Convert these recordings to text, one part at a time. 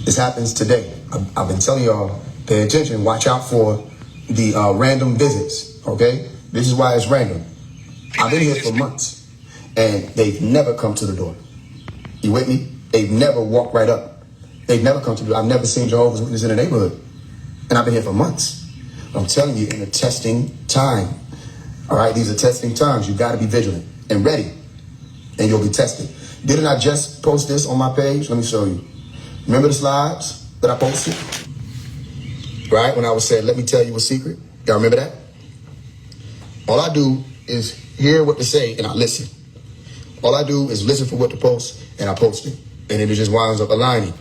This happens today. I've been telling y'all, pay attention, watch out for the random visits, okay? This is why it's random. I've been here for months, and they've never come to the door. You with me? They've never walked right up. They've never come to the door. I've never seen Jehovah's Witnesses in the neighborhood, and I've been here for months. I'm telling you, in a testing time, all right? These are testing times. You got to be vigilant and ready, and you'll be tested. Didn't I just post this on my page? Let me show you. Remember the slides that I posted? Right? When I was saying, let me tell you a secret. Y'all remember that? All I do is hear what to say and I listen. All I do is listen for what to post and I post it. And then it just winds up aligning.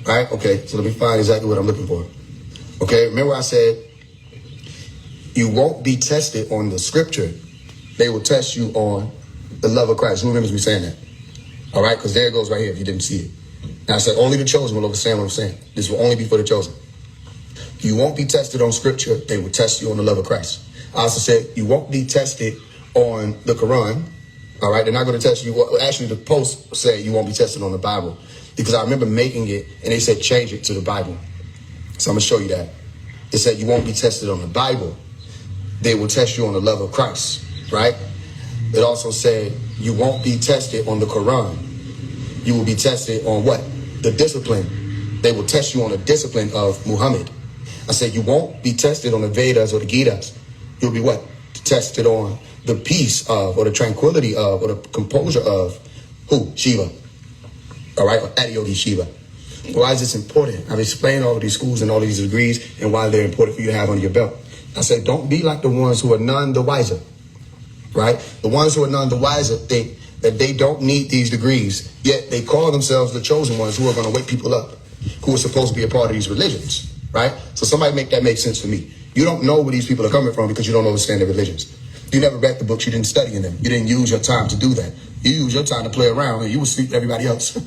Right? Okay, so let me find exactly what I'm looking for. Okay, remember I said, you won't be tested on the scripture. They will test you on the love of Christ. Who remembers me saying that? All right, because there it goes right here if you didn't see it. Now I said only the chosen will understand what I'm saying. This will only be for the chosen. You won't be tested on scripture. They will test you on the love of Christ. I also said you won't be tested on the Quran. All right, they're not going to test you. Well, actually, the post said you won't be tested on the Bible because I remember making it and they said change it to the Bible. So I'm going to show you that. It said you won't be tested on the Bible. They will test you on the love of Christ, right? It also said you won't be tested on the Quran. You will be tested on what? The discipline. They will test you on the discipline of Muhammad. I said you won't be tested on the Vedas or the Gitas. You'll be what? Tested on the peace of, or the tranquility of, or the composure of who? Shiva. All right? Or Adiyogi Shiva. Why is this important? I've explained all of these schools and all of these degrees and why they're important for you to have under your belt. I said don't be like the ones who are none the wiser. Right? The ones who are none the wiser think that they don't need these degrees, yet they call themselves the chosen ones who are going to wake people up, who are supposed to be a part of these religions, right? So somebody make that make sense for me. You don't know where these people are coming from because you don't understand their religions. You never read the books, you didn't study in them. You didn't use your time to do that. You used your time to play around and you would sleep with everybody else.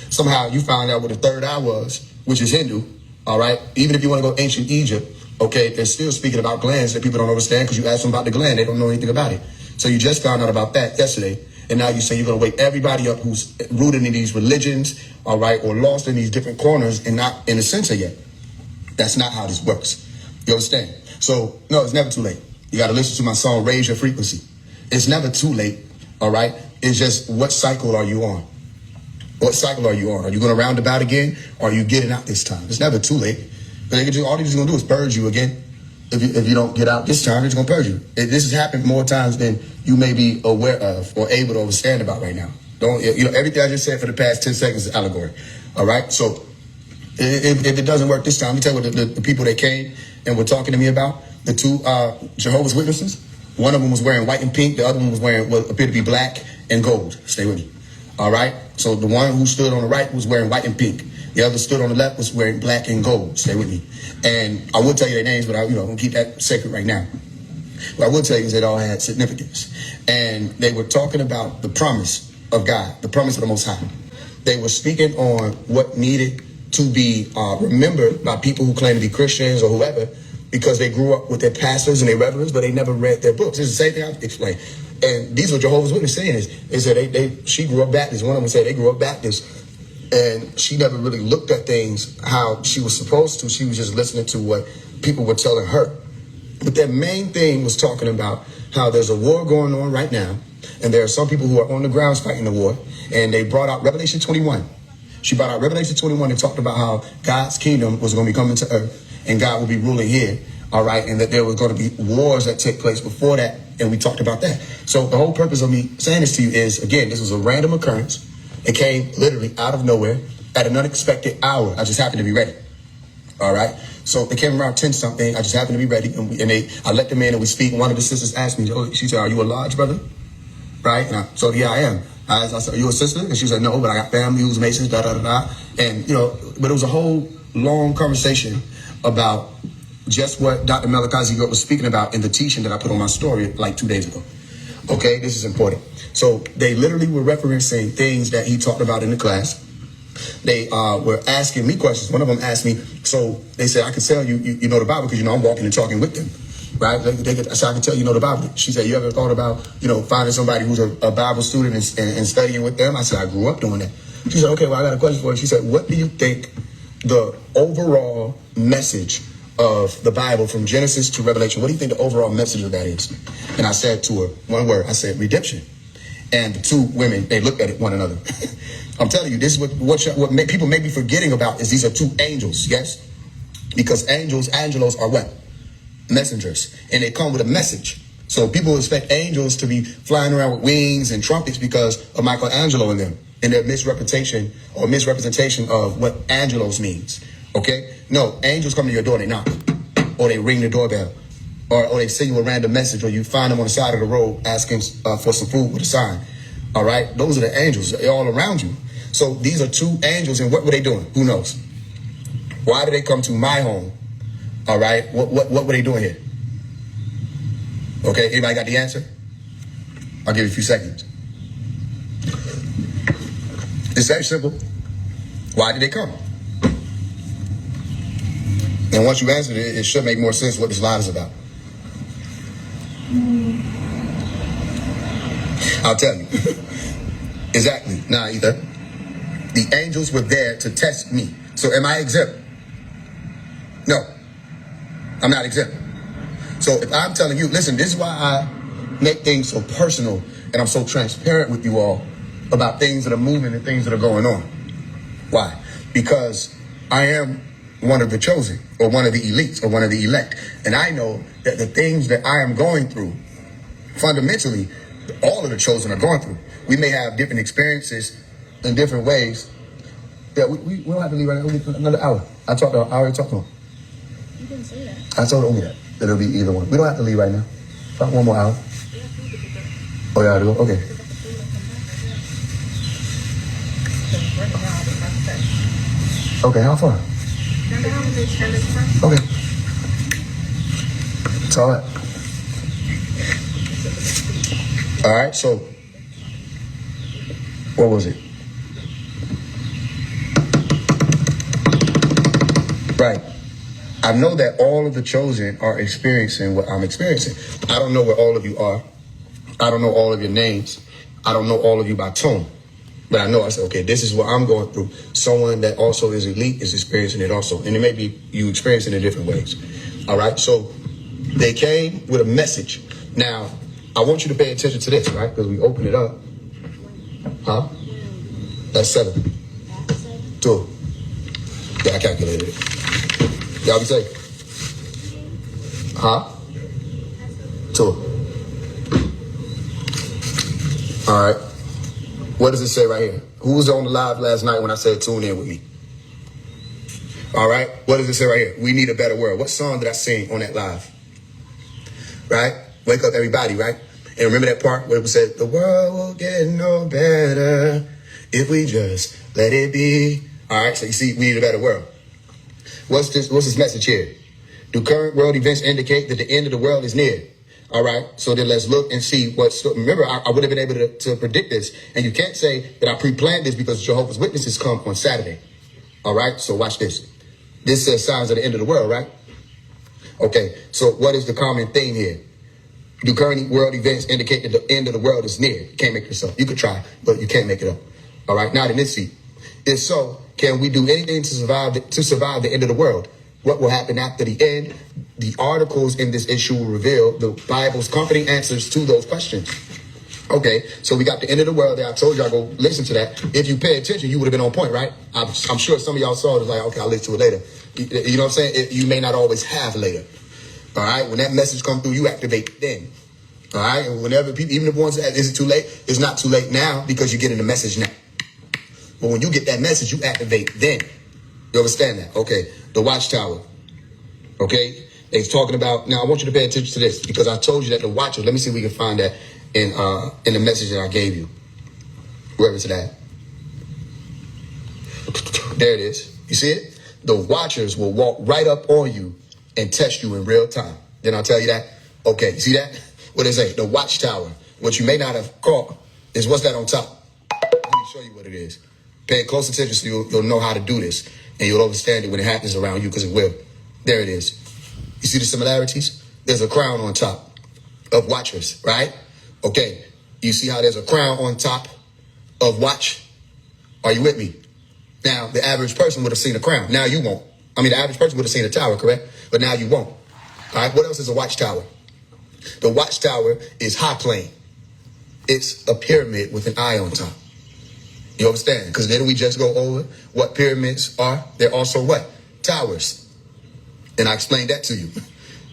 Somehow you found out what the third eye was, which is Hindu, all right? Even if you want to go ancient Egypt, okay, they're still speaking about glands that people don't understand because you ask them about the gland, they don't know anything about it. So you just found out about that yesterday. And now you say you're going to wake everybody up who's rooted in these religions, all right, or lost in these different corners and not in the center yet. That's not how this works. You understand? So, no, it's never too late. You got to listen to my song, Raise Your Frequency. It's never too late, all right? It's just what cycle are you on? What cycle are you on? Are you going to round about again, or are you getting out this time? It's never too late. But all they're going to do is purge you again. If you don't get out this time, it's going to purge you. This has happened more times than you may be aware of or able to understand about right now. Everything I just said for the past 10 seconds is allegory. All right? So if it doesn't work this time, let me tell you what the people that came and were talking to me about, the two Jehovah's Witnesses. One of them was wearing white and pink. The other one was wearing what appeared to be black and gold. Stay with me. All right? So the one who stood on the right was wearing white and pink. The other stood on the left was wearing black and gold. Stay with me. And I will tell you their names, but I'm going to keep that sacred right now. What I will tell you is they all had significance. And they were talking about the promise of God, the promise of the Most High. They were speaking on what needed to be remembered by people who claim to be Christians or whoever, because they grew up with their pastors and their reverends, but they never read their books. It's the same thing I've explained. And these are Jehovah's Witnesses saying is they said she grew up Baptist. One of them said they grew up Baptist. And she never really looked at things how she was supposed to. She was just listening to what people were telling her. But their main thing was talking about how there's a war going on right now. And there are some people who are on the grounds fighting the war. And they brought out Revelation 21. She brought out Revelation 21 and talked about how God's kingdom was going to be coming to earth. And God will be ruling here. All right. And that there was going to be wars that take place before that. And we talked about that. So the whole purpose of me saying this to you is, again, this was a random occurrence. It came literally out of nowhere at an unexpected hour. I just happened to be ready. All right. So they came around 10 something. I just happened to be ready. I let them in and we speak. And one of the sisters asked me, she said, "Are you a lodge brother?" Right. And I said, "Yeah, I am." I said, "Are you a sister?" And she said, "No, but I got family who's Masons, da, da, da, da." And, but it was a whole long conversation about just what Dr. Malachi was speaking about in the teaching that I put on my story like 2 days ago. Okay, this is important. So they literally were referencing things that he talked about in the class. They were asking me questions. One of them asked me, so they said, "I can tell you know the Bible because, I'm walking and talking with them." Right? So I can tell you know the Bible. She said, "You ever thought about, finding somebody who's a Bible student and studying with them?" I said, "I grew up doing that." She said, "Okay, well, I got a question for you." She said, "What do you think the overall message of the Bible from Genesis to Revelation, what do you think the overall message of that is? And I said to her, one word, I said redemption. And the two women, they looked at one another. I'm telling you, this is what people may be forgetting about is these are two angels, yes? Because angelos are what? Messengers. And they come with a message. So people expect angels to be flying around with wings and trumpets because of Michelangelo in them and their misrepresentation of what angelos means. Okay? No, angels come to your door, they knock. Or they ring the doorbell. Or they send you a random message, or you find them on the side of the road asking for some food with a sign. All right? Those are the angels. They're all around you. So these are two angels, and what were they doing? Who knows? Why did they come to my home? All right? What were they doing here? Okay, anybody got the answer? I'll give you a few seconds. It's very simple. Why did they come? And once you answered it, it should make more sense what this line is about. I'll tell you. Exactly. Nah, either. The angels were there to test me. So am I exempt? No. I'm not exempt. So if I'm telling you, listen, this is why I make things so personal and I'm so transparent with you all about things that are moving and things that are going on. Why? Because I am one of the chosen, or one of the elites, or one of the elect. And I know that the things that I am going through, fundamentally, all of the chosen are going through. We may have different experiences in different ways. Yeah, we don't have to leave right now. We'll another hour. I already talked to him. You didn't say that. I told him that it'll be either one. We don't have to leave right now. About 1 more hour. Oh, yeah, I do? Okay. Okay, how far? Okay. It's all right. All right, so what was it? Right. I know that all of the chosen are experiencing what I'm experiencing. I don't know where all of you are. I don't know all of your names. I don't know all of you by tone. But I know, I said, okay, this is what I'm going through. Someone that also is elite is experiencing it also. And it may be you experiencing it in different ways. All right, so they came with a message. Now, I want you to pay attention to this, right? Because we open it up. Huh? That's 7. 2. Yeah, I calculated it. Y'all be safe. Huh? 2. All right. What does it say right here? Who was on the live last night when I said tune in with me? All right. What does it say right here? We need a better world. What song did I sing on that live? Right? Wake up everybody, right? And remember that part where it said, the world will get no better if we just let it be. All right. So you see, we need a better world. What's this message here? Do current world events indicate that the end of the world is near? All right, so then let's look and see what's. Remember, I would have been able to predict this. And you can't say that I pre-planned this because Jehovah's Witnesses come on Saturday. All right, so watch this. This says signs of the end of the world, right? Okay, so what is the common theme here? Do current world events indicate that the end of the world is near? You can't make this up. You could try, but you can't make it up. All right, not in this seat. If so, can we do anything to survive the end of the world? What will happen after the end? The articles in this issue will reveal the Bible's comforting answers to those questions. Okay, so we got the end of the world there. I told y'all go listen to that. If you pay attention, you would have been on point, right? I'm sure some of y'all saw it. It's like, okay, I'll listen to it later. You know what I'm saying? You may not always have later. All right, when that message comes through, you activate then. All right, and whenever people, even the ones that is it too late? It's not too late now because you're getting the message now. But when you get that message, you activate then. You understand that? Okay, the Watchtower. Okay, they're talking about, now I want you to pay attention to this because I told you that the Watchers, let me see if we can find that in the message that I gave you. Where is it at? There it is. You see it? The Watchers will walk right up on you and test you in real time. Then I'll tell you that. Okay, you see that? What they say? The Watchtower. What you may not have caught is what's that on top? Let me show you what it is. Pay close attention so you'll know how to do this. And you'll understand it when it happens around you because it will. There it is. You see the similarities? There's a crown on top of Watchers, right? Okay. You see how there's a crown on top of Watch? Are you with me? Now, the average person would have seen a crown. Now you won't. I mean, the average person would have seen a tower, correct? But now you won't. All right, what else is a watchtower? The watchtower is high plane. It's a pyramid with an eye on top. You understand? Because then we just go over what pyramids are. They're also what? Towers. And I explained that to you.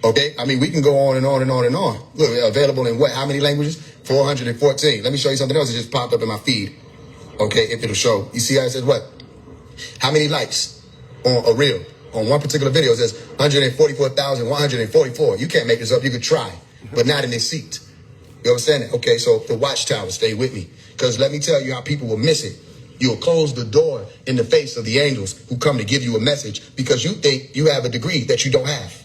Okay? I mean, we can go on and on and on and on. Look, available in what? How many languages? 414. Let me show you something else that just popped up in my feed. Okay, if it'll show. You see how it says what? How many likes on a reel? On one particular video, it says 144,144. You can't make this up. You could try, but not in this seat. You understand that? Okay, so the watchtower, stay with me. Because let me tell you how people will miss it. You'll close the door in the face of the angels who come to give you a message because you think you have a degree that you don't have.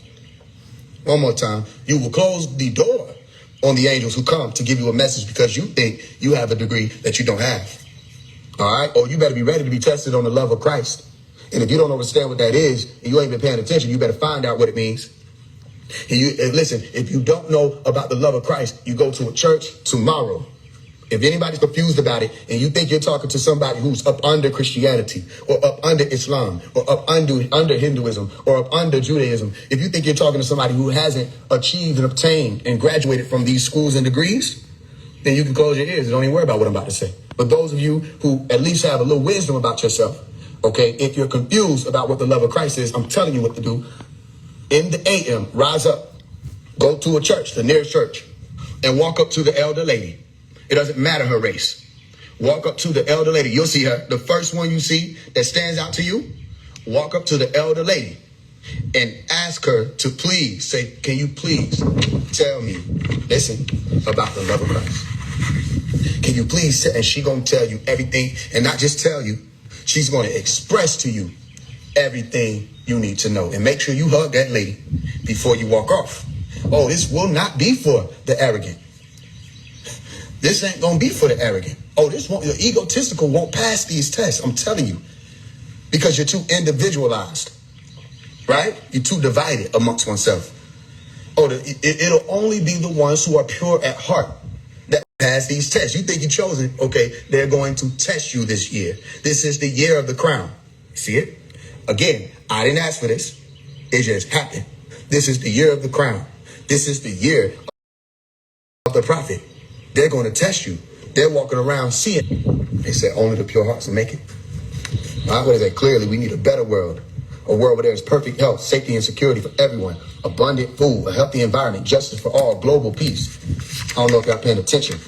One more time. You will close the door on the angels who come to give you a message because you think you have a degree that you don't have. All right? Or you better be ready to be tested on the love of Christ. And if you don't understand what that is, and you ain't been paying attention, you better find out what it means. And listen, if you don't know about the love of Christ, you go to a church tomorrow. If anybody's confused about it and you think you're talking to somebody who's up under Christianity or up under Islam or up under Hinduism or up under Judaism, if you think you're talking to somebody who hasn't achieved and obtained and graduated from these schools and degrees, then you can close your ears and don't even worry about what I'm about to say. But those of you who at least have a little wisdom about yourself, okay, if you're confused about what the love of Christ is, I'm telling you what to do. In the AM, rise up, go to a church, the nearest church, and walk up to the elder lady. It doesn't matter her race. Walk up to the elder lady. You'll see her. The first one you see that stands out to you, walk up to the elder lady and ask her to please say, can you please tell me, listen, about the love of Christ? Can you please say, and she's going to tell you everything, and not just tell you, she's going to express to you everything you need to know. And make sure you hug that lady before you walk off. Oh, this will not be for the arrogant. This ain't going to be for the arrogant. Oh, the egotistical won't pass these tests. I'm telling you. Because you're too individualized. Right? You're too divided amongst oneself. Oh, it'll only be the ones who are pure at heart that pass these tests. You think you're chosen. Okay, they're going to test you this year. This is the year of the crown. See it? Again, I didn't ask for this. It just happened. This is the year of the crown. This is the year of the prophet. They're going to test you. They're walking around seeing. They said only the pure hearts will make it. All right, what is that? Clearly, we need a better world. A world where there's perfect health, safety, and security for everyone. Abundant food, a healthy environment, justice for all, global peace. I don't know if y'all paying attention.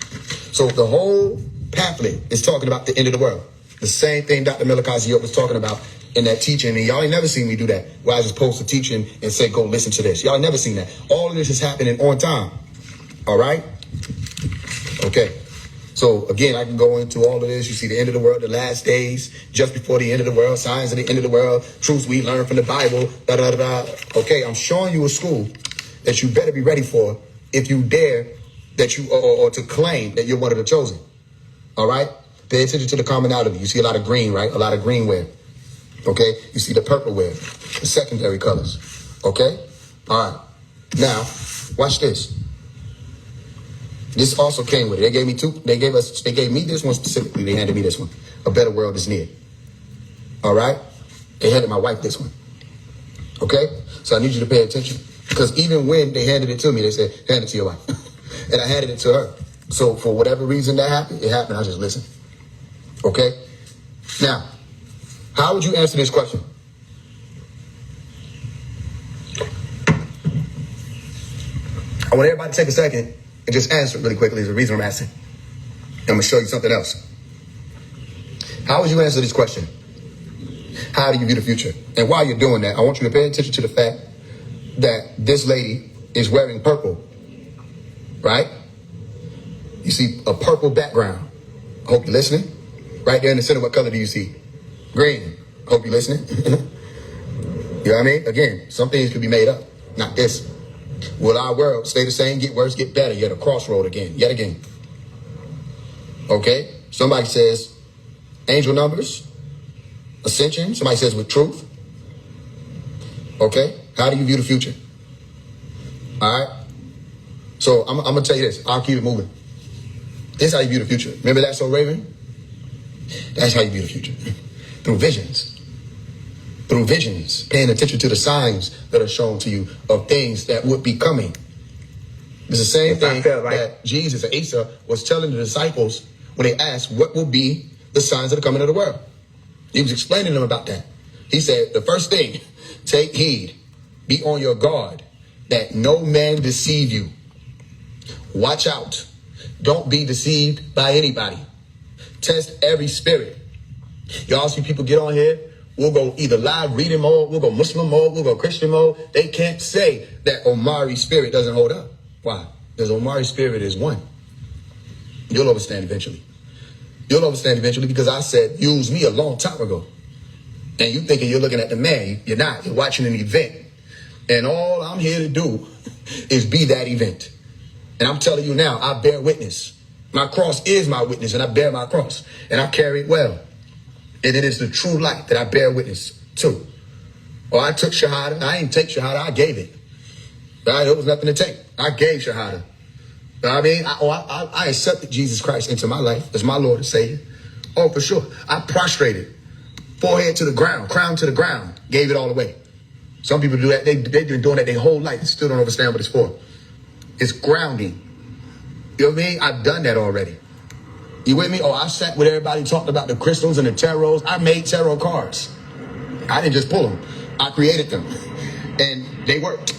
So the whole pamphlet is talking about the end of the world. The same thing Dr. Melchizedek was talking about in that teaching. And y'all ain't never seen me do that, where I just post a teaching and say, go listen to this. Y'all ain't never seen that. All of this is happening on time. All right? Okay. So again, I can go into all of this. You see the end of the world, the last days, just before the end of the world, signs of the end of the world, truths we learn from the Bible, da da da da. Okay, I'm showing you a school that you better be ready for if you dare that you or to claim that you're one of the chosen. All right? Pay attention to the commonality. You see a lot of green, right? A lot of green wear. Okay? You see the purple wear, the secondary colors. Okay? All right. Now, watch this. This also came with it. They gave me two. They gave me this one specifically. They handed me this one. A better world is near. All right? They handed my wife this one. Okay? So I need you to pay attention. Because even when they handed it to me, they said, hand it to your wife. And I handed it to her. So for whatever reason that happened, it happened. I just listened. Okay? Now, how would you answer this question? I want everybody to take a second and just answer it really quickly. Is the reason I'm asking. I'm going to show you something else. How would you answer this question? How do you view the future? And while you're doing that, I want you to pay attention to the fact that this lady is wearing purple. Right? You see a purple background. I hope you're listening. Right there in the center, what color do you see? Green. Hope you're listening. You know what I mean? Again, some things could be made up. Not this. Will our world stay the same, get worse, get better? Yet a crossroad again, yet again. Okay? Somebody says angel numbers, ascension. Somebody says with truth. Okay? How do you view the future? All right? So I'm going to tell you this. I'll keep it moving. This is how you view the future. Remember that, so Raven? That's how you view the future. through visions. Through visions, paying attention to the signs that are shown to you of things that would be coming. It's the same thing that Jesus and Asa was telling the disciples when they asked what will be the signs of the coming of the world. He was explaining to them about that. He said, the first thing, take heed, be on your guard, that no man deceive you. Watch out. Don't be deceived by anybody. Test every spirit. Y'all see people get on here. We'll go either live reading mode, we'll go Muslim mode, we'll go Christian mode. They can't say that Omari's spirit doesn't hold up. Why? Because Omari's spirit is one. You'll understand eventually. You'll understand eventually because I said, use me a long time ago. And you thinking you're looking at the man. You're not. You're watching an event. And all I'm here to do is be that event. And I'm telling you now, I bear witness. My cross is my witness, and I bear my cross. And I carry it well. And it is the true light that I bear witness to. Or I took Shahada. I ain't take Shahada. I gave it. Right? There was nothing to take. I gave Shahada. I mean, I accepted Jesus Christ into my life as my Lord and Savior. Oh, for sure. I prostrated. Forehead to the ground. Crown to the ground. Gave it all away. Some people do that. They've been doing that their whole life. They still don't understand what it's for. It's grounding. You know what I mean? I've done that already. You with me? Oh, I sat with everybody talking about the crystals and the tarots. I made tarot cards. I didn't just pull them. I created them. And they worked.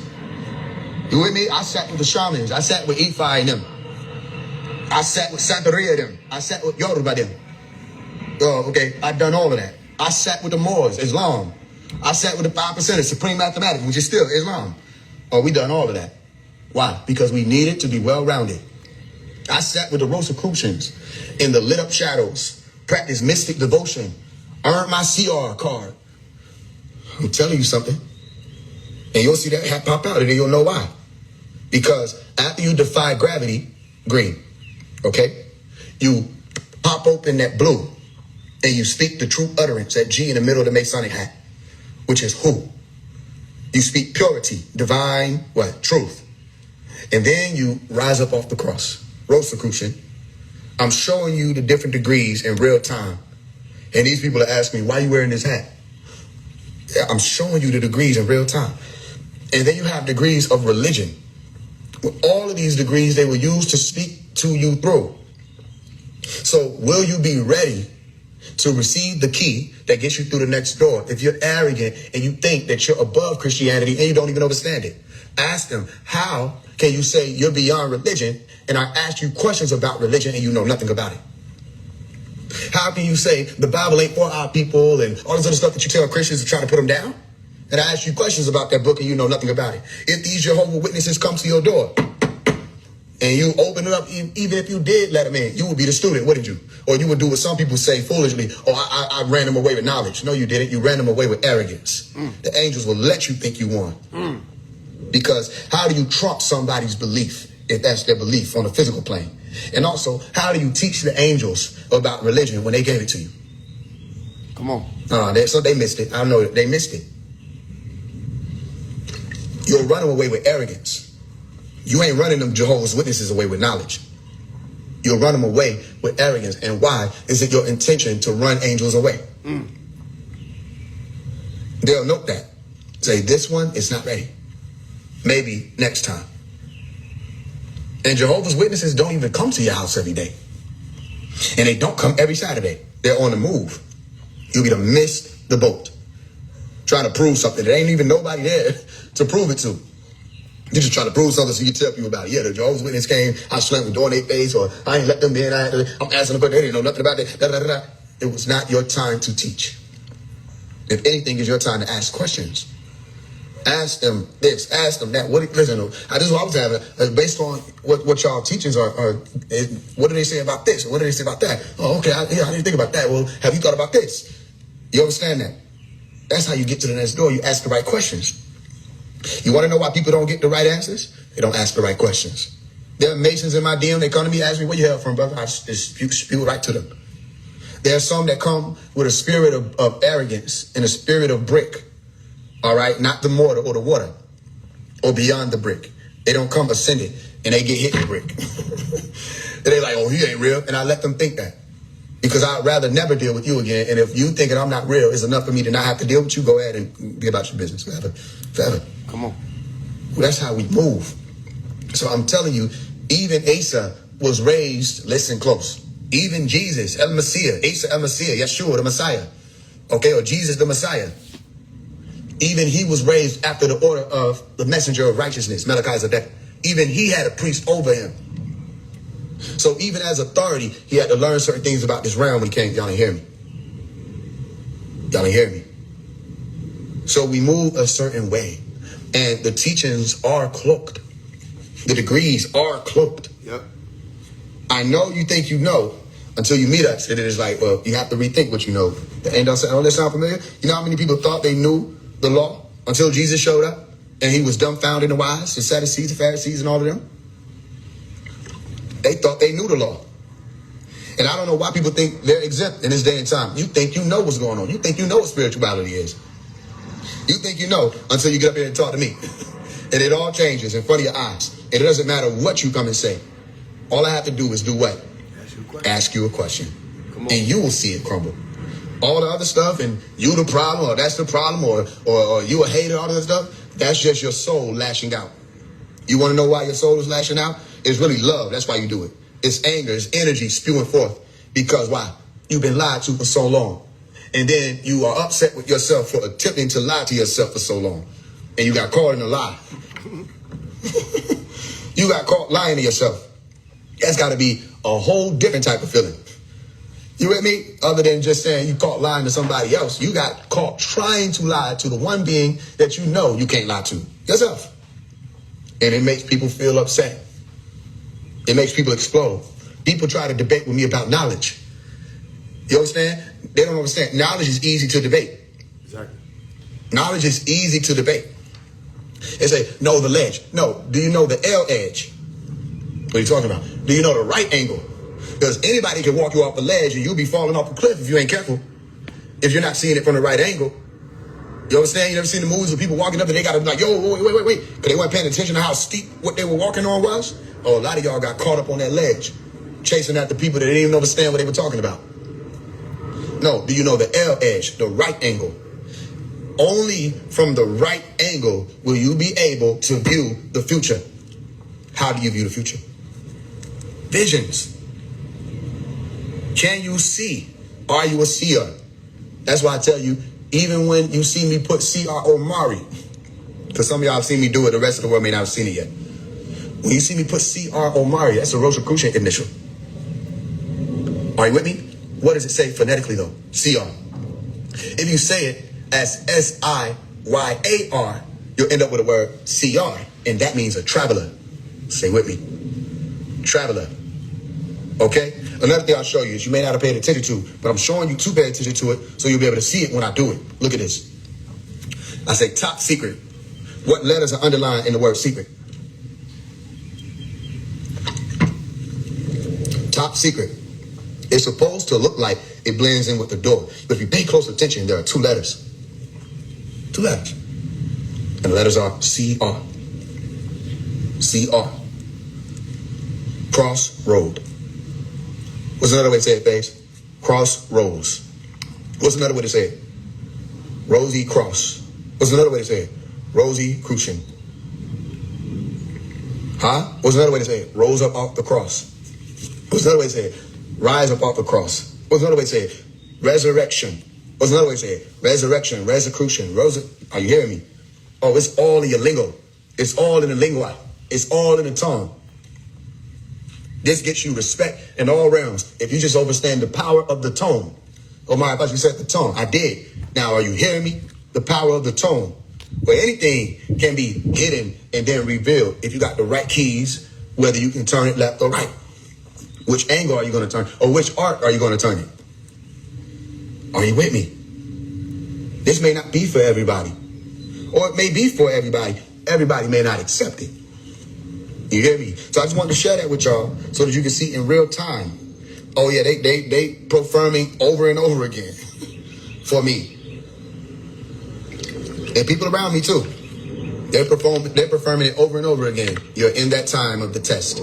You with me? I sat with the shamans. I sat with Ifa and them. I sat with Santeria and them. I sat with Yoruba them. Oh, okay. I've done all of that. I sat with the Moors, Islam. I sat with the 5%ers, Supreme Mathematics, which is still Islam. Oh, we done all of that. Why? Because we needed to be well-rounded. I sat with the Rosicrucians in the lit up shadows, practiced mystic devotion, earned my CR card. I'm telling you something. And you'll see that hat pop out and then you'll know why. Because after you defy gravity, green, okay, you pop open that blue and you speak the true utterance, that G in the middle of the Masonic hat, which is who? You speak purity, divine, what? Truth. And then you rise up off the cross. Rosicrucian, I'm showing you the different degrees in real time. And these people are asking me, why are you wearing this hat? I'm showing you the degrees in real time. And then you have degrees of religion. With all of these degrees, they were used to speak to you through. So will you be ready to receive the key that gets you through the next door? If you're arrogant and you think that you're above Christianity and you don't even understand it, ask them, how can you say you're beyond religion and I ask you questions about religion and you know nothing about it? How can you say the Bible ain't for our people and all this other stuff that you tell Christians to try to put them down? And I ask you questions about that book and you know nothing about it. If these Jehovah's Witnesses come to your door and you open it up, even if you did let them in, you would be the student, wouldn't you? Or you would do what some people say foolishly, oh, I ran them away with knowledge. No, you didn't. You ran them away with arrogance. The angels will let you think you won. Because how do you trump somebody's belief if that's their belief on the physical plane? And also, how do you teach the angels about religion when they gave it to you? Come on. So they missed it. I know they missed it. You're running away with arrogance. You ain't running them Jehovah's Witnesses away with knowledge. You'll run them away with arrogance. And why? Is it your intention to run angels away? They'll note that. Say, this one is not ready. Maybe next time. And Jehovah's Witnesses don't even come to your house every day. And they don't come every Saturday. They're on the move. You'll be to miss the boat. Trying to prove something. There ain't even nobody there to prove it to. You're just trying to prove something so you tell people about it. Yeah, the Jehovah's Witness came, I slammed the door in their face, or I ain't let them in. I'm asking them, but they didn't know nothing about it. Da, da, da, da. It was not your time to teach. If anything, it's your time to ask questions. Ask them this, ask them that. Listen, this is what I was having. Based on what y'all teachings are, what do they say about this? What do they say about that? Oh, okay, I didn't think about that. Well, have you thought about this? You understand that? That's how you get to the next door. You ask the right questions. You want to know why people don't get the right answers? They don't ask the right questions. There are Masons in my DM. They come to me, ask me, where you hail from, brother? I just spew right to them. There are some that come with a spirit of arrogance and a spirit of brick. All right, not the mortar or the water or beyond the brick. They don't come ascended and they get hit with brick. And they like, oh, he ain't real. And I let them think that. Because I'd rather never deal with you again. And if you thinking I'm not real is enough for me to not have to deal with you, go ahead and be about your business forever. Come on. Well, that's how we move. So I'm telling you, even Asa was raised, listen close. Even Jesus, El Messiah, Asa El Messiah, Yeshua the Messiah, okay, or Jesus the Messiah. Even he was raised after the order of the messenger of righteousness, Melchizedek. Even he had a priest over him. So even as authority, he had to learn certain things about this realm when he came. Y'all ain't hear me. Y'all ain't hear me. So we move a certain way. And the teachings are cloaked. The degrees are cloaked. Yep. I know you think you know until you meet us. And it is like, well, you have to rethink what you know. Don't that sound familiar? You know how many people thought they knew the law until Jesus showed up? And he was dumbfounded and wise, the Sadducees, the Pharisees, and all of them. They thought they knew the law. And I don't know why people think they're exempt in this day and time. You think you know what's going on. You think you know what spirituality is. You think you know until you get up here and talk to me. And it all changes in front of your eyes. And it doesn't matter what you come and say. All I have to do is do what? Ask you a question. And you will see it crumble. All the other stuff, and you the problem, or that's the problem, or you a hater, all that stuff, that's just your soul lashing out. You want to know why your soul is lashing out? It's really love. That's why you do it. It's anger. It's energy spewing forth. Because why? You've been lied to for so long. And then you are upset with yourself for attempting to lie to yourself for so long. And you got caught in a lie. You got caught lying to yourself. That's got to be a whole different type of feeling. You with me? Other than just saying you caught lying to somebody else. You got caught trying to lie to the one being that you know you can't lie to. Yourself. And it makes people feel upset. It makes people explode. People try to debate with me about knowledge. You understand? They don't understand. Knowledge is easy to debate. Exactly. Knowledge is easy to debate. They say, know the ledge. No. Do you know the L edge? What are you talking about? Do you know the right angle? Because anybody can walk you off a ledge and you'll be falling off a cliff if you ain't careful. If you're not seeing it from the right angle. You understand? You never seen the movies with people walking up and they got to be like, yo, wait. Because they weren't paying attention to how steep what they were walking on was. Oh, a lot of y'all got caught up on that ledge, chasing after people that didn't even understand what they were talking about. No, do you know the L edge, the right angle? Only from the right angle will you be able to view the future. How do you view the future? Visions. Can you see? Are you a seer? That's why I tell you, even when you see me put C-R-O-Mari, because some of y'all have seen me do it, the rest of the world may not have seen it yet. When you see me put C-R-O-Mari, that's a Rosicrucian initial. Are you with me? What does it say phonetically though? C-R. If you say it as S-I-Y-A-R, you'll end up with a word C-R, and that means a traveler. Say with me. Traveler. Okay? Another thing I'll show you is you may not have paid attention to, but I'm showing you to pay attention to it so you'll be able to see it when I do it. Look at this. I say top secret. What letters are underlined in the word secret? Top secret. It's supposed to look like it blends in with the door. But if you pay close attention, there are two letters. Two letters. And the letters are C-R. C-R. Crossroad. What's another way to say it, Faze? Crossroads. What's another way to say it? Rosie Cross. What's another way to say it? Rosie Crucian. Huh? What's another way to say it? Rose up off the cross. What's another way to say it? Rise up off the cross. What's another way to say it? Resurrection. What's another way to say it? Resurrection, Rosicrucian. Are you hearing me? Oh, it's all in your lingo. It's all in the lingua. It's all in the tongue. This gets you respect in all realms. If you just understand the power of the tone. Oh my, I thought you said the tone. I did. Now, are you hearing me? The power of the tone. Where anything can be hidden and then revealed if you got the right keys, whether you can turn it left or right. Which angle are you going to turn? Or which arc are you going to turn it? Are you with me? This may not be for everybody. Or it may be for everybody. Everybody may not accept it. You hear me? So I just wanted to share that with y'all so that you can see in real time. Oh yeah, they confirming over and over again for me. And people around me too. They're performing it over and over again. You're in that time of the test.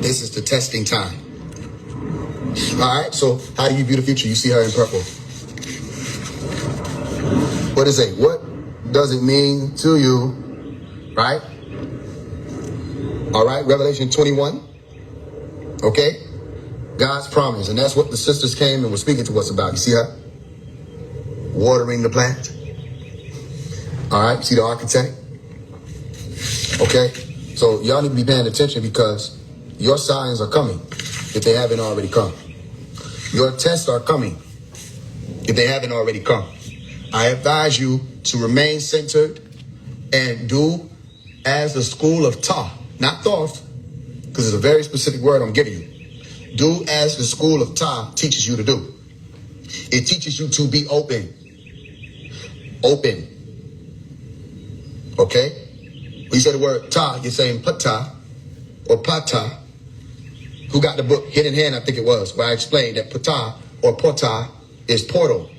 This is the testing time. All right, so how do you view the future? You see her in purple. What does it say? What does it mean to you? Right? All right, Revelation 21. Okay? God's promise. And that's what the sisters came and were speaking to us about. You see her? Watering the plant. All right, see the architect? Okay? So y'all need to be paying attention because your signs are coming if they haven't already come. Your tests are coming if they haven't already come. I advise you to remain centered and do as the school of Ta, not Thoth, because it's a very specific word I'm giving you. Do as the school of Ta teaches you to do. It teaches you to be open. Open. Okay? When you say the word Ta, you're saying Pata or Pata. Who got the book Hidden Hand, I think it was, where I explained that Pata or Pota is portal.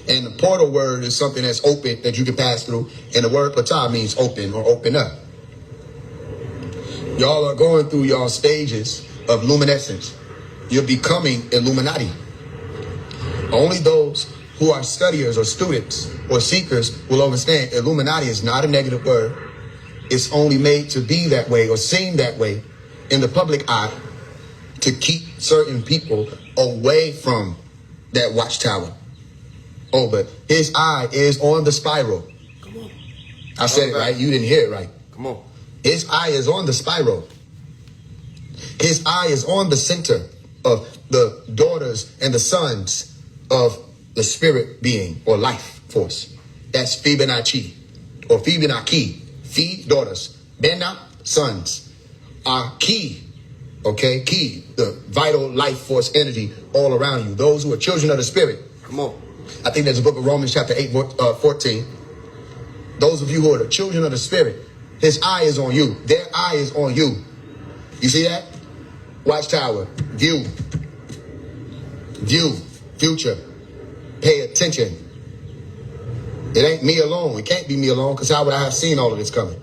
And the portal word is something that's open that you can pass through. And the word Pata means open or open up. Y'all are going through y'all stages of luminescence. You're becoming Illuminati. Only those who are studiers or students or seekers will understand Illuminati is not a negative word. It's only made to be that way or seem that way in the public eye to keep certain people away from that watchtower. Oh, but his eye is on the spiral. Come on. I said it right. You didn't hear it right. Come on. His eye is on the spiral. His eye is on the center of the daughters and the sons of the spirit being or life force. That's Fibonacci or Fibonacci. Fi, daughters. Bena, sons. Key, okay, key, the vital life force energy all around you. Those who are children of the spirit. Come on. I think there's a book of Romans chapter 8, 14. Those of you who are the children of the spirit, his eye is on you. Their eye is on you. You see that? Watchtower, view, future, pay attention. It ain't me alone. It can't be me alone because how would I have seen all of this coming?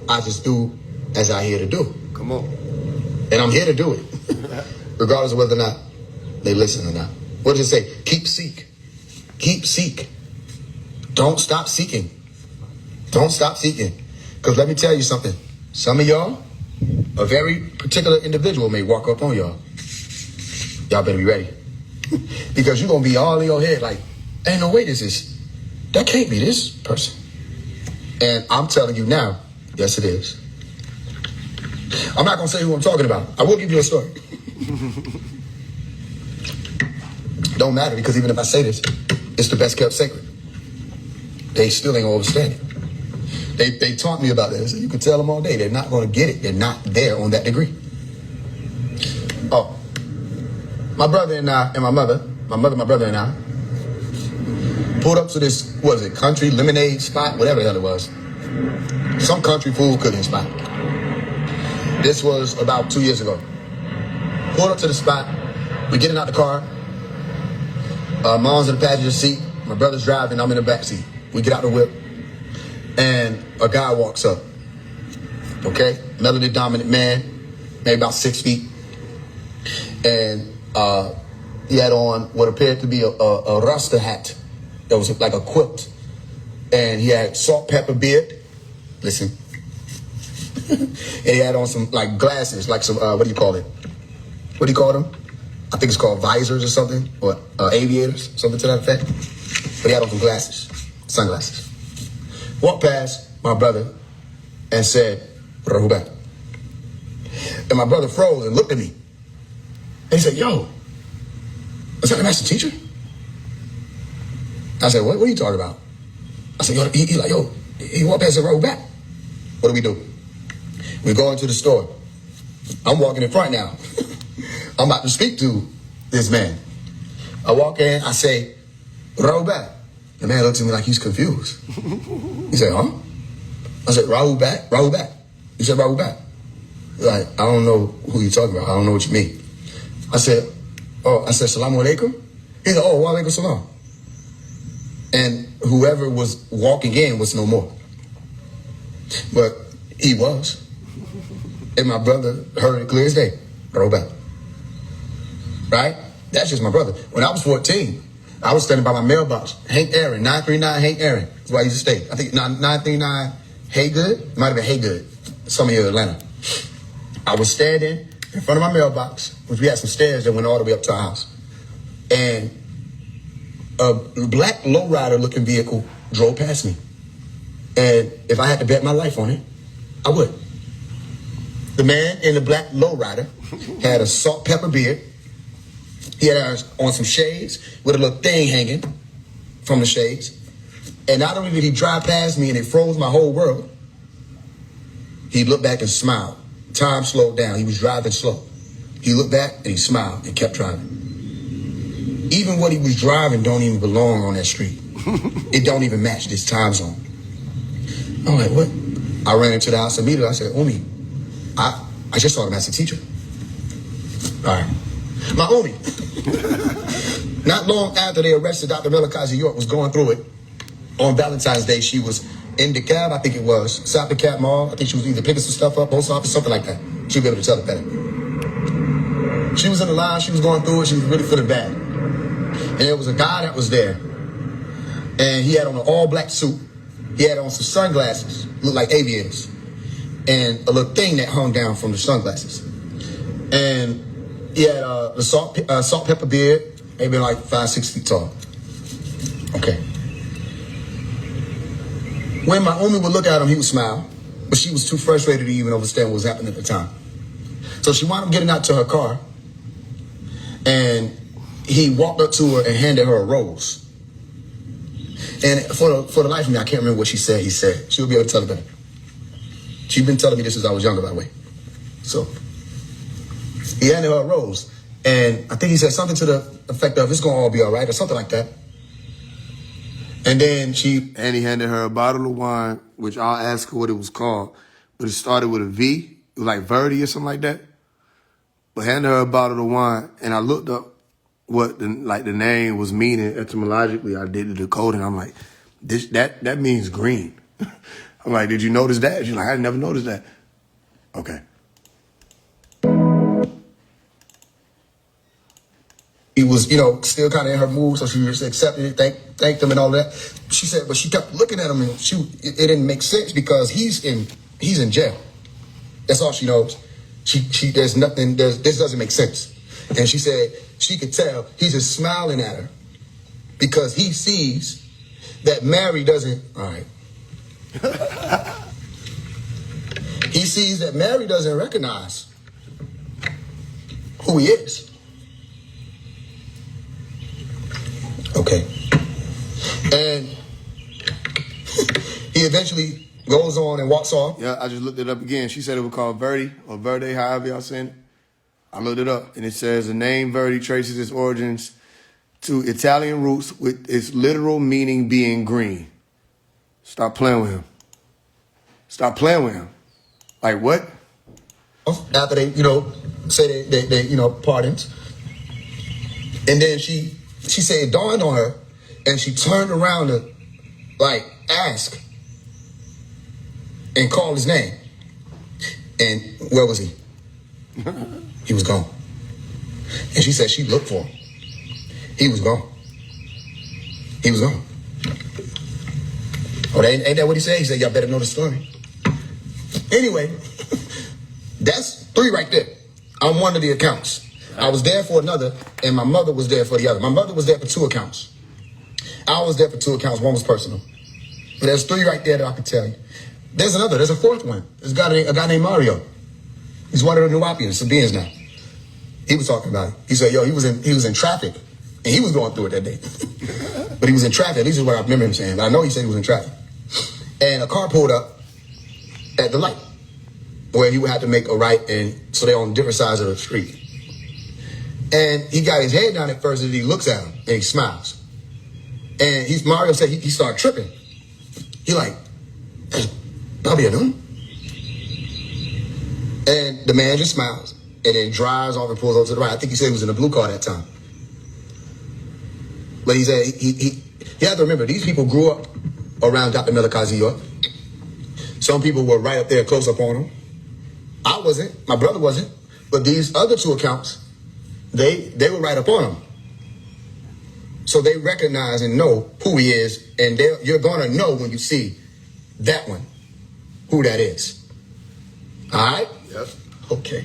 I just do as I here to do. Come on. And I'm here to do it. Regardless of whether or not they listen or not. What does it say? Keep seek. Keep seek. Don't stop seeking. Don't stop seeking. Because let me tell you something. Some of y'all, a very particular individual may walk up on y'all. Y'all better be ready. Because you're going to be all in your head like, ain't no way that can't be this person. And I'm telling you now, yes it is. I'm not going to say who I'm talking about. I will give you a story. Don't matter because even if I say this, it's the best kept secret. They still ain't gonna understand it. They taught me about this. You can tell them all day. They're not going to get it. They're not there on that degree. Oh, my brother and I, and my brother and I pulled up to this, what is it, country lemonade spot, whatever the hell it was. Some country food cooking spot. This was about 2 years ago. Pulled up to the spot. We're getting out the car. Mom's in the passenger seat. My brother's driving. I'm in the back seat. We get out the whip. And a guy walks up. Okay? Melody dominant man. Maybe about 6 feet. And he had on what appeared to be a Rasta hat. That was like a quilt. And he had salt, pepper, beard. Listen. And he had on some like glasses, like some, what do you call it? What do you call them? I think it's called visors or something, or aviators, something to that effect. But he had on some glasses, sunglasses. Walked past my brother and said, Rahubat. And my brother froze and looked at me. And he said, yo, is that the master teacher? I said, what are you talking about? I said, yo, he like, yo, he walked past and said, Rahubat. What do? We go into the store. I'm walking in front now. I'm about to speak to this man. I walk in, I say, Rahubat. The man looks at me like he's confused. He said, huh? I said, Rahubat. He said, Rahubat. Like, I don't know who you're talking about. I don't know what you mean. I said, Salamu alaikum. He said, oh, wa alaikum salam. And whoever was walking in was no more. But he was. And my brother heard it clear as day. Rahubat. right? That's just my brother. When I was 14, I was standing by my mailbox. Hank Aaron, 939 Hank Aaron. That's where I used to stay. I think 939 Haygood. It might have been Haygood. Some of you in Atlanta. I was standing in front of my mailbox, which we had some stairs that went all the way up to our house. And a black lowrider looking vehicle drove past me. And if I had to bet my life on it, I would. The man in the black lowrider had a salt pepper beard. He had on some shades with a little thing hanging from the shades. And not only did he drive past me and it froze my whole world, he looked back and smiled. Time slowed down. He was driving slow. He looked back and he smiled and kept driving. Even what he was driving don't even belong on that street. It don't even match this time zone. I'm like, what? I ran into the house immediately. I said, Umi, I just saw the master teacher. All right. My Umi. Not long after they arrested Dr. Melakazi York was going through it, on Valentine's Day, she was in DeKalb, I think it was, South DeKalb Mall. I think she was either picking some stuff up, post office, something like that. She'll be able to tell it better. She was in the line, she was going through it, she was really feeling bad. And there was a guy that was there, and he had on an all-black suit. He had on some sunglasses, looked like aviators, and a little thing that hung down from the sunglasses. And he had the salt pepper beard, maybe like 5-6 feet tall. Okay. When my Umi would look at him, he would smile, but she was too frustrated to even understand what was happening at the time. So she wound up getting out to her car, and he walked up to her and handed her a rose. And for the life of me, I can't remember what she said. He said she'll be able to tell it better. She's been telling me this since I was younger, by the way. So he handed her a rose, and I think he said something to the effect of "It's gonna all be all right" or something like that. And then he handed her a bottle of wine, which I'll ask her what it was called, but it started with a V. It was like Verdi or something like that. But handed her a bottle of wine, and I looked up what the name was meaning etymologically. I did the decoding. I'm like, that means green. I'm like, did you notice that? She's like, I never noticed that. Okay. He was, still kind of in her mood, so she just accepted it, thanked him and all that. She said, but she kept looking at him, and it didn't make sense because he's in jail. That's all she knows. There's nothing. This doesn't make sense. And she said she could tell he's just smiling at her because he sees that Mary doesn't. All right. He sees that Mary doesn't recognize who he is. Okay. And he eventually goes on and walks off. Yeah, I just looked it up again. She said it was called Verdi or Verde, however y'all saying it. I looked it up, and it says the name Verdi traces its origins to Italian roots with its literal meaning being green. Stop playing with him. Stop playing with him. Like what? After they, say they pardons. And then she said it dawned on her, and she turned around to, ask and call his name. And where was he? He was gone. And she said she looked for him. He was gone. He was gone. Oh, ain't that what he said? He said, y'all better know the story. Anyway, that's 3 right there. I'm one of the accounts. I was there for another, and my mother was there for the other. My mother was there for 2 accounts. I was there for 2 accounts. 1 was personal. But there's 3 right there that I can tell you. There's a 4th one. There's a guy named Mario. He's one of the Nuwapians, Sabians now. He was talking about it. He said, he was in traffic, and he was going through it that day. But he was in traffic. At least is what I remember him saying. But I know he said he was in traffic. And a car pulled up at the light where he would have to make a right, and so they're on different sides of the street. And he got his head down at first, and he looks at him, and he smiles. And Mario said he started tripping. He like, "That's Bobby Adun?" And the man just smiles and then drives off and pulls over to the right. I think he said he was in a blue car that time. But he said he had to remember, these people grew up around Dr. Melakazi York. Some people were right up there close up on him. I wasn't. My brother wasn't. But these other 2 accounts, they were right up on him. So they recognize and know who he is, and you're gonna know when you see that one who that is. All right? Yep. Okay.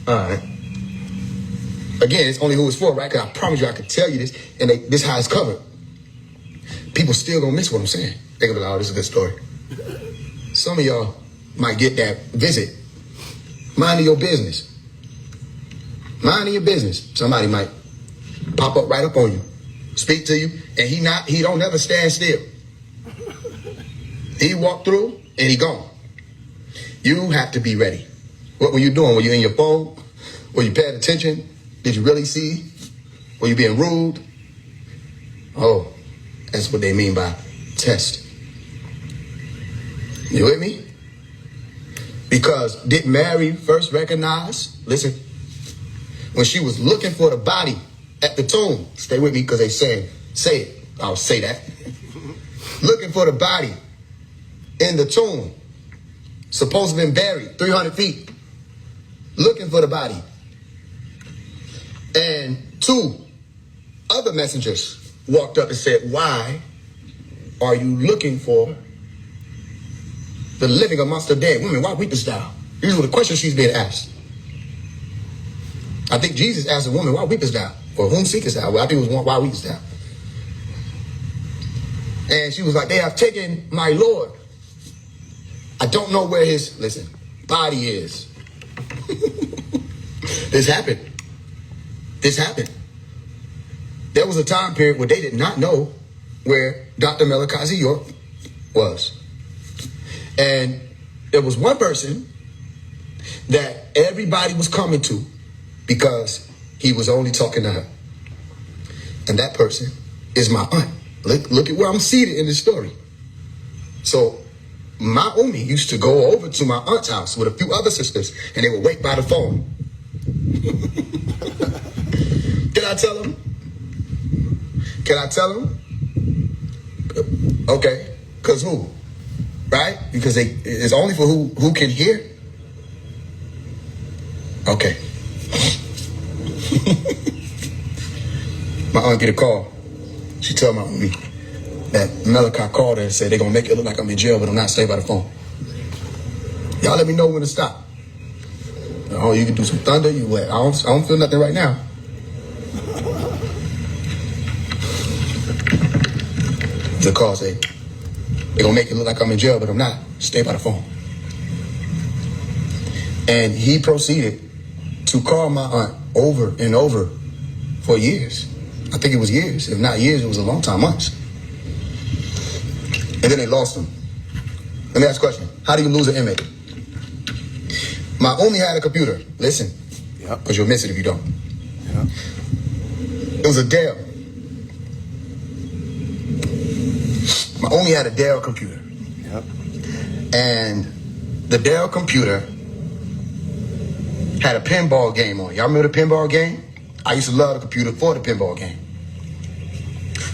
All right. Again, it's only who it's for, right? Because I promise you I could tell you this, and this how it's covered. People still gonna miss what I'm saying. They gonna be like, oh, this is a good story. Some of y'all might get that visit. Minding your business. Minding your business. Somebody might pop up right up on you, speak to you, and he don't never stand still. He walk through and he gone. You have to be ready. What were you doing? Were you in your phone? Were you paying attention? Did you really see? Were you being rude? Oh, that's what they mean by test. You with me? Because did Mary first recognize, listen, when she was looking for the body at the tomb, stay with me because they say it, I'll say that. Looking for the body in the tomb, supposed to have been buried 300 feet, looking for the body. And 2 other messengers walked up and said, why are you looking for the living amongst the dead? Women, why weepest thou? These were the questions she's being asked. I think Jesus asked the woman, why weepest thou? Or whom seekest thou? Well, I think it was why weepest thou? And she was like, they have taken my Lord. I don't know where his, body is. This happened. There was a time period where they did not know where Dr. Malachi York was. And there was one person that everybody was coming to because he was only talking to her. And that person is my aunt. Look at where I'm seated in this story. So my Umi used to go over to my aunt's house with a few other sisters, and they would wait by the phone. Can I tell them? Okay, because who? Right? Because it's only for who can hear. Okay. My aunt get a call. She told my Umi that Malachi called her and said they're going to make it look like I'm in jail, but I'm not. Stay by the phone. Y'all let me know when to stop. Oh, you can do some thunder. I don't feel nothing right now. The call say, they're going to make it look like I'm in jail, but I'm not. Stay by the phone. And he proceeded to call my aunt over and over for years. I think it was years. If not years, it was a long time, months. And then they lost him. Let me ask a question. How do you lose an inmate? My Umi had a computer. Listen. Yep. Because you'll miss it if you don't. Yep. It was a Dell. My Umi had a Dell computer. Yep. And the Dell computer had a pinball game on. Y'all remember the pinball game? I used to love the computer for the pinball game.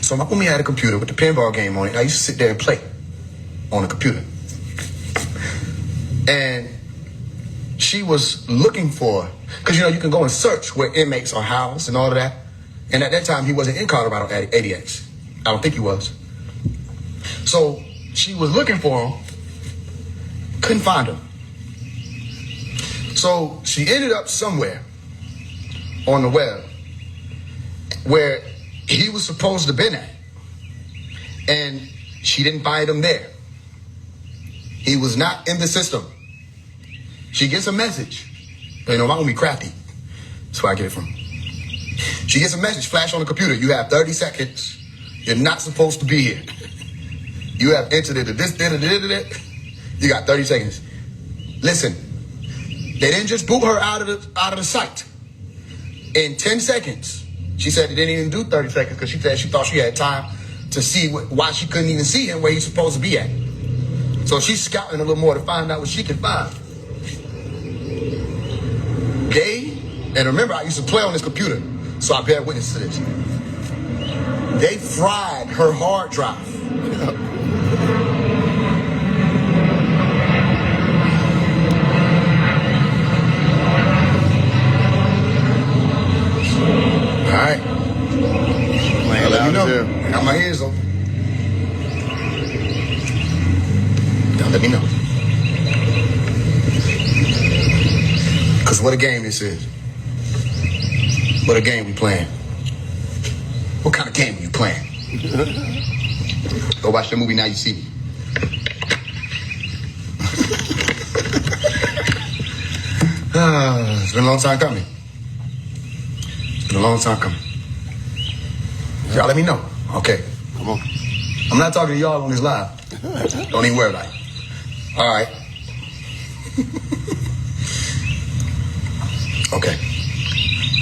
So my Umi had a computer with the pinball game on it. I used to sit there and play on the computer. And she was looking for, because you can go and search where inmates are housed and all of that. And at that time, he wasn't in Colorado ADX. I don't think he was. So she was looking for him, couldn't find him. So she ended up somewhere on the web where he was supposed to have been at. And she didn't find him there. He was not in the system. She gets a message. I'm gonna be crafty. That's where I get it from. She gets a message, flash on the computer. You have 30 seconds. You're not supposed to be here. You have entered into this, you got 30 seconds. Listen, they didn't just boot her out of the site. In 10 seconds, she said they didn't even do 30 seconds because she said she thought she had time to see why she couldn't even see him where he's supposed to be at. So she's scouting a little more to find out what she can find. And remember, I used to play on this computer, so I bear witness to this. They fried her hard drive. right. Man, Let me know. there. I got my ears open. Now let me know. Because what a game this is. What a game we playing. What kind of game are you playing? Go watch the movie Now You See Me. It's been a long time coming. It's been a long time coming. Y'all let me know. Okay. Come on. I'm not talking to y'all on this live. Don't even worry about it. All right. Okay.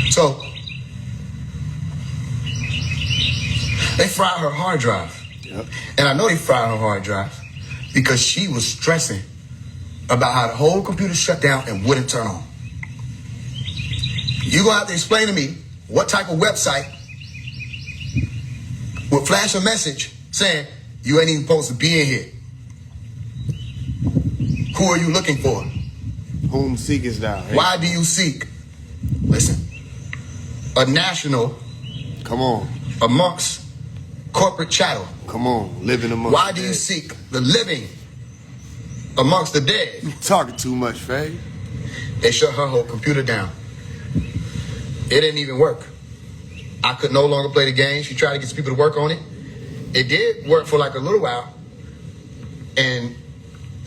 So, they fried her hard drive. Yep. And I know they fried her hard drive because she was stressing about how the whole computer shut down and wouldn't turn on. You're going to have to explain to me what type of website would flash a message saying, you ain't even supposed to be in here. Who are you looking for? Whom seekest thou? Hey. Why do you seek? Listen, a national Come on. amongst corporate chattel. Come on. Living amongst Why the do you dead. seek the living amongst the dead? You talking too much, Faye. They shut her whole computer down. It didn't even work. I could no longer play the game. She tried to get some people to work on it. It did work for like a little while. And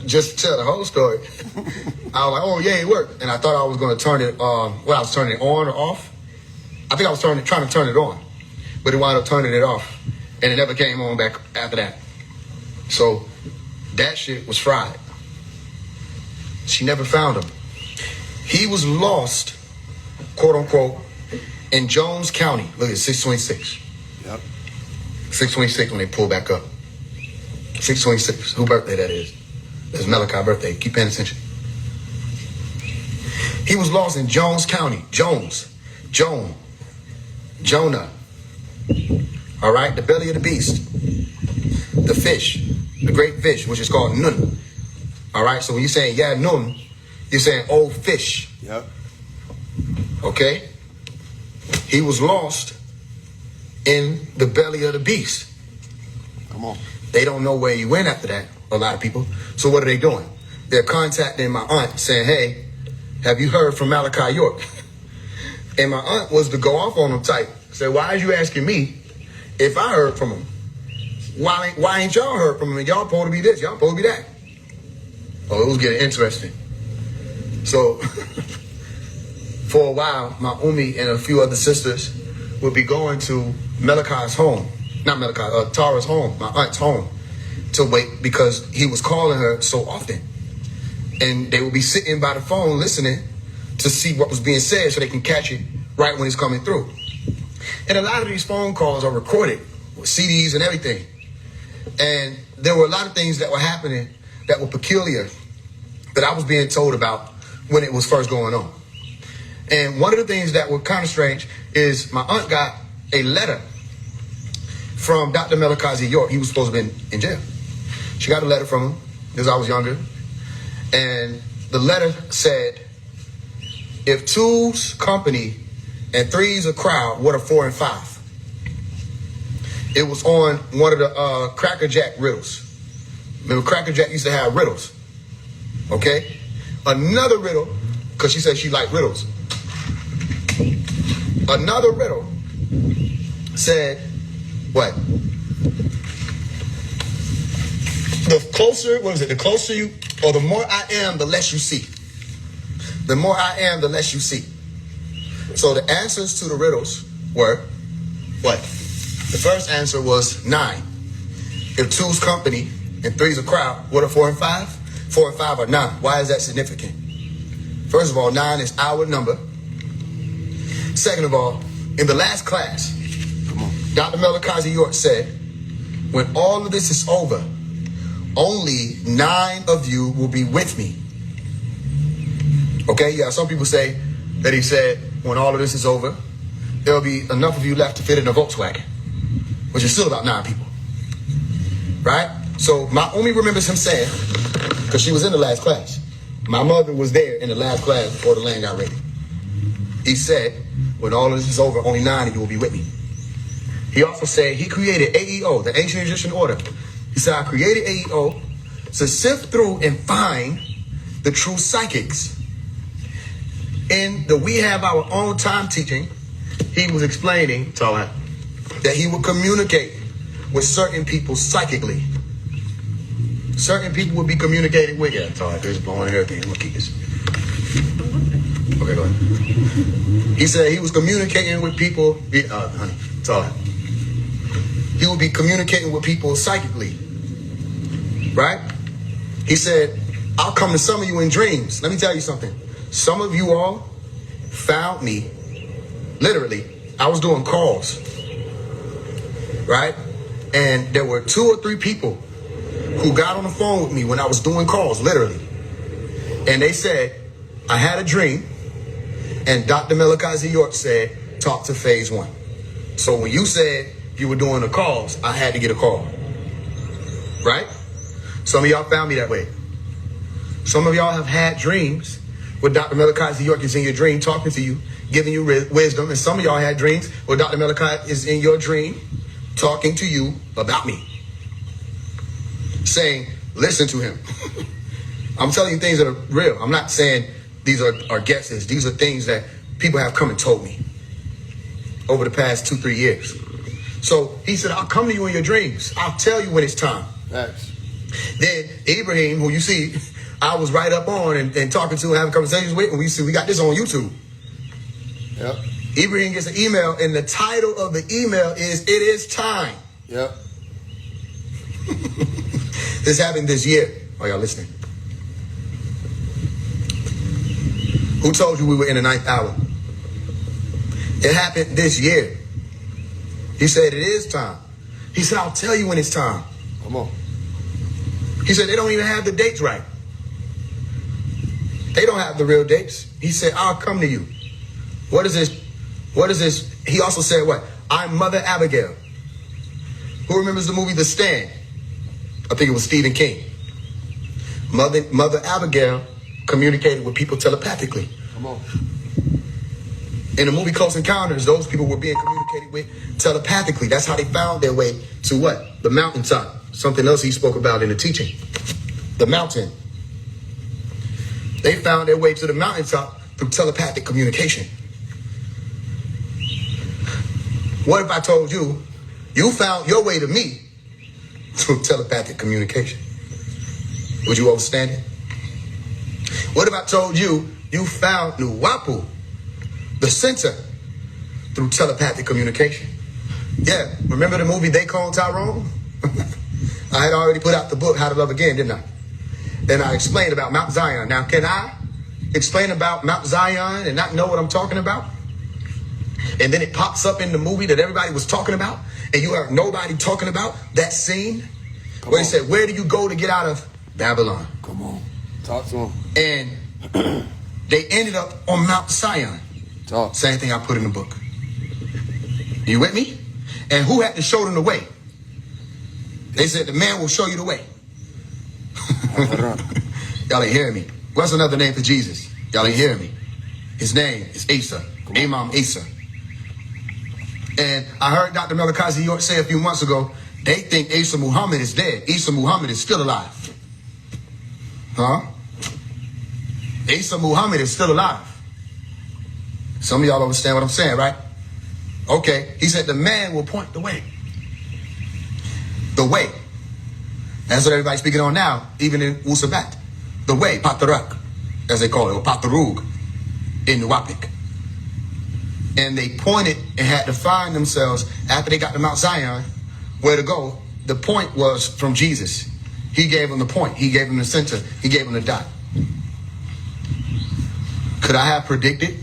just to tell the whole story, I was like, oh yeah, it worked. And I thought I was going to turn it, I was turning it on or off. I think I was trying to turn it on. But it wound up turning it off. And it never came on back after that. So that shit was fried. She never found him. He was lost, quote unquote, in Jones County. Look at 626. Yep. 626 when they pull back up. 626. Whose birthday that is? That's Malachi's birthday. Keep paying attention. He was lost in Jones County. Jones. Joan. Jonah. All right? The belly of the beast. The fish. The great fish, which is called Nun. All right? So when you're saying, yeah, Nun, you're saying old fish. Yep. Okay? He was lost in the belly of the beast. Come on. They don't know where he went after that, a lot of people. So what are they doing? They're contacting my aunt saying, hey, have you heard from Malachi York? And my aunt was to go off on him type. Say, why are you asking me if I heard from him? Why ain't y'all heard from him? And y'all supposed to be this, y'all supposed to be that. Oh, it was getting interesting. So for a while, my Umi and a few other sisters would be going to Malachi's home. Not Malachi, Tara's home, my aunt's home, to wait because he was calling her so often. And they would be sitting by the phone listening to see what was being said so they can catch it right when it's coming through. And a lot of these phone calls are recorded with CDs and everything. And there were a lot of things that were happening that were peculiar that I was being told about when it was first going on. And one of the things that were kind of strange is my aunt got a letter from Dr. Malachi York. He was supposed to be in jail. She got a letter from him because I was younger. And the letter said, if two's company and three's a crowd, what are 4 and 5? It was on one of the Cracker Jack riddles. Remember, Cracker Jack used to have riddles. Okay? Another riddle, because she said she liked riddles. Another riddle said, what? The closer, what is it? The closer you, or the more I am, the less you see. The more I am, the less you see. So the answers to the riddles were, what? The first answer was 9. If two's company and three's a crowd, what are 4 and 5? 4 and 5 are 9. Why is that significant? First of all, 9 is our number. Second of all, in the last class, Dr. Malachi York said, when all of this is over, only 9 of you will be with me. Okay, yeah, some people say that he said, when all of this is over, there'll be enough of you left to fit in a Volkswagen, which is still about 9 people. Right? So my Umi remembers him saying, because she was in the last class, my mother was there in the last class before the land got ready. He said, when all of this is over, only 9 of you will be with me. He also said he created AEO, the Ancient Egyptian Order. He said, I created AEO to sift through and find the true psychics. In the We Have Our Own Time teaching, he was explaining that he would communicate with certain people psychically. Certain people would be communicated with. Yeah, Todd, there's blowing and everything. I'm gonna keep this. Okay, go ahead. He said he was communicating with people. Honey, Todd. He would be communicating with people psychically. Right? He said, I'll come to some of you in dreams. Let me tell you something. Some of you all found me, literally, I was doing calls, right? And there were 2 or 3 people who got on the phone with me when I was doing calls, literally. And they said, I had a dream, and Dr. Malachi Z. York said, talk to phase 1. So when you said you were doing the calls, I had to get a call, right? Some of y'all found me that way. Some of y'all have had dreams where Dr. Malachi Z. York is in your dream talking to you, giving you wisdom. And some of y'all had dreams where Dr. Malachi is in your dream talking to you about me. Saying, listen to him. I'm telling you things that are real. I'm not saying these are guesses. These are things that people have come and told me over the past 2-3 years. So he said, I'll come to you in your dreams. I'll tell you when it's time. Facts. Then Ibrahim, who you see, I was right up on and talking to and having conversations with, and we got this on YouTube. Yep. Ibrahim gets an email, and the title of the email is, It Is Time. Yep. This happened this year. Are y'all listening? Who told you we were in the 9th hour? It happened this year. He said, it is time. He said, I'll tell you when it's time. Come on. He said, they don't even have the dates right. They don't have the real dates. He said, I'll come to you. What is this? What is this? He also said what? I'm Mother Abigail. Who remembers the movie The Stand? I think it was Stephen King. Mother Abigail communicated with people telepathically. Come on. In the movie Close Encounters, those people were being communicated with telepathically. That's how they found their way to what? The mountaintop. Something else he spoke about in the teaching. The mountain. They found their way to the mountaintop through telepathic communication. What if I told you, you found your way to me through telepathic communication? Would you understand it? What if I told you, you found Nuwapu, the center, through telepathic communication? Yeah, remember the movie They Call Tyrone? I had already put out the book, How to Love Again, didn't I? And I explained about Mount Zion. Now, can I explain about Mount Zion and not know what I'm talking about? And then it pops up in the movie that everybody was talking about, and you heard nobody talking about that scene where he said, where do you go to get out of Babylon? Come on. Talk to him. And they ended up on Mount Zion. Talk. Same thing I put in the book. You with me? And who had to show them the way? They said, the man will show you the way. Y'all ain't hearing me. What's another name for Jesus? Y'all ain't hearing me. His name is Asa. Imam Asa. And I heard Dr. Malachi Z. York say a few months ago, they think Asa Muhammad is dead. Asa Muhammad is still alive. Huh? Asa Muhammad is still alive. Some of y'all understand what I'm saying, right? Okay. He said the man will point the way. The way. That's what everybody's speaking on now, even in Wusabat. The way, Patarak, as they call it, or Patarug, in Nuwapik. And they pointed and had to find themselves, after they got to Mount Zion, where to go. The point was from Jesus. He gave them the point. He gave them the center. He gave them the dot. Could I have predicted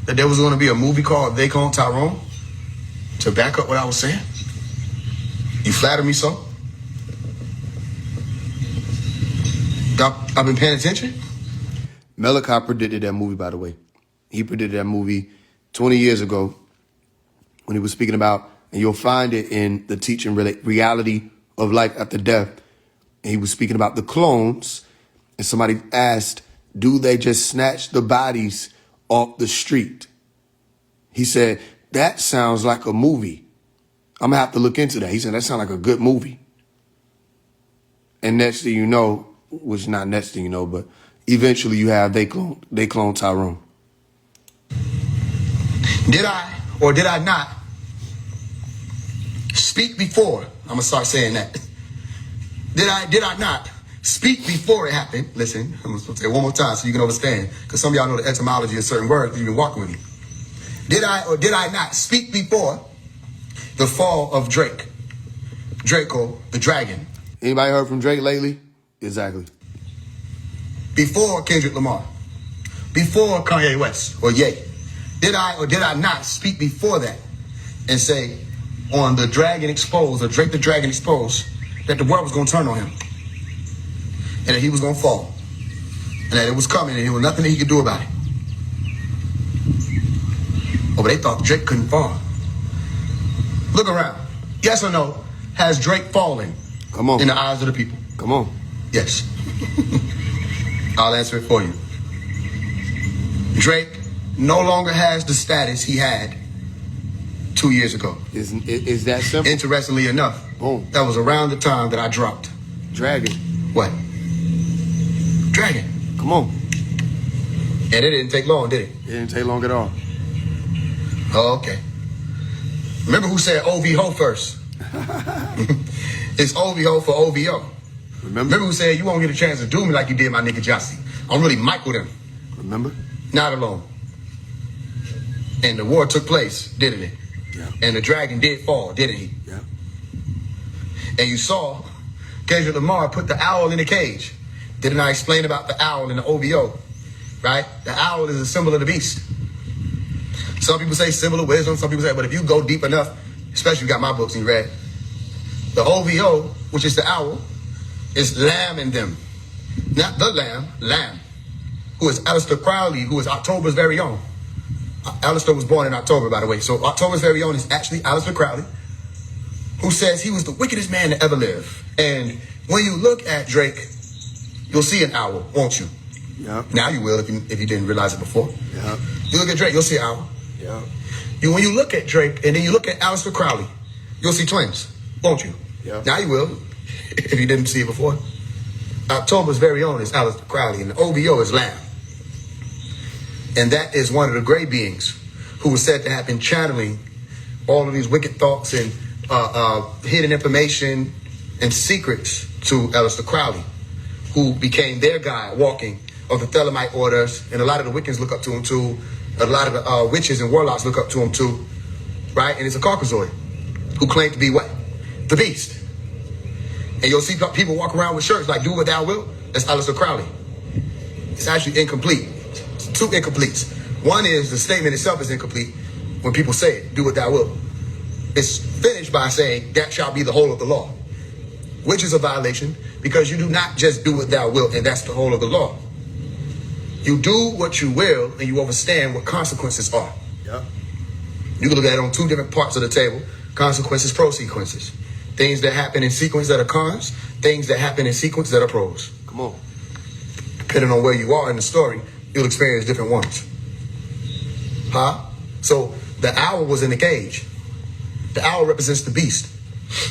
that there was going to be a movie called They Call Tyrone to back up what I was saying? You flatter me so? I've been paying attention? Malachi predicted that movie, by the way. He predicted that movie 20 years ago when he was speaking about, and you'll find it in the teaching reality of life after death. And he was speaking about the clones, and somebody asked, do they just snatch the bodies off the street? He said, that sounds like a movie. I'm going to have to look into that. He said, that sounds like a good movie. And next thing you know, which not next thing you know, but eventually you have they clone Tyrone. Did I or did I not speak before? I'm going to start saying that. Did I not speak before it happened? Listen, I'm going to say it one more time so you can understand, because some of y'all know the etymology of certain words. You've been walking with me. Did I or did I not speak before the fall of Drake? Draco, the dragon. Anybody heard from Drake lately? Exactly. Before Kendrick Lamar. Before Kanye West or Ye. Did I or did I not speak before that and say on the Dragon Exposed, or Drake the Dragon Exposed, that the world was going to turn on him and that he was going to fall and that it was coming and there was nothing that he could do about it? Oh, but they thought Drake couldn't fall. Look around. Yes or no? Has Drake fallen? Come on. In the eyes of the people? Come on. Yes. I'll answer it for you. Drake no longer has the status he had 2 years ago. Is that simple? Interestingly enough, Boom. that was around the time that I dropped. Dragon. What? Dragon. Come on. And it didn't take long, did it? It didn't take long at all. Oh, okay. Remember who said OVO first? It's OVO for OVO. Remember who said you won't get a chance to do me like you did my nigga Jossie. I'm really Michael them. Remember? Not alone. And the war took place, didn't it? Yeah. And the dragon did fall, didn't he? Yeah. And you saw Kendrick Lamar put the owl in the cage. Didn't I explain about the owl in the OVO? Right? The owl is a symbol of the beast. Some people say symbol of wisdom. Some people say, but if you go deep enough, especially if you got my books and you read, the OVO, which is the owl, is Lamb in them. Not the lamb, Lamb, who is Aleister Crowley, who is October's very own. Aleister was born in October, by the way. So October's very own is actually Aleister Crowley, who says he was the wickedest man to ever live. And when you look at Drake, you'll see an owl, won't you? Yeah. Now you will if you didn't realize it before. Yeah. You look at Drake, you'll see an owl. Yeah. When you look at Drake and then you look at Aleister Crowley, you'll see twins, won't you? Yeah. Now you will, if you didn't see it before. October's very own is Aleister Crowley, and the OVO is Lamb. And that is one of the gray beings who was said to have been channeling all of these wicked thoughts and hidden information and secrets to Aleister Crowley, who became their guide walking of the Thelemite orders, and a lot of the Wiccans look up to him too. A lot of the witches and warlocks look up to him too, right? And it's a Caucasoid who claimed to be what? The beast. And you'll see people walk around with shirts like, do what thou wilt. That's Aleister Crowley. It's actually incomplete. It's two incompletes. One is the statement itself is incomplete when people say it, do what thou wilt. It's finished by saying, that shall be the whole of the law, which is a violation because you do not just do what thou wilt and that's the whole of the law. You do what you will and you understand what consequences are. Yep. You can look at it on two different parts of the table. Consequences, pro-sequences. Things that happen in sequence that are cons, things that happen in sequence that are pros. Come on. Depending on where you are in the story, you'll experience different ones. Huh? So the owl was in the cage. The owl represents the beast.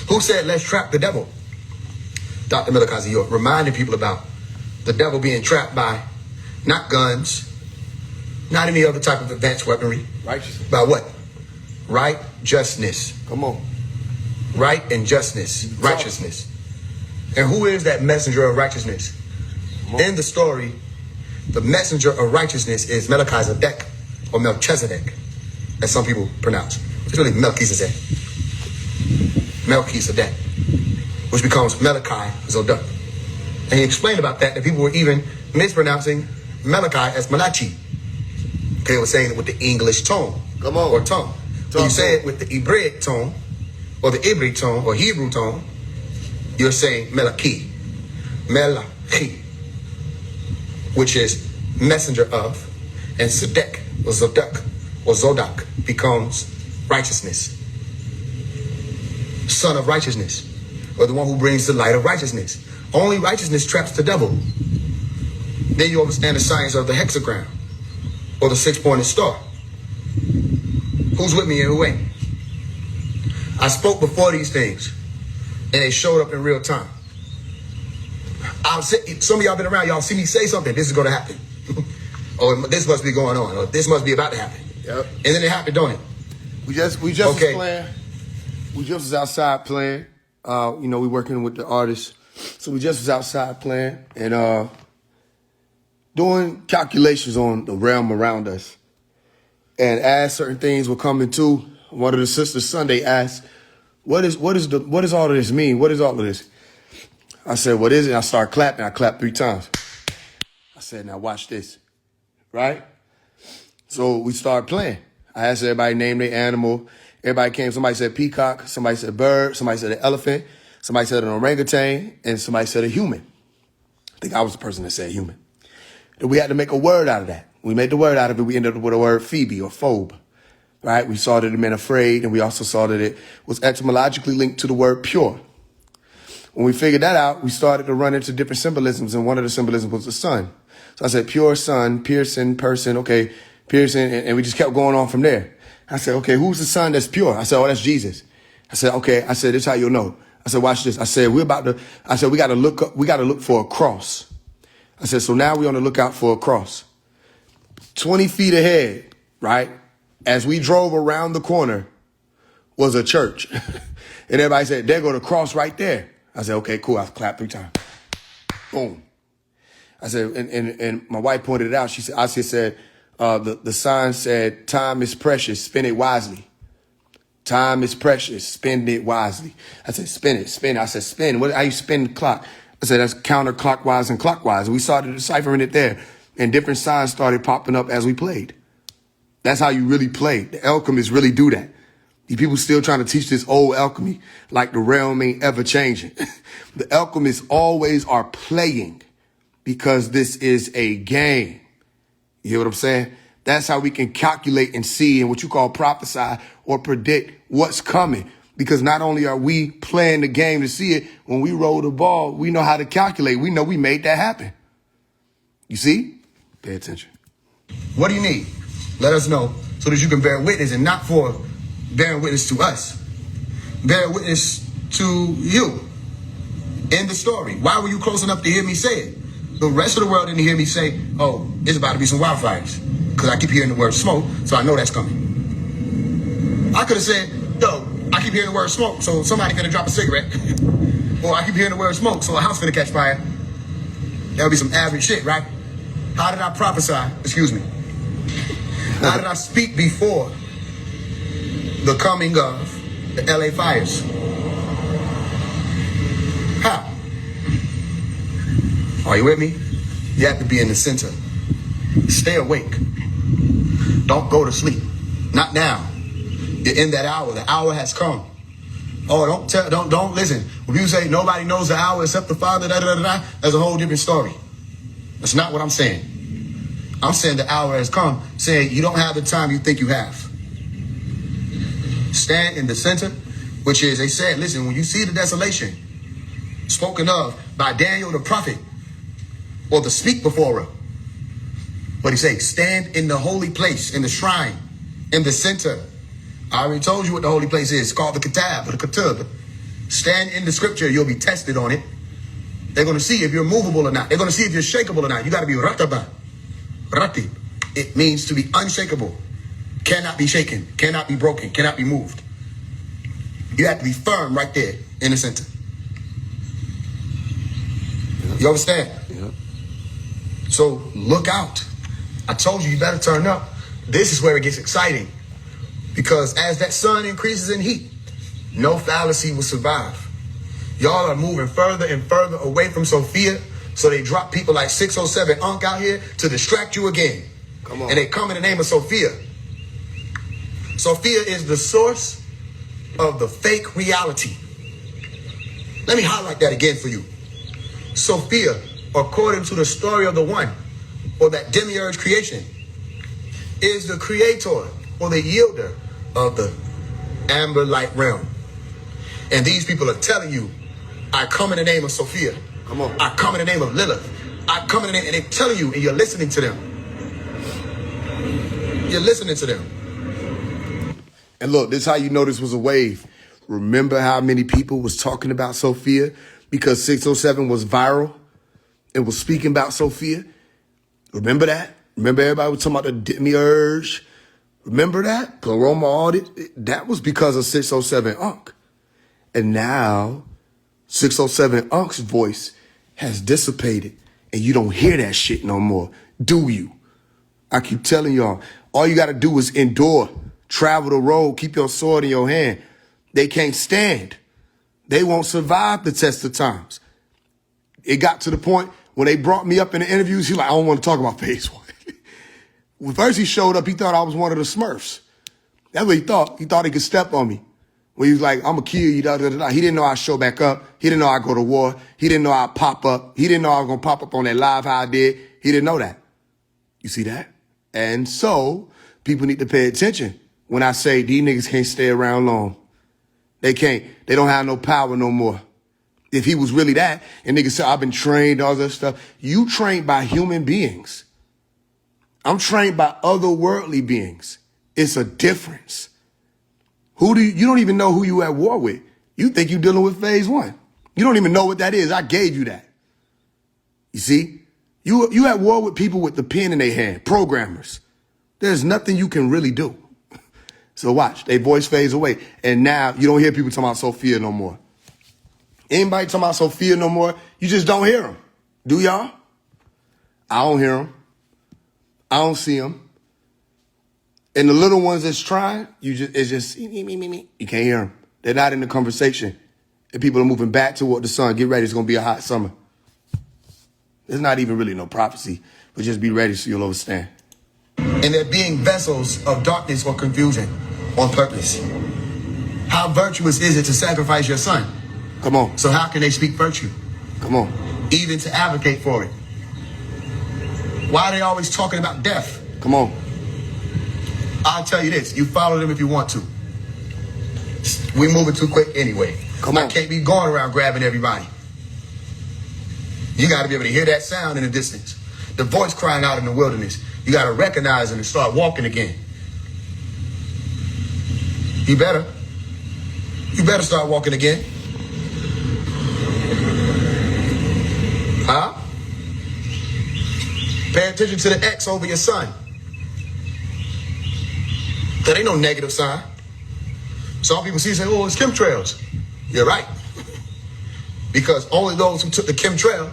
Who said, let's trap the devil? Dr. Melikazi York, reminding people about the devil being trapped by not guns, not any other type of advanced weaponry. Righteousness. By what? Righteousness. Come on. Right and justness, righteousness. And who is that messenger of righteousness? In the story, the messenger of righteousness is Melchizedek, or Melchizedek, as some people pronounce. It's really Melchizedek. Melchizedek, which becomes Malachi Zodek. And he explained about that people were even mispronouncing Malachi as Malachi. They were saying it with the English tone. Come on. Or tongue. When you say it with the Hebraic tone, or the Hebrew tone, or Hebrew tone, you're saying Melachi. Melachi. Which is messenger of, and Sedek, or Zodek, or Zodak, becomes righteousness. Son of righteousness, or the one who brings the light of righteousness. Only righteousness traps the devil. Then you understand the science of the hexagram, or the six-pointed star. Who's with me and who ain't? I spoke before these things, and they showed up in real time. Some of y'all been around. Y'all see me say something. This is going to happen. Or this must be going on. Or this must be about to happen. Yep. And then it happened, don't it? We just Okay. was playing. We just was outside playing. We working with the artists. So we just was outside playing and doing calculations on the realm around us. And as certain things were coming to, one of the sisters Sunday asked, what does all of this mean? What is all of this? I said, what is it? I started clapping. I clapped 3 times. I said, now watch this. Right? So we started playing. I asked everybody to name their animal. Everybody came. Somebody said peacock. Somebody said bird. Somebody said an elephant. Somebody said an orangutan. And somebody said a human. I think I was the person that said human. And we had to make a word out of that. We made the word out of it. We ended up with a word Phoebe or phobe. Right? We saw that it meant afraid. And we also saw that it was etymologically linked to the word pure. When we figured that out, we started to run into different symbolisms. And one of the symbolisms was the sun. So I said, pure sun, Pearson, person, okay, Pearson, and we just kept going on from there. I said, okay, who's the son that's pure? I said, oh, that's Jesus. I said, okay. I said, this is how you'll know. I said, watch this. I said, we got to look for a cross. I said, so now we're on the lookout for a cross. 20 feet ahead, right, as we drove around the corner was a church. And everybody said, there go the cross right there. I said, okay, cool. I clapped 3 times. Boom. I said, and my wife pointed it out. She said, the sign said, time is precious, spend it wisely. Time is precious, spend it wisely. I said, spin it. I said, spin. How you spin the clock? I said, that's counterclockwise and clockwise. We started deciphering it there, and different signs started popping up as we played. That's how you really play. The alchemists really do that. These people still trying to teach this old alchemy like the realm ain't ever changing. The alchemists always are playing. Because this is a game. You hear what I'm saying? That's how we can calculate and see and what you call prophesy or predict what's coming. Because not only are we playing the game to see it, when we roll the ball, we know how to calculate. We know we made that happen. You see? Pay attention. What do you need? Let us know so that you can bear witness, and not for bearing witness to us. Bear witness to you in the story. Why were you close enough to hear me say it? The rest of the world didn't hear me say, oh, it's about to be some wildfires. Because I keep hearing the word smoke, so I know that's coming. I could have said, yo, I keep hearing the word smoke, so somebody gonna drop a cigarette. Or I keep hearing the word smoke, so a house gonna catch fire. That would be some average shit, right? How did I prophesy? Excuse me. How did I speak before the coming of the LA fires? How? Are you with me? You have to be in the center. Stay awake. Don't go to sleep. Not now. You're in that hour. The hour has come. Oh, don't listen. When people say nobody knows the hour except the Father, that's a whole different story. That's not what I'm saying. I'm saying the hour has come, saying you don't have the time you think you have. Stand in the center, which is, they said, listen, when you see the desolation spoken of by Daniel the prophet, or the speak before her. What he say? Stand in the holy place, in the shrine, in the center. I already told you what the holy place is. It's called the Kitab, or the Ketub. Stand in the scripture. You'll be tested on it. They're going to see if you're movable or not. They're going to see if you're shakeable or not. You got to be rataba. Rati. It means to be unshakable. Cannot be shaken. Cannot be broken. Cannot be moved. You have to be firm right there in the center. You understand? Yeah. So look out. I told you better turn up. This is where it gets exciting. Because as that sun increases in heat, no fallacy will survive. Y'all are moving further and further away from Sophia. So they drop people like 607 Unk out here to distract you again. Come on. And they come in the name of Sophia. Sophia is the source of the fake reality. Let me highlight that again for you. Sophia, according to the story of the one, or that demiurge creation, is the creator or the yielder of the amber light realm. And these people are telling you, I come in the name of Sophia. Come on. I come in the name of Lilith. I come in the name, and they're telling you, and you're listening to them. You're listening to them. And look, this is how you know this was a wave. Remember how many people was talking about Sophia because 607 was viral and was speaking about Sophia? Remember that? Remember everybody was talking about the demiurge? Remember that? Pleroma audit? That was because of 607 Unc. And now 607 Unc's voice has dissipated and you don't hear that shit no more, do you? I keep telling y'all, all you got to do is endure, travel the road, keep your sword in your hand. They can't stand. They won't survive the test of times. It got to the point when they brought me up in the interviews, he like, I don't want to talk about phase one. When first he showed up, he thought I was one of the Smurfs. That's what he thought. He thought he could step on me. When he was like, I'm going to kill you, da, da, da, da. He didn't know I'd show back up. He didn't know I'd go to war. He didn't know I'd pop up. He didn't know I was going to pop up on that live how I did. He didn't know that. You see that? And so people need to pay attention when I say these niggas can't stay around long. They can't. They don't have no power no more. If he was really that, and niggas say, I've been trained, all that stuff. You trained by human beings. I'm trained by otherworldly beings. It's a difference. You don't even know who you at war with. You think you're dealing with phase one. You don't even know what that is. I gave you that. You see? You at war with people with the pen in their hand, programmers. There's nothing you can really do. So watch, they voice fades away. And now you don't hear people talking about Sophia no more. Anybody talking about Sophia no more, you just don't hear them. Do y'all? I don't hear them. I don't see them. And the little ones that's trying, it's just me. You can't hear them. They're not in the conversation. And people are moving back toward the sun. Get ready, it's going to be a hot summer. There's not even really no prophecy, but just be ready so you'll understand. And they're being vessels of darkness or confusion on purpose. How virtuous is it to sacrifice your son? Come on. So how can they speak virtue? Come on. Even to advocate for it. Why are they always talking about death? Come on. I'll tell you this, you follow them if you want to. We moving too quick anyway. Come on. I can't be going around grabbing everybody. You got to be able to hear that sound in the distance. The voice crying out in the wilderness. You got to recognize it and start walking again. You better. You better start walking again. Huh? Pay attention to the X over your son. That ain't no negative sign. Some people see and say, oh, it's chemtrails. You're right. Because only those who took the chemtrail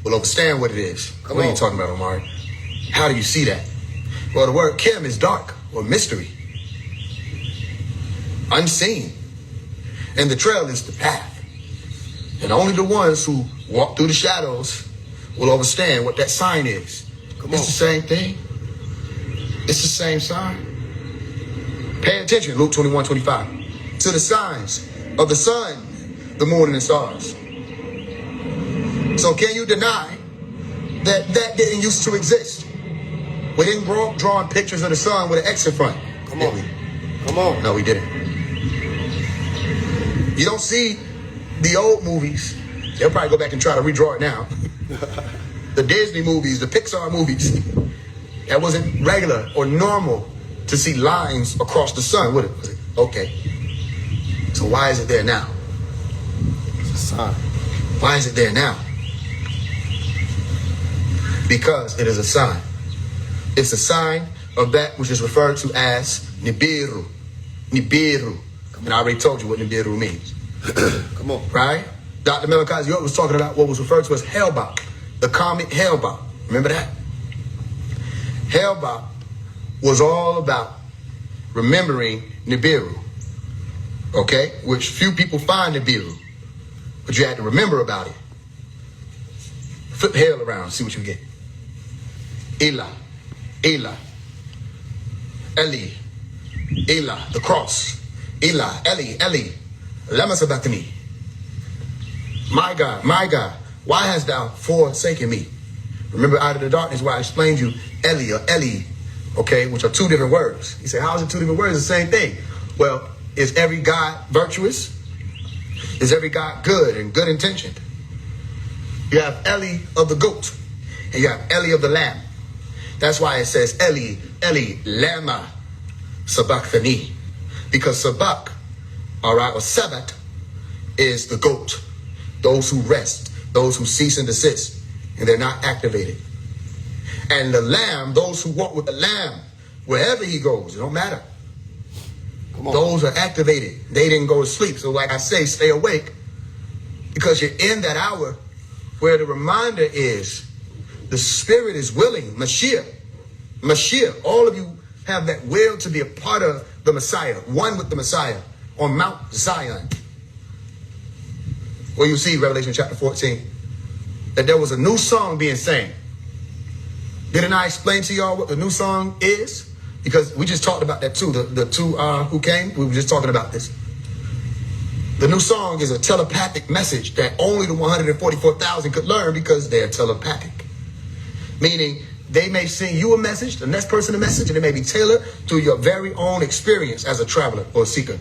will understand what it is. What are you talking about, Omari? How do you see that? Well, the word chem is dark or mystery. Unseen. And the trail is the path. And only the ones who walk through the shadows will understand what that sign is. It's the same thing. It's the same sign. Pay attention, Luke 21:25. To the signs of the sun, the moon, and the stars. So can you deny that that didn't used to exist? We didn't grow up drawing pictures of the sun with an X in front. Come on. Come on. No, we didn't. You don't see the old movies. They'll probably go back and try to redraw it now. The Disney movies, the Pixar movies. That wasn't regular or normal to see lines across the sun, would it? Okay. So why is it there now? It's a sign. Why is it there now? Because it is a sign. It's a sign of that which is referred to as Nibiru. Nibiru. And I already told you what Nibiru means. Come on. Right? Dr. Malachi York was talking about what was referred to as Hellbop. The comic Hellbop. Remember that? Hellbop was all about remembering Nibiru. Okay? Which few people find Nibiru. But you had to remember about it. Flip hell around, see what you get. Elah, Elah, Eli, Elah, the cross. Elah, Eli, Eli, lama sabachthani. My God, why hast thou forsaken me? Remember out of the darkness where I explained you Eli or Eli, okay, which are two different words. You say, how is it two different words? It's the same thing. Well, is every God virtuous? Is every God good and good intentioned? You have Eli of the goat, and you have Eli of the lamb. That's why it says Eli, Eli, lama sabachthani. Because Sabak, all right, or Sabbath, is the goat. Those who rest, those who cease and desist, and they're not activated. And the lamb, those who walk with the lamb, wherever he goes, it don't matter. Those are activated. They didn't go to sleep. So like I say, stay awake, because you're in that hour where the reminder is the spirit is willing. Mashiach, all of you have that will to be a part of the Messiah, one with the Messiah on Mount Zion. Where you see Revelation chapter 14, that there was a new song being sang. Didn't I explain to y'all what the new song is? Because we just talked about that too. The two who came, we were just talking about this. The new song is a telepathic message that only the 144,000 could learn because they're telepathic. Meaning they may sing you a message, the next person a message, and it may be tailored to your very own experience as a traveler or a seeker.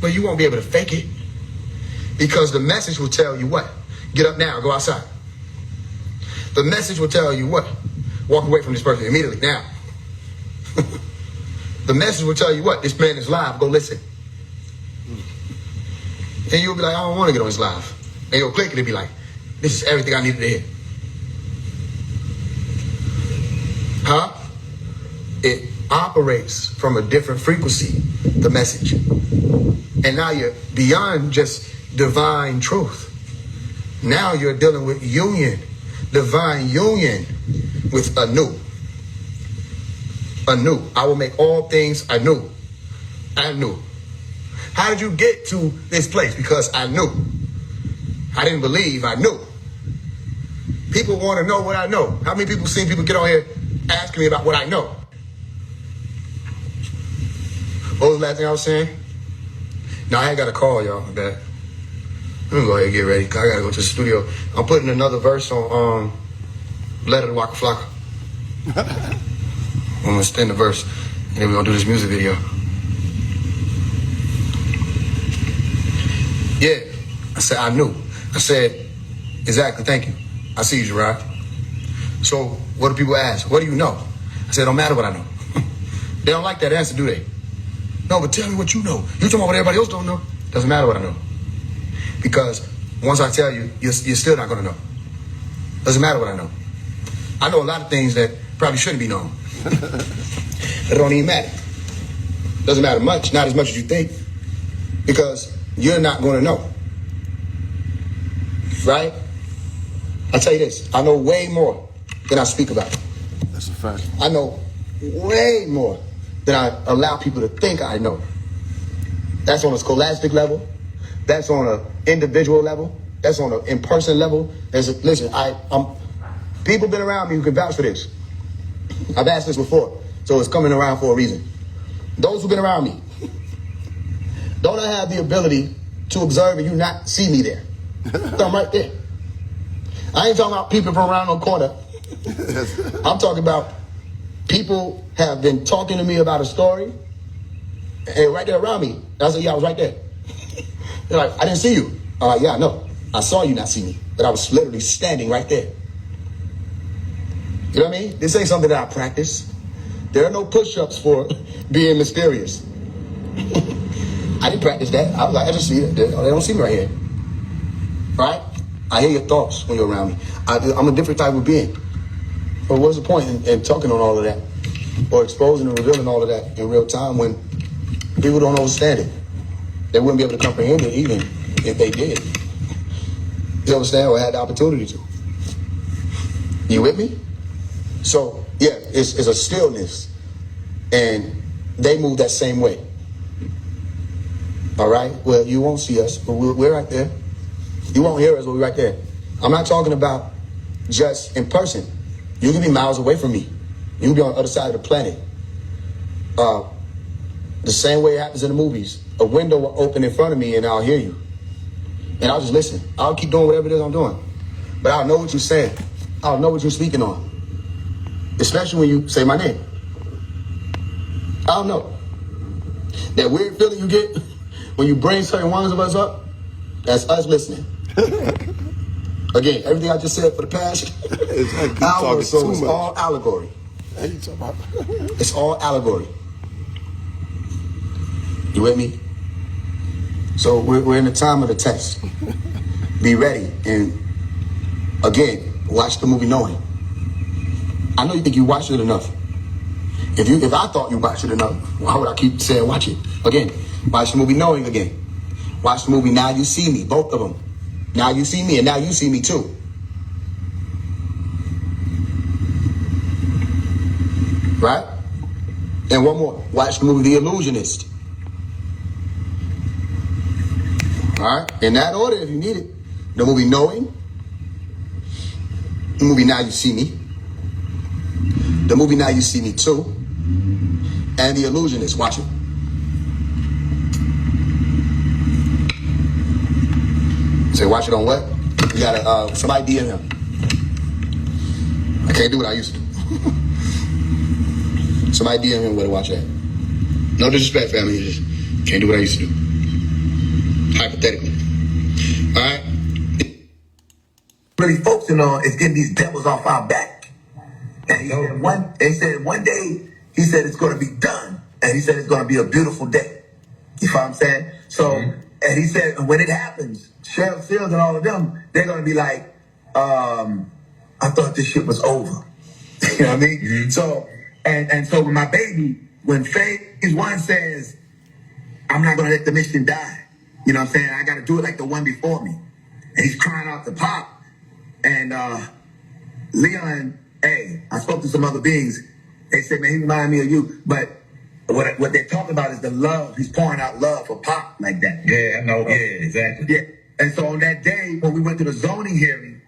But you won't be able to fake it, because the message will tell you what? Get up now, go outside. The message will tell you what? Walk away from this person immediately, now. The message will tell you what? This man is live, go listen. And you'll be like, I don't want to get on his live. And you'll click it and be like, this is everything I needed to hear. Huh? It operates from a different frequency, the message. And now you're beyond just divine truth. Now you're dealing with union, divine union with anew. Anew. I will make all things anew. Anew. How did you get to this place? Because I knew. I didn't believe, I knew. People want to know what I know. How many people seen people get on here asking me about what I know? What was the last thing I was saying? No, I ain't got a call, y'all. I'm bad. Let me go ahead and get ready. I got to go to the studio. I'm putting another verse on Letter to Waka Flocka. I'm going to extend the verse, and then we're going to do this music video. Yeah, I said, I knew. I said, exactly, thank you. I see you, Gerard. So what do people ask? What do you know? I said, it don't matter what I know. They don't like that answer, do they? No, but tell me what you know. You talking about what everybody else don't know? Doesn't matter what I know. Because once I tell you, you're still not going to know. Doesn't matter what I know. I know a lot of things that probably shouldn't be known. It don't even matter. Doesn't matter much, not as much as you think. Because you're not going to know. Right? I'll tell you this. I know way more than I speak about. That's a fact. I know way more than I allow people to think I know. That's on a scholastic level. That's on an individual level. That's on an in-person level. Listen, I'm people been around me who can vouch for this. I've asked this before, so it's coming around for a reason. Those who've been around me, don't I have the ability to observe and you not see me there? I'm right there. I ain't talking about people from around no corner. I'm talking about people have been talking to me about a story, and right there around me, I said, yeah, I was right there. They're like, I didn't see you. I'm like, yeah, I know. I saw you not see me, but I was literally standing right there. You know what I mean? This ain't something that I practice. There are no push-ups for being mysterious. I didn't practice that. I was like, I just see it. They don't see me right here. Right? I hear your thoughts when you're around me. I'm a different type of being. But what's the point in talking on all of that? Or exposing and revealing all of that in real time when people don't understand it? They wouldn't be able to comprehend it even if they did. You understand? Or had the opportunity to. You with me? So, yeah, it's a stillness. And they move that same way. All right? Well, you won't see us, but we're right there. You won't hear us, but we're right there. I'm not talking about just in person. You can be miles away from me. You can be on the other side of the planet. The same way it happens in the movies. A window will open in front of me and I'll hear you. And I'll just listen. I'll keep doing whatever it is I'm doing. But I'll know what you're saying. I'll know what you're speaking on. Especially when you say my name. I'll know. That weird feeling you get when you bring certain ones of us up, that's us listening. Again, everything I just said for the past hour or so is all allegory. It's all allegory. You with me? So we're in the time of the test. Be ready. And again, watch the movie Knowing. I know you think you watched it enough. If I thought you watched it enough, why would I keep saying watch it? Again, watch the movie Knowing again. Watch the movie Now You See Me, both of them. Now You See Me and Now You See Me too. Right? And one more. Watch the movie The Illusionist. All right? In that order if you need it. The movie Knowing. The movie Now You See Me. The movie Now You See Me too. And The Illusionist. Watch it. Say watch it on what? You gotta somebody DM him. I can't do what I used to do. Somebody DM him where to watch that. No disrespect, family. You just can't do what I used to do. Hypothetically. Alright? Really focusing on is getting these devils off our back. And he said one day, he said it's gonna be done. And he said it's gonna be a beautiful day. You follow what I'm saying? So, and he said when it happens, Cheryl Seals and all of them, they're gonna be like, I thought this shit was over. You know what I mean? Mm-hmm. So, and so with my baby, when phase one says, I'm not gonna let the mission die, you know what I'm saying? I gotta do it like the one before me. And he's crying out to Pop. And Leon, hey, I spoke to some other beings. They said, man, he reminded me of you. But what they're talking about is the love. He's pouring out love for Pop like that. Yeah, I know. Yeah, exactly. Yeah. And so on that day, when we went to the zoning hearing,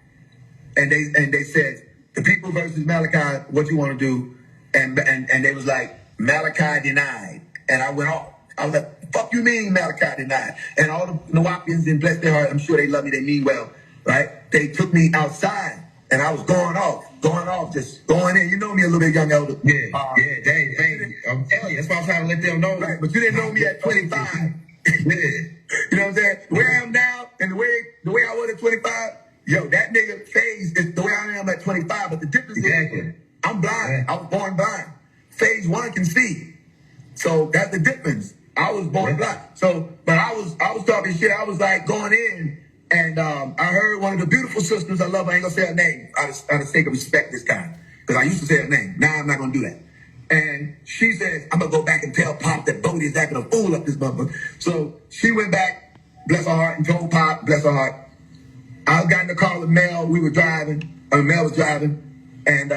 and they said, the people versus Malachi, what you want to do? And they was like, Malachi denied. And I went off. I was like, fuck you mean Malachi denied? And all the Nawapians, and bless their heart, I'm sure they love me, they mean well, right? They took me outside, and I was going off, just going in. You know me a little bit, young elder. Yeah, dang. I'm telling you, that's why I'm trying to let them know. Right, but you didn't know me at 25. Yeah. You know what I'm saying? The way I am now, and the way I was at 25, yo, that nigga phase is the way I am at 25, but the difference is I'm blind. I was born blind. Phase one can see. So that's the difference. I was born blind. So, but I was talking shit. I was like going in, and I heard one of the beautiful sisters. I love her. I ain't gonna say her name out of sake of respect this time, because I used to say her name. Now I'm not gonna do that. And she says, I'm gonna go back and tell Pop that Bodie is acting a fool up this motherfucker. So she went back, bless her heart, and told Pop, bless her heart. I got in the car with Mel. We were driving. Mel was driving, and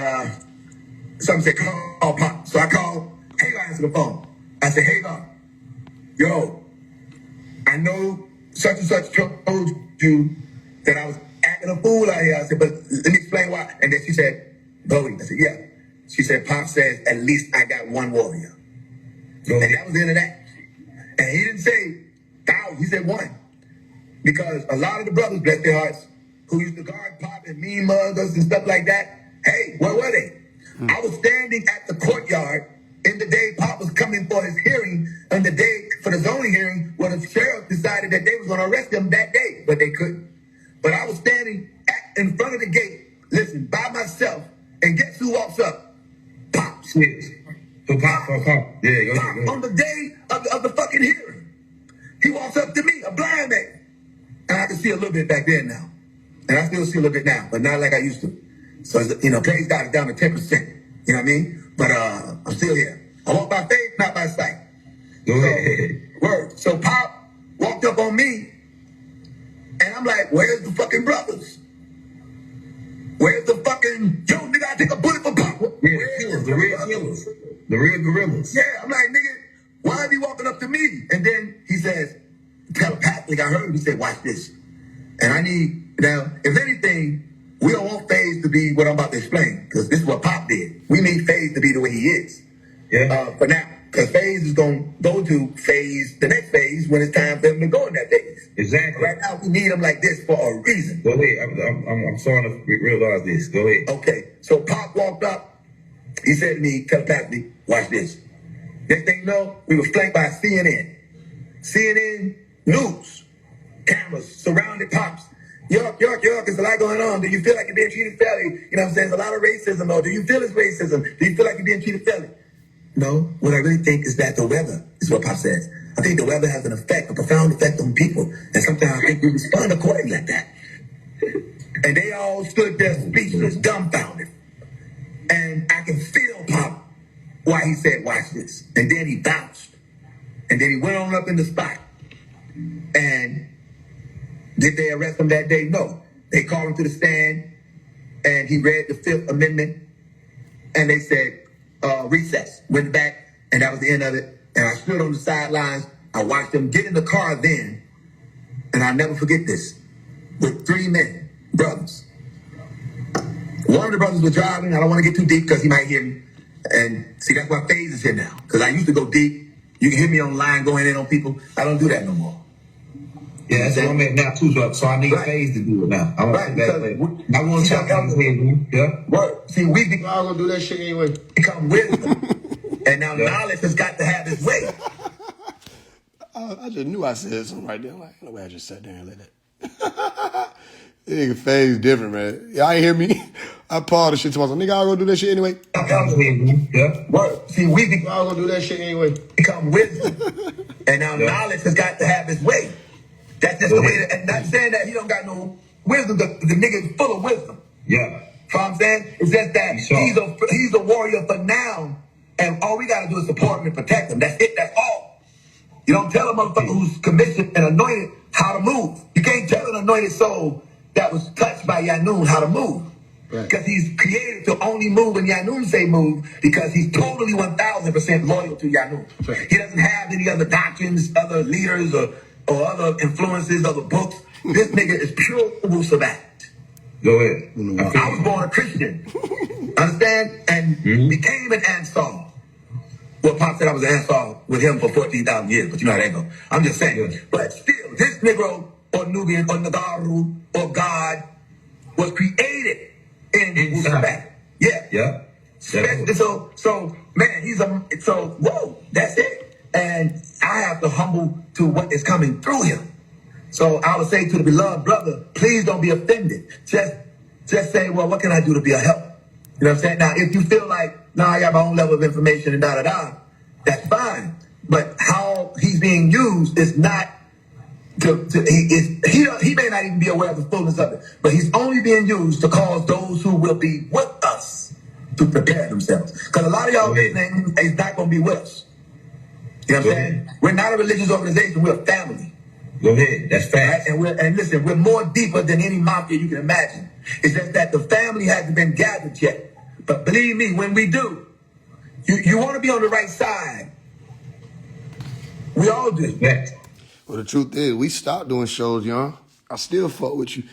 something said, call Pop. So I called. Hagar answered the phone. I said, Hagar, yo, I know such and such told you that I was acting a fool out here. I said, but let me explain why. And then she said, Bodie. I said, yeah. She said, Pop says, at least I got one warrior. And that was the end of that. And he didn't say 1,000, he said one. Because a lot of the brothers, bless their hearts, who used to guard Pop and mean muggers and stuff like that, hey, where were they? I was standing at the courtyard in the day Pop was coming for his hearing, and the day for the zoning hearing, when the sheriff decided that they was going to arrest him that day, but they couldn't. But I was standing in front of the gate, listen, by myself, and guess who walks up? Pop. Yeah. So Pop. Yeah, go ahead. On the day of the fucking hearing, he walks up to me, a blind man. And I can see a little bit back then now. And I still see a little bit now, but not like I used to. So, you know, praise God is down to 10%. You know what I mean? But I'm still here. I walk by faith, not by sight. Go ahead. Word. So Pop walked up on me, and I'm like, where's the fucking brothers? Where's the fucking, yo, nigga, I take a bullet for Pop. Yeah, the real killers. The real gorillas. Yeah, I'm like, nigga, why is he walking up to me? And then he says, telepathically, I heard him, he said, watch this. And I need, now, if anything, we don't want FaZe to be what I'm about to explain, because this is what Pop did. We need FaZe to be the way he is. Yeah. For now, because FaZe is going to go to phase, the next phase, when it's time for him to go in that phase. Exactly. Right now, we need him like this for a reason. Go ahead. I'm starting to realize this. Go ahead. Okay, so Pop walked up. He said to me telepathically, watch this. Next thing you know, we were flanked by CNN. CNN News. Cameras surrounded Pops. York, there's a lot going on. Do you feel like you're being treated fairly? You know what I'm saying? There's a lot of racism. Or do you feel it's racism? Do you feel like you're being treated fairly? No, what I really think is that the weather is what Pop says. I think the weather has an effect, a profound effect on people. And sometimes I think we respond accordingly like that. And they all stood there speechless, dumbfounded. And I can feel Pop why he said, watch this. And then he bounced. And then he went on up in the spot. And did they arrest him that day? No. They called him to the stand, and he read the Fifth Amendment, and they said, recess. Went back, and that was the end of it. And I stood on the sidelines. I watched them get in the car then, and I'll never forget this, with 3 men, brothers. One of the brothers was driving. I don't want to get too deep because he might hear me. And see, that's why FaZe is here now. Because I used to go deep. You can hear me online going in on people. I don't do that no more. Yeah, that's what I'm at now too. So I need FaZe to do it now. I want that way. I want to check out the yeah. Word. See, we Y'all gonna do that shit anyway. become wisdom. And now knowledge has got to have its way. I just knew I said something right there. Like, no way I just sat there and let that. Nigga, FaZe different, man. Y'all ain't hear me? I paused the shit to myself. Nigga, I'll go do that shit anyway. Yeah. Word. See, we Y'all gonna do that shit anyway. become wisdom. And now knowledge has got to have its way. That's just the way. And not saying that he don't got no wisdom. The nigga is full of wisdom. Yeah. You know what I'm saying? It's just that he's a warrior for now. And all we got to do is support him and protect him. That's it. That's all. You don't tell a motherfucker who's commissioned and anointed how to move. You can't tell an anointed soul that was touched by Yanun how to move. Because he's created to only move when Yanun say move, because he's totally 1,000% loyal to Yanun. He doesn't have any other doctrines, other leaders, or other influences, other books. This nigga is pure Wu Sabat. Go ahead. I was born a Christian. Understand? And became an Ansar. Well, Pop said I was an Ansar with him for 14,000 years, but you know how that go. I'm just saying. But still, this Negro or Nubian or Nagaru or God was created in Wu Sabat. Yeah. Yeah. So man, whoa, that's it. And I have to humble to what is coming through him. So I would say to the beloved brother, please don't be offended. Just say, well, what can I do to be a help? You know what I'm saying? Now, if you feel like, I got my own level of information and that's fine. But how he's being used is not he may not even be aware of the fullness of it, but he's only being used to cause those who will be with us to prepare themselves. Because a lot of y'all listening is not going to be with us. You know what I'm saying? We're not a religious organization. We're a family. Go ahead. That's fast. Right? And listen, we're more deeper than any mafia you can imagine. It's just that the family hasn't been gathered yet. But believe me, when we do, you want to be on the right side. We all do. Yeah. Well, the truth is, we stopped doing shows, y'all. I still fuck with you.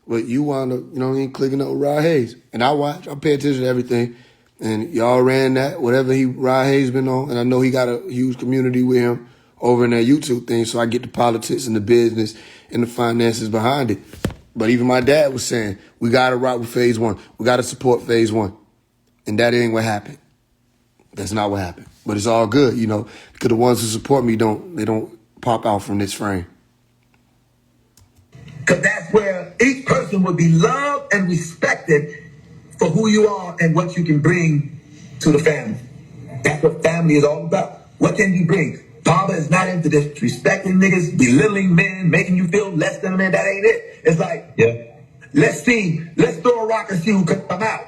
But you wound up, clicking up with Rod Hayes. And I watch, I pay attention to everything. And y'all ran that, whatever Rod Hayes been on. And I know he got a huge community with him over in that YouTube thing. So I get the politics and the business and the finances behind it. But even my dad was saying, we got to rock with Phase One. We got to support Phase One. And that ain't what happened. That's not what happened. But it's all good, because the ones who support me don't pop out from this frame. Because that's where each person will be loved and respected for who you are and what you can bring to the family. That's what family is all about. What can you bring? Baba is not into disrespecting niggas, belittling men, making you feel less than a man. That ain't it. It's like, let's throw a rock and see who can come out.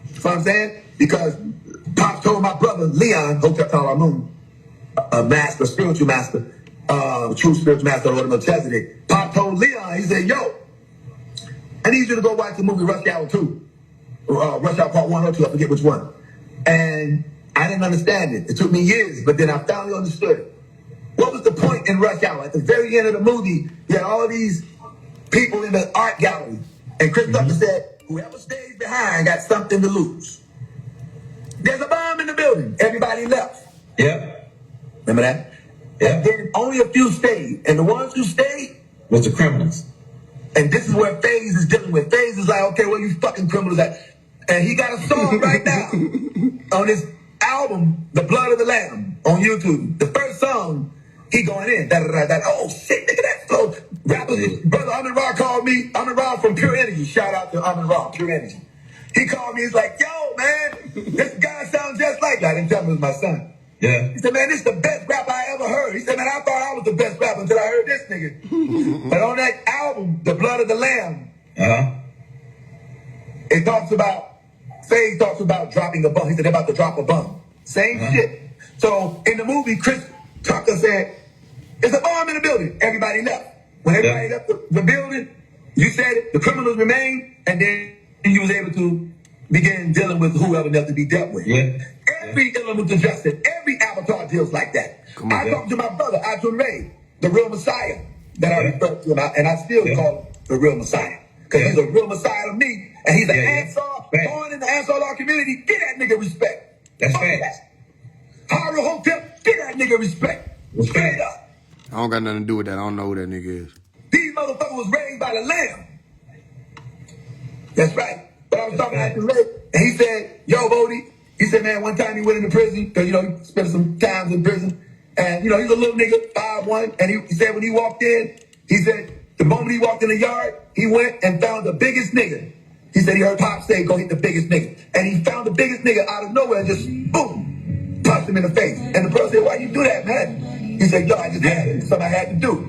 You know what I'm saying? Because Pop told my brother Leon, Hotep Talamun, a master, spiritual master, true spiritual master of the Order of Melchizedek. Pop told Leon, he said, yo, I need you to go watch the movie Rush Hour 2. Rush Hour Part 1 or 2, I forget which one. And I didn't understand it. It took me years, but then I finally understood it. What was the point in Rush Hour? At the very end of the movie, you had all these people in the art gallery. And Chris Tucker said, whoever stays behind got something to lose. There's a bomb in the building. Everybody left. Yeah. Remember that? Yeah. And then only a few stayed. And the ones who stayed was the criminals. And this is where FaZe is dealing with. FaZe is like, okay, where you fucking criminals at? And he got a song right now on his album, The Blood of the Lamb, on YouTube. The first song, he going in. Oh, shit, nigga, that's so. Rappers, brother Amin Ra called me. Amin Ra from Pure Energy. Shout out to Amin Ra, Pure Energy. He called me. He's like, yo, man, this guy sounds just like that. I didn't tell him it was my son. Yeah. He said, man, this is the best rap I ever heard. He said, man, I thought I was the best rapper until I heard this nigga. But on that album, The Blood of the Lamb, it talks about, Faye talks about dropping a bomb. He said they're about to drop a bomb. Same shit. So in the movie, Chris Tucker said, it's a bomb in the building. Everybody left. When everybody left the building, you said it, the criminals remained, and then you was able to begin dealing with whoever left to be dealt with. Yeah. Every element of justice, every avatar deals like that. I talked to my brother, Ajun Ray, the real Messiah, that I referred to him, and I still call him the real Messiah. Because he's a real Messiah to me, and he's an Ansar, born in the Ansar law community. Get that nigga respect. That's facts. Haru Hotep, get that nigga respect. Straight up. I don't got nothing to do with that. I don't know who that nigga is. These motherfuckers was raised by the Lamb. That's right. But I was talking to Ajun Ray, and he said, yo, Bodie, he said, man, one time he went into prison, because, you know, he spent some times in prison, and, you know, he's a little nigga, 5'1", and he said when he walked in, he said, the moment he walked in the yard, he went and found the biggest nigga. He said he heard Pop say, go hit the biggest nigga. And he found the biggest nigga out of nowhere and just, boom, punched him in the face. And the bro said, why you do that, man? He said, yo, I just had it. Something I had to do.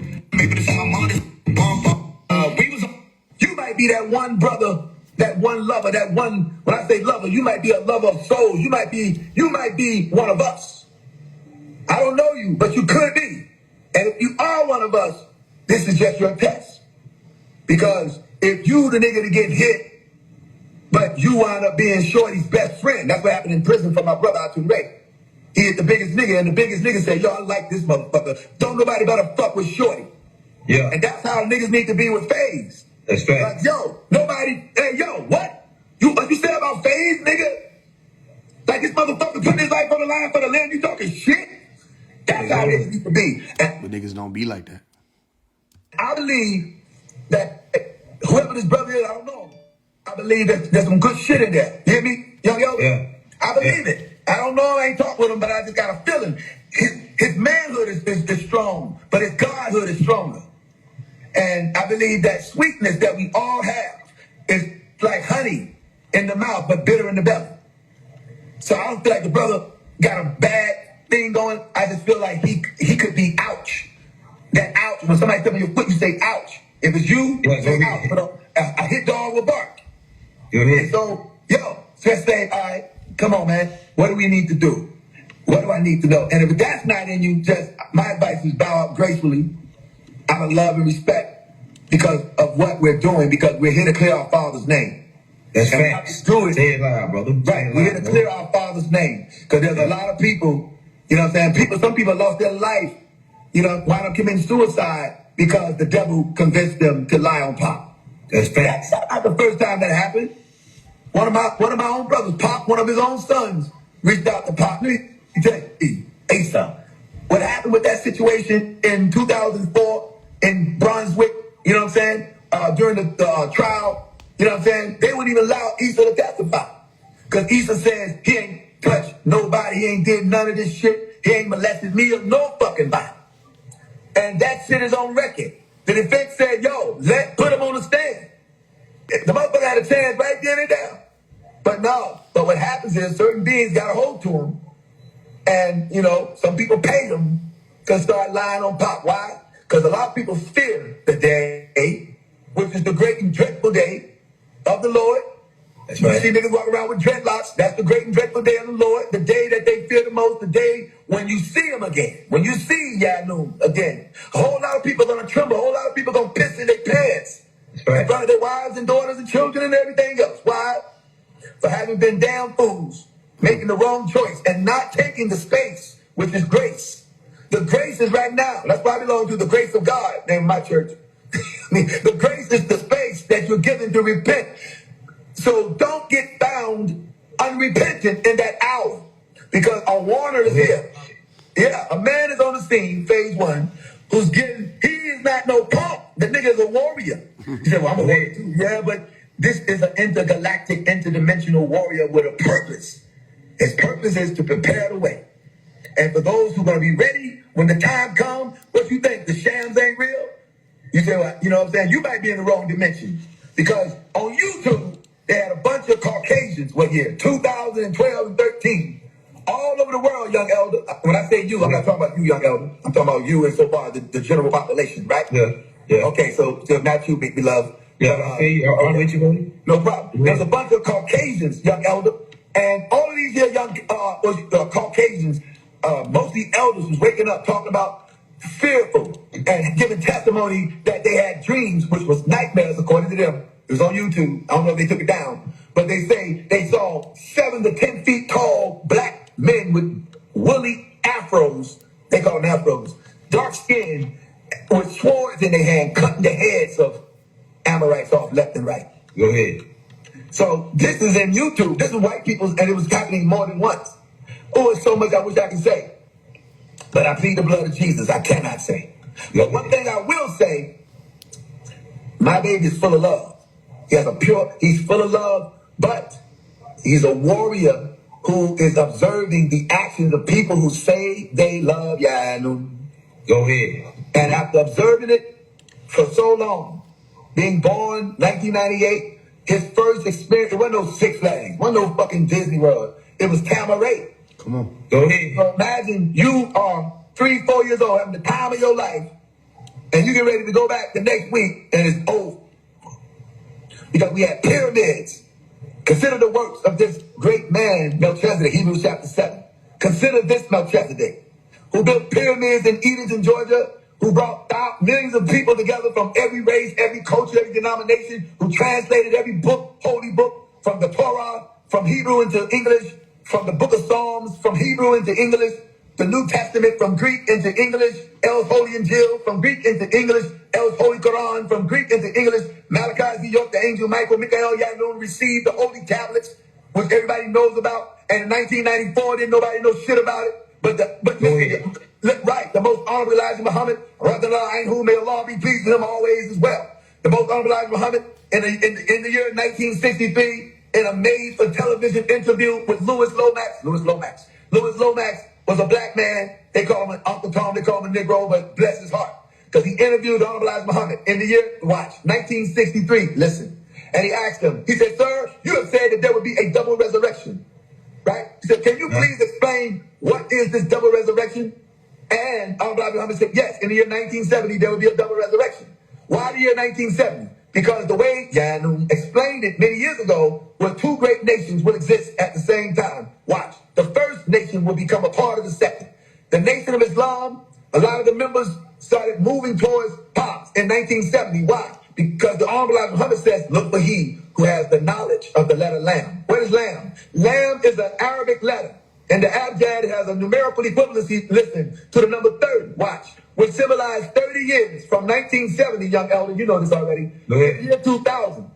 You might be that one brother, that one lover, that one, when I say lover, you might be a lover of souls. You might be one of us. I don't know you, but you could be. And if you are one of us, this is just your test. Because if you the nigga to get hit, but you wind up being Shorty's best friend, that's what happened in prison for my brother Ajun Ray. He hit the biggest nigga, and the biggest nigga said, yo, I like this motherfucker. Don't nobody better fuck with Shorty. Yeah. And that's how niggas need to be with FaZe. That's right. Like, yo, nobody, hey, yo, what you said about FaZe, nigga? Like this motherfucker putting his life on the line for the land, you talking shit? That's how niggas need to be. And But niggas don't be like that. I believe that whoever this brother is, I don't know. I believe that there's some good shit in there. You hear me? Yo. Yeah. I believe it. I don't know, I ain't talked with him, but I just got a feeling. His manhood is strong, but his godhood is stronger. And I believe that sweetness that we all have is like honey in the mouth, but bitter in the belly. So I don't feel like the brother got a bad thing going. I just feel like he could be ouch. That ouch, when somebody tell me your foot, you say ouch. If it's you, you say ouch. But a hit dog will bark. And so, just say, all right, come on, man. What do we need to do? What do I need to know? And if that's not in you, just my advice is bow out gracefully, out of love and respect, because of what we're doing, because we're here to clear our Father's name. That's and facts. do it. Say it loud, brother. Right, we're here to clear our Father's name. Because there's a lot of people, you know what I'm saying? Some people lost their life, wind up committing suicide because the devil convinced them to lie on Pop. That's facts. That's not the first time that happened. One of my own brothers, Pop, one of his own sons, reached out to Pop. He said, Asa, what happened with that situation in 2004 in Brunswick, you know what I'm saying? During the trial, you know what I'm saying? They wouldn't even allow Issa to testify. Because Issa says he ain't touched nobody, he ain't did none of this shit, he ain't molested me or no fucking body. And that shit is on record. The defense said, put him on the stand. The motherfucker had a chance right then and there. But no. But what happens is certain beings got a hold to him. And, some people pay them to start lying on Pop. Why? Because a lot of people fear the day, which is the great and dreadful day of the Lord. That's right. You see niggas walk around with dreadlocks. That's the great and dreadful day of the Lord. The day that they fear the most. The day when you see him again. When you see Yanun again. A whole lot of people are going to tremble. A whole lot of people are going to piss in their pants. Right. In front of their wives and daughters and children and everything else. Why? For having been damn fools. Making the wrong choice and not taking the space, which is grace. The grace is right now. That's why I belong to the grace of God, name my church. The grace is the space that you're given to repent. So don't get found unrepentant in that hour. Because a warner is here. Yeah, a man is on the scene, phase 1, he is not no punk. The nigga is a warrior. He said, well, I'm a warrior too. Yeah, but this is an intergalactic, interdimensional warrior with a purpose. His purpose is to prepare the way. And for those who are going to be ready when the time comes, what you think? The shams ain't real? You say, well, you know what I'm saying? You might be in the wrong dimension. Because on YouTube, they had a bunch of Caucasians, 2012 and 13, all over the world, young elder. When I say you, I'm not talking about you, young elder. I'm talking about you and so far the general population, right? Yeah. Yeah. Okay, so not you, big beloved. Yeah, I see you. I'm with you, buddy. No problem. There's a bunch of Caucasians, young elder, and all of these here young Caucasians, mostly elders, was waking up talking about fearful and giving testimony that they had dreams, which was nightmares according to them. It was on YouTube. I don't know if they took it down, but they say they saw 7 to 10 feet tall black men with woolly afros. They call them afros, dark skin, with swords in their hand, cutting the heads of Amorites off left and right. Go ahead. So this is in YouTube. This is white people's, and it was happening more than once. Oh, it's so much I wish I could say. But I plead the blood of Jesus. I cannot say. But one thing I will say, my baby is full of love. He's full of love, but he's a warrior who is observing the actions of people who say they love Yanu. Go ahead. And after observing it for so long, being born 1998, his first experience, it wasn't no Six Flags, it wasn't no fucking Disney World. It was Tamaray. Come on. Go ahead. So imagine you are 3, 4 years old, having the time of your life, and you get ready to go back the next week, and it's over. Because we had pyramids. Consider the works of this great man, Melchizedek, Hebrews chapter 7. Consider this Melchizedek, who built pyramids in Edenton, Georgia, who brought millions of people together from every race, every culture, every denomination, who translated every book, holy book, from the Torah, from Hebrew into English, from the book of Psalms, from Hebrew into English, the New Testament from Greek into English, El's Holy Injil from Greek into English, El's Holy Quran from Greek into English, Malachi Z. the angel Michael, Michael Yanun received the holy tablets, which everybody knows about, and in 1994, didn't nobody know shit about it. Right, the most honorable Elijah Muhammad, who may Allah be pleased with him always as well. The most honorable Elijah Muhammad in the year 1963, in a made-for-television interview with Louis Lomax. Louis Lomax was a black man. They call him an Uncle Tom, they call him a Negro, but bless his heart. Because he interviewed the honorable Elijah Muhammad in the year, 1963. Listen. And he asked him, he said, "Sir, you have said that there would be a double resurrection." Right? He said, "Can you please explain what is this double resurrection?" And Honorable Muhammad said, "Yes, in the year 1970, there will be a double resurrection." Why the year 1970? Because the way Yanun explained it many years ago was 2 great nations will exist at the same time. Watch. The first nation will become a part of the second. The Nation of Islam, a lot of the members started moving towards Pops in 1970. Why? Because the Honorable Muhammad says, "Look for he who has the knowledge of the letter Lam." What is Lam? Lam is an Arabic letter. And the Abjad has a numerical equivalency, listen, to the number 30. Watch. Which symbolized 30 years from 1970, young elder. You know this already. Year 2000.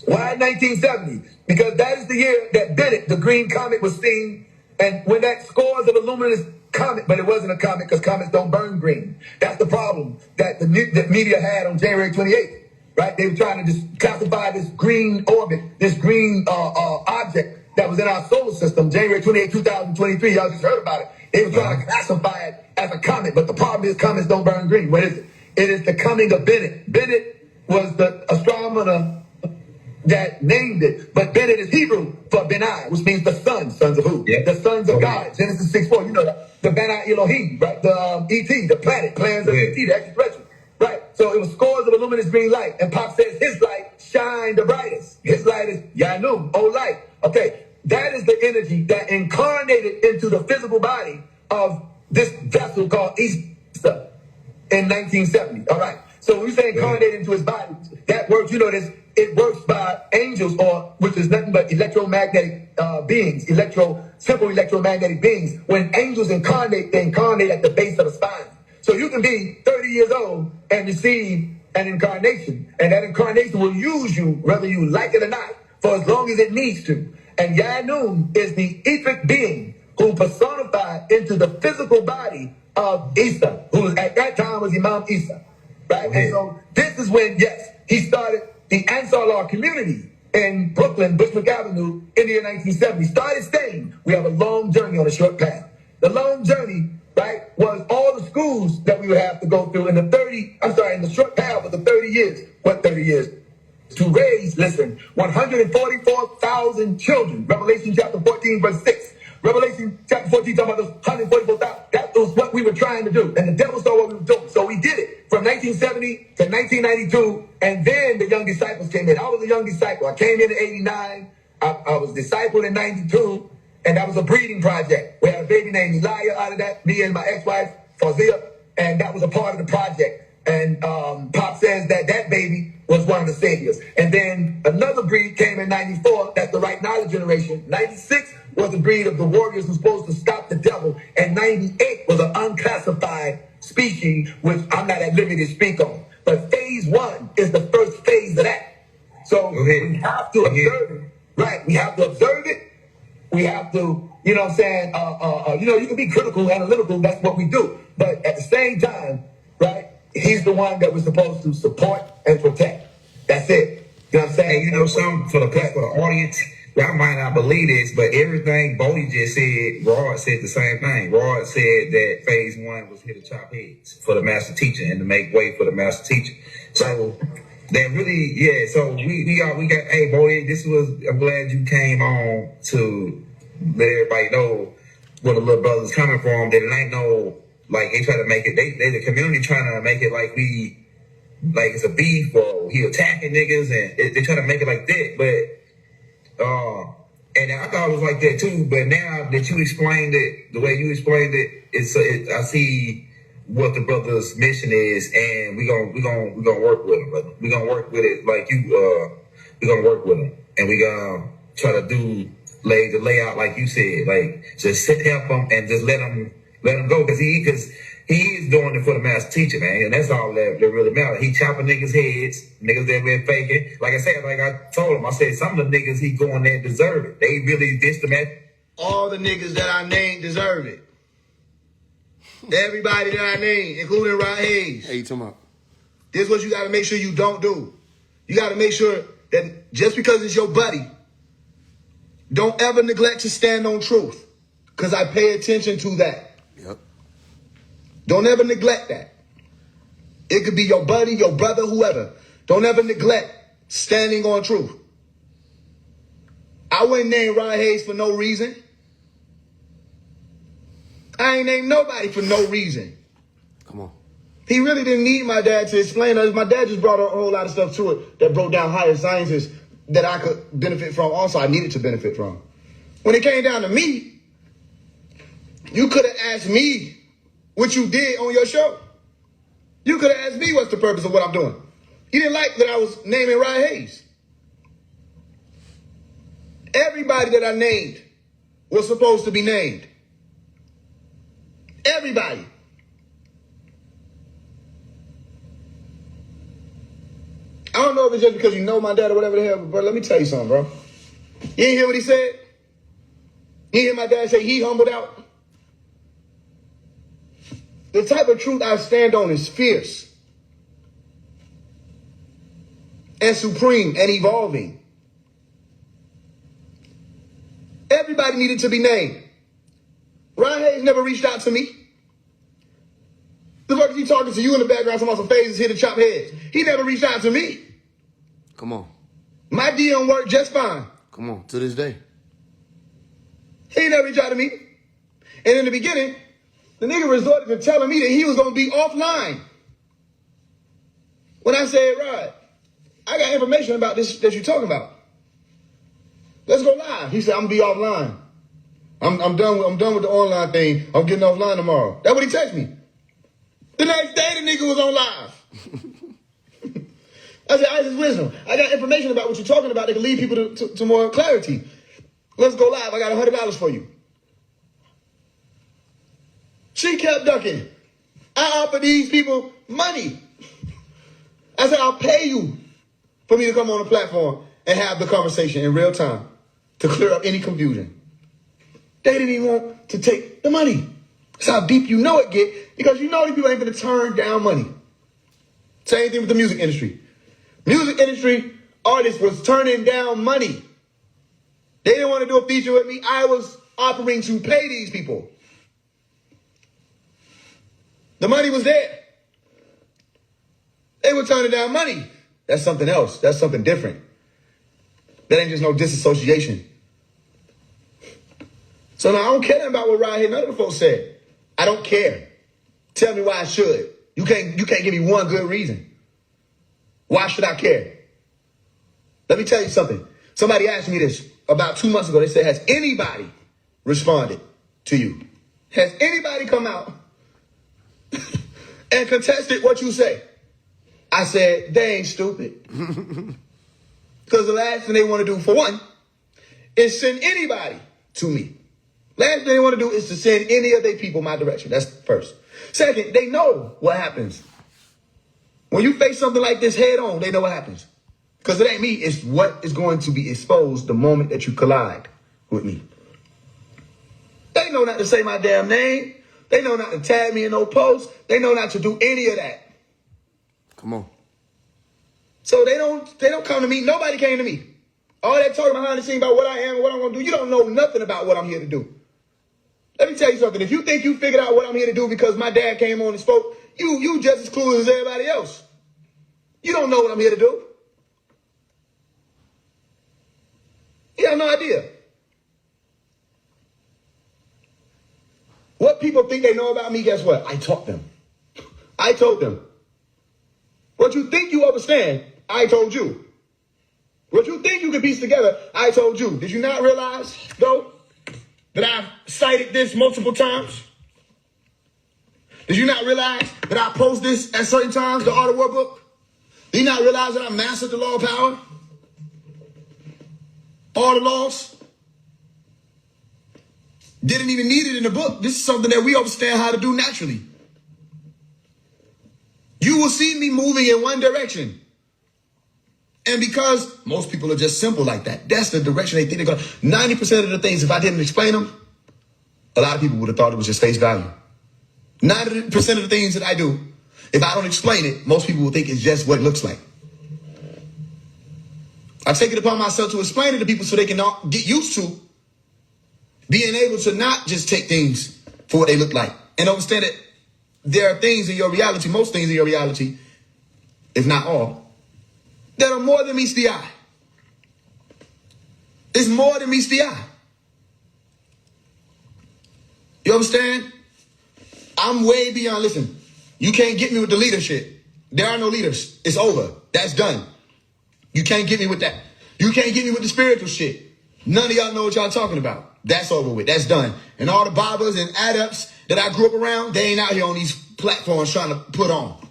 Why 1970? Because that is the year that Bennett, the green comet, was seen. And when that scores of a luminous comet, but it wasn't a comet because comets don't burn green. That's the problem that the media had on January 28th. Right? They were trying to just classify this green orbit, this green object that was in our solar system, January 28, 2023. Y'all just heard about it. They were trying to classify it as a comet, but the problem is comets don't burn green. What is it? It is the coming of Bennett. Bennett was the astronomer that named it, but Bennett is Hebrew for Benai, which means the sons of who? Yeah. The sons of God. Genesis 6:4. You know that. The Benai Elohim, right? The ET, the planet, plans of ET, the extraterrestrial. Right. So it was scores of a luminous green light. And Pop says his light shine the brightest. His light is Yanun, O light. Okay. That is the energy that incarnated into the physical body of this vessel called Easter in 1970. All right. So when we say incarnated into his body, that works, you know this, it works by angels, or which is nothing but electromagnetic beings, simple electromagnetic beings. When angels incarnate, they incarnate at the base of the spine. So you can be 30 years old and receive an incarnation, and that incarnation will use you, whether you like it or not, for as long as it needs to. And Yanun is the etheric being who personified into the physical body of Isa, who at that time was Imam Isa. Right? And so this is when, yes, he started the Ansar Law community in Brooklyn, Bushwick Avenue, in the year 1970. Started saying, we have a long journey on a short path. The long journey, right, was all the schools that we would have to go through in the short path of the 30 years. What 30 years? To raise, listen, 144,000 children. Revelation chapter 14, verse 6. Revelation chapter 14 talking about those 144,000. That was what we were trying to do. And the devil saw what we were doing. So we did it from 1970 to 1992. And then the young disciples came in. I was a young disciple. I came in 89. I was discipled in 92. And that was a breeding project. We had a baby named Elijah out of that. Me and my ex-wife, Fazia. And that was a part of the project. And Pop says that that baby was one of the saviors. And then another breed came in 94. That's the right knowledge generation. 96 was the breed of the warriors who were supposed to stop the devil. And 98 was an unclassified species, which I'm not at liberty to speak on. But phase 1 is the first phase of that. So we have to observe it. Right. We have to observe it. We have to, you know what I'm saying? You can be critical, analytical. That's what we do. But at the same time, right, he's the one that we're supposed to support and protect. That's it. You know what I'm saying? And you know something for the audience, y'all might not believe this, but everything Bodie just said, Rod said the same thing. Rod said that phase 1 was here to chop heads for the master teacher and to make way for the master teacher. So that really, yeah. So we got. Hey, Bodie, I'm glad you came on to let everybody know where the little brother's coming from. They ain't no, like, they try to make it, they the community trying to make it like it's a beef or he attacking niggas, and they try to make it like that. But and I thought it was like that too. But now that you explained it, the way you explained it, I see what the brother's mission is, and we gonna work with him, brother. We gonna work with it like you. We gonna work with him, and we gonna try to lay the layout like you said, like just help him and just let him go, because he is doing it for the master teacher, man, and that's all that really matters. He chopping niggas' heads, niggas that been faking. Like I said, like I told him, I said some of the niggas he going there deserve it. They really dissed him at. All the niggas that I named deserve it. Everybody that I named, including Rod Hayes. Hey, you talking about? This is what you got to make sure you don't do. You got to make sure that just because it's your buddy, don't ever neglect to stand on truth, because I pay attention to that. Yep. Don't ever neglect that. It could be your buddy, your brother, whoever. Don't ever neglect standing on truth. I wouldn't name Rod Hayes for no reason. I ain't named nobody for no reason. Come on. He really didn't need my dad to explain it. My dad just brought a whole lot of stuff to it that broke down higher sciences that I could benefit from. Also, I needed to benefit from. When it came down to me, you could have asked me what you did on your show. You could have asked me what's the purpose of what I'm doing. You didn't like that I was naming Rod Hayes. Everybody that I named was supposed to be named. Everybody. I don't know if it's just because you know my dad or whatever the hell, but let me tell you something, bro. You ain't hear what he said? You ain't hear my dad say he humbled out? The type of truth I stand on is fierce and supreme and evolving. Everybody needed to be named. Rod Hayes never reached out to me. The fuck is he talking to you in the background? Some some phases here to chop heads. He never reached out to me. Come on. My DM worked just fine. Come on. To this day. He never reached out to me. And in the beginning, the nigga resorted to telling me that he was going to be offline. When I said, Rod, I got information about this that you're talking about. Let's go live. He said, I'm going to be offline. I'm done with the online thing. I'm getting offline tomorrow. That's what he texted me. The next day, the nigga was on live. I said, Isis Wisdom, I got information about what you're talking about that can lead people to more clarity. Let's go live. I got $100 for you. She kept ducking. I offered these people money. I said, I'll pay you for me to come on the platform and have the conversation in real time to clear up any confusion. They didn't even want to take the money. That's how deep you know it get, because you know these people ain't going to turn down money. Same thing with the music industry. Music industry artists was turning down money. They didn't want to do a feature with me. I was offering to pay these people. The money was there. They were turning down money. That's something else. That's something different. That ain't just no disassociation. So now I don't care about what right here none of the folks said. I don't care. Tell me why I should. You can't give me one good reason. Why should I care? Let me tell you something. Somebody asked me this about 2 months ago. They said, has anybody responded to you? Has anybody come out and contested what you say? I said, they ain't stupid. Because the last thing they want to do, for one, is send anybody to me. Last thing they want to do is to send any of their people my direction. That's first. Second, they know what happens. When you face something like this head on, they know what happens. Because it ain't me, it's what is going to be exposed the moment that you collide with me. They know not to say my damn name. They know not to tag me in no posts. They know not to do any of that. Come on. So they don't come to me. Nobody came to me. All that talking behind the scene about what I am and what I'm going to do, you don't know nothing about what I'm here to do. Let me tell you something. If you think you figured out what I'm here to do because my dad came on and spoke, you just as clueless as everybody else. You don't know what I'm here to do. You have no idea. What people think they know about me, guess what? I taught them. I told them. What you think you understand, I told you. What you think you can piece together, I told you. Did you not realize, though, that I've cited this multiple times? Did you not realize that I post this at certain times, the Art of War book? Did you not realize that I mastered the law of power? All the laws? Didn't even need it in the book. This is something that we understand how to do naturally. You will see me moving in one direction. And because most people are just simple like that, that's the direction they think they're going. 90% of the things, if I didn't explain them, a lot of people would have thought it was just face value. 90% of the things that I do, if I don't explain it, most people will think it's just what it looks like. I take it upon myself to explain it to people so they can get used to being able to not just take things for what they look like and understand that there are things in your reality, most things in your reality, if not all, that are more than meets the eye. It's more than meets the eye. You understand? I'm way beyond, listen, you can't get me with the leadership. There are no leaders. It's over. That's done. You can't get me with that. You can't get me with the spiritual shit. None of y'all know what y'all talking about. That's over with. That's done. And all the Bibles and adepts that I grew up around, they ain't out here on these platforms trying to put on.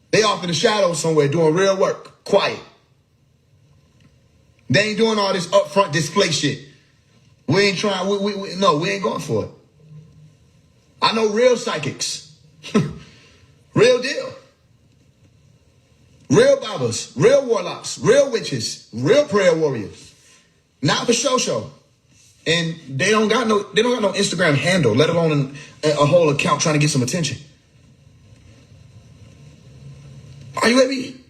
They off in the shadows somewhere doing real work. Quiet. They ain't doing all this upfront display shit. We ain't trying, we ain't going for it. I know real psychics. Real deal. Real Bibles, real warlocks, real witches, real prayer warriors. Not for show. And they don't got no Instagram handle, let alone a whole account trying to get some attention. Are you with me?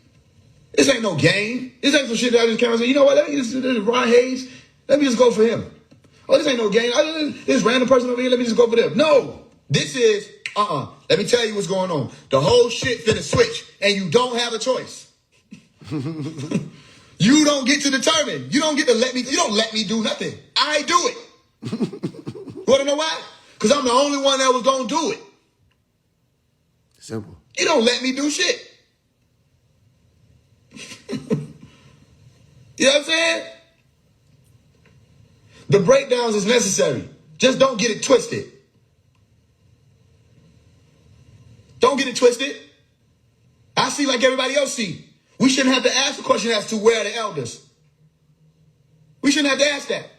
This ain't no game. This ain't some shit that I just came and said, you know what, this is Ron Hayes. Let me just go for him. Oh, this ain't no game. This random person over here, let me just go for them. No, this is, let me tell you what's going on. The whole shit finna switch and you don't have a choice. You don't get to determine. You don't get to you don't let me do nothing. I do it. Want to know why? Because I'm the only one that was going to do it. Simple. You don't let me do shit. You know what I'm saying? The breakdowns is necessary. Just don't get it twisted. Don't get it twisted. I see like everybody else see. We shouldn't have to ask the question as to where are the elders. We shouldn't have to ask that.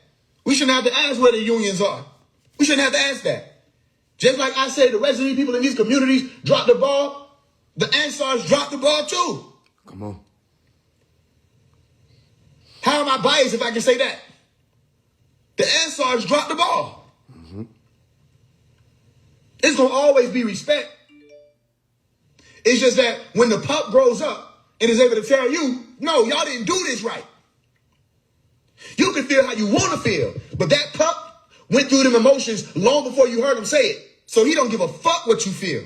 We shouldn't have to ask where the unions are. We shouldn't have to ask that. Just like I say, the resident people in these communities drop the ball, the Ansars drop the ball too. Come on. How am I biased if I can say that? The Ansars drop the ball. Mm-hmm. It's going to always be respect. It's just that when the pup grows up and is able to tell you, no, y'all didn't do this right. You can feel how you want to feel, but that pup went through them emotions long before you heard him say it. So he don't give a fuck what you feel.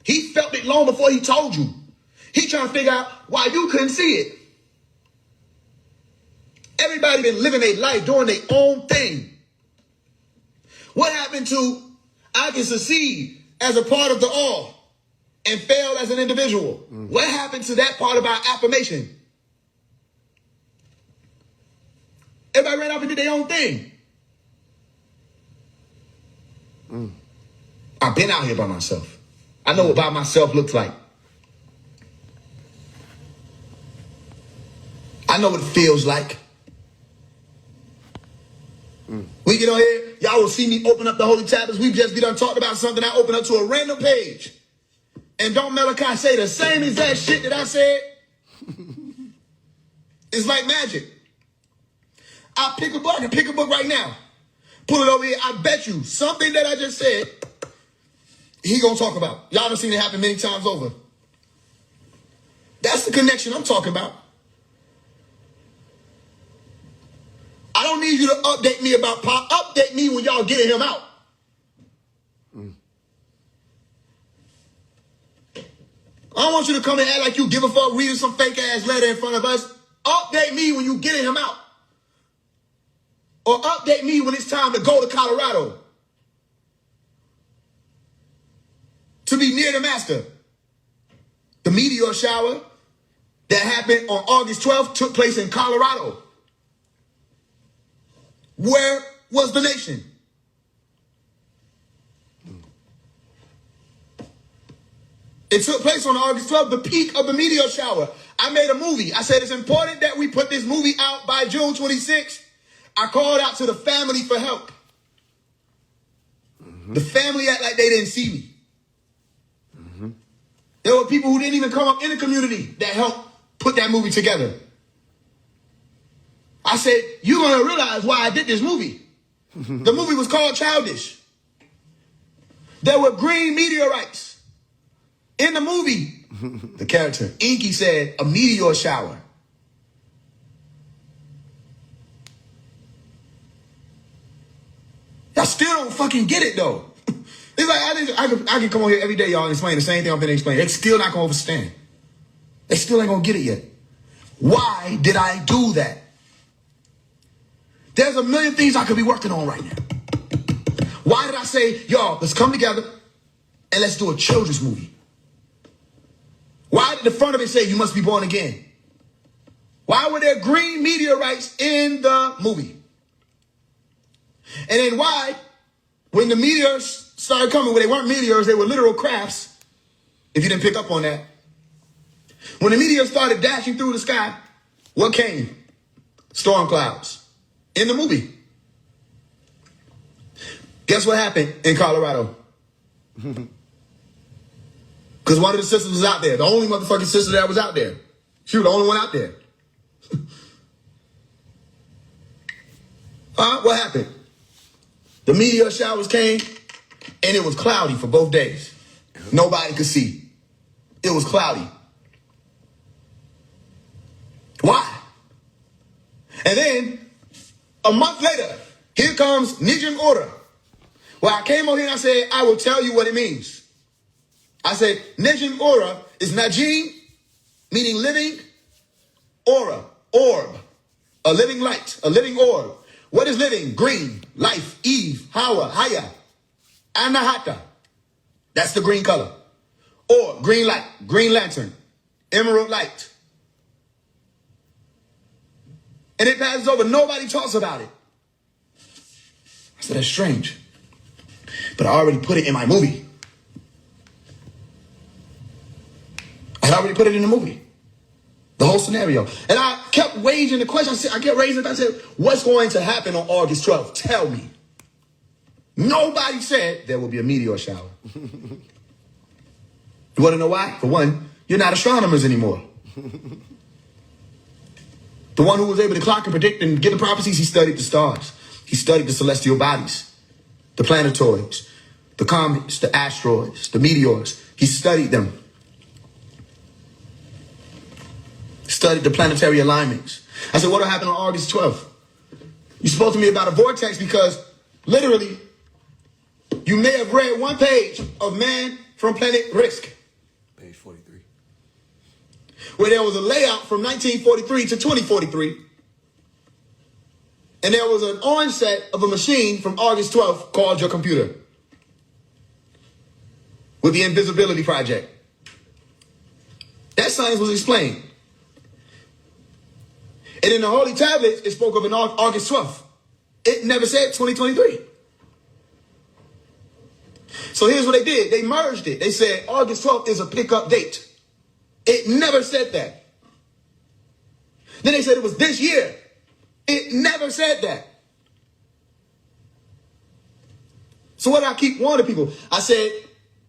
He felt it long before he told you. He trying to figure out why you couldn't see it. Everybody been living their life, doing their own thing. What happened to I can succeed as a part of the all and fail as an individual? What happened to that part about affirmation? Everybody ran off and did their own thing. I've been out here by myself. I know what by myself looks like. I know what it feels like. We get on here, y'all will see me open up the Holy Tablets. We just be done talking about something. I open up to a random page. And don't Malachi say the same exact shit that I said? It's like magic. I pick a book, I can pick a book right now. Pull it over here. I bet you something that I just said, he gonna talk about. Y'all done seen it happen many times over. That's the connection I'm talking about. I don't need you to update me about Pop. Update me when y'all getting him out. I don't want you to come and act like you give a fuck reading some fake ass letter in front of us. Update me when you getting him out. Or update me when it's time to go to Colorado. To be near the master. The meteor shower that happened on August 12th took place in Colorado. Where was the nation? It took place on August 12th, the peak of the meteor shower. I made a movie. I said it's important that we put this movie out by June 26th. I called out to the family for help. The family act like they didn't see me. There were people who didn't even come up in the community that helped put that movie together. I said, you're going to realize why I did this movie. The movie was called Childish. There were green meteorites. In the movie, the character, Inky, said, a meteor shower. Y'all still don't fucking get it, though. It's like, I can come on here every day, y'all, and explain the same thing I'm going to explain. They're still not going to understand. They still ain't going to get it yet. Why did I do that? There's a million things I could be working on right now. Why did I say, y'all, let's come together and let's do a children's movie? Why did the front of it say you must be born again? Why were there green meteorites in the movie? And then why, when the meteors started coming, when they weren't meteors, they were literal crafts, if you didn't pick up on that. When the meteors started dashing through the sky, what came? Storm clouds. In the movie. Guess what happened in Colorado? Because one of the sisters was out there. The only motherfucking sister that was out there. She was the only one out there. What happened? The meteor showers came, and it was cloudy for both days. Nobody could see. It was cloudy. Why? And then, a month later, here comes Nijim Ora. Well, I came on here and I said, I will tell you what it means. I said, Nijim Ora is Najim, meaning living, Ora, orb, a living light, a living orb. What is living? Green, life, Eve, Hawa, Haya, Anahata. That's the green color. Or green light, green lantern, emerald light. And it passes over. Nobody talks about it. I said, that's strange. But I already put it in my movie. I had already put it in the movie. The whole scenario. And I kept waging the question. I kept raising it. I said, what's going to happen on August 12th? Tell me. Nobody said there will be a meteor shower. You want to know why? For one, you're not astronomers anymore. The one who was able to clock and predict and give the prophecies, he studied the stars. He studied the celestial bodies, the planetoids, the comets, the asteroids, the meteors. He studied them. Studied the planetary alignments. I said, what will happen on August 12th? You spoke to me about a vortex because literally you may have read one page of Man from Planet Risk. Page 43. Where there was a layout from 1943 to 2043 And there was an onset of a machine from August 12th called your computer with the Invisibility Project. That science was explained. And in the Holy Tablets, it spoke of an August 12th. It never said 2023. So here's what they did. They merged it. They said August 12th is a pickup date. It never said that. Then they said it was this year. It never said that. So what I keep warning people, I said,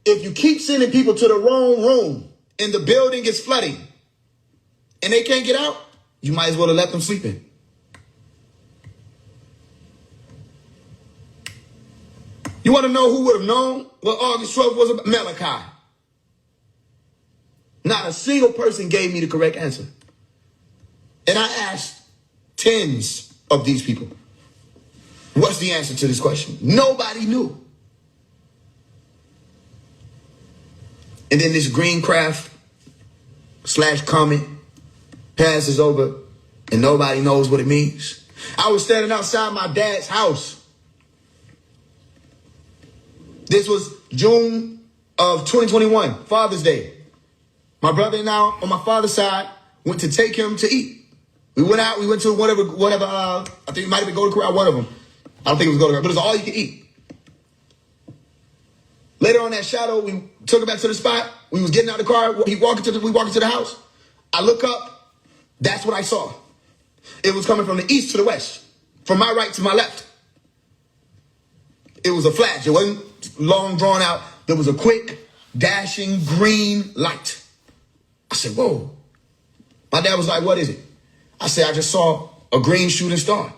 if you keep sending people to the wrong room and the building is flooding and they can't get out, you might as well have left them sleeping. You want to know who would have known what August 12th was about? Malachi. Not a single person gave me the correct answer. And I asked tens of these people, what's the answer to this question? Nobody knew. And then this Greencraft / comment passes over and nobody knows what it means. I was standing outside my dad's house. This was June of 2021, Father's Day. My brother and I, on my father's side, went to take him to eat. We went out, we went to whatever, I think it might have been Golden Corral, one of them. I don't think it was Golden Corral, but it was all you could eat. Later on that shadow, we took him back to the spot. We was getting out of the car. We walked into the house. I look up. That's what I saw. It was coming from the east to the west, from my right to my left. It was a flash. It wasn't long drawn out. There was a quick, dashing green light. I said, whoa. My dad was like, what is it? I said, I just saw a green shooting star.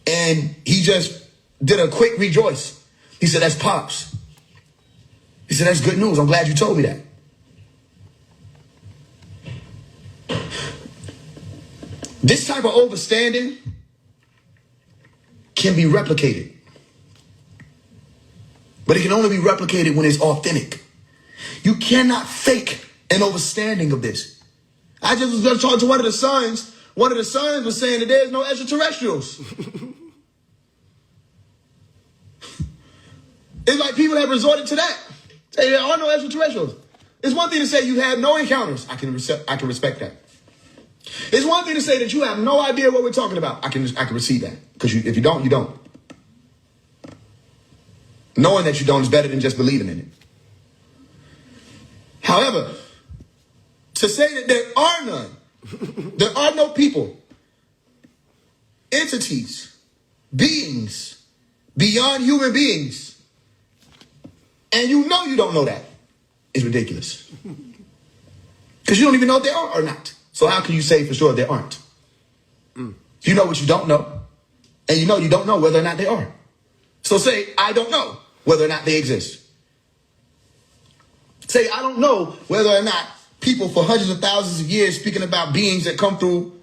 And he just did a quick rejoice. He said, that's Pops. He said, that's good news. I'm glad you told me that. This type of overstanding can be replicated. But it can only be replicated when it's authentic. You cannot fake an overstanding of this. I just was going to talk to one of the sons. One of the sons was saying that there's no extraterrestrials. It's like people have resorted to that. Say there are no extraterrestrials. It's one thing to say you have no encounters. I can respect that. It's one thing to say that you have no idea what we're talking about. I can receive that. Because if you don't, you don't. Knowing that you don't is better than just believing in it. However, to say that there are none, there are no people, entities, beings, beyond human beings, and you know you don't know that, is ridiculous. Because you don't even know if there are or not. So how can you say for sure there aren't? You know what you don't know, and you know don't know whether or not they are. So say, I don't know whether or not they exist. Say, I don't know whether or not people for hundreds of thousands of years speaking about beings that come through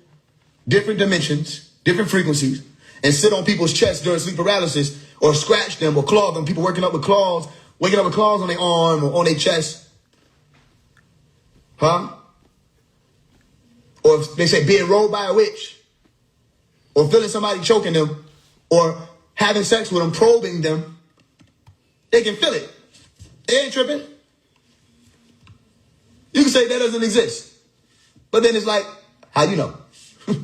different dimensions, different frequencies, and sit on people's chests during sleep paralysis, or scratch them or claw them. People waking up with claws on their arm or on their chest. Huh? Or if they say being rolled by a witch, or feeling somebody choking them, or having sex with them, probing them, they can feel it. They ain't tripping. You can say that doesn't exist. But then it's like, how do you know? You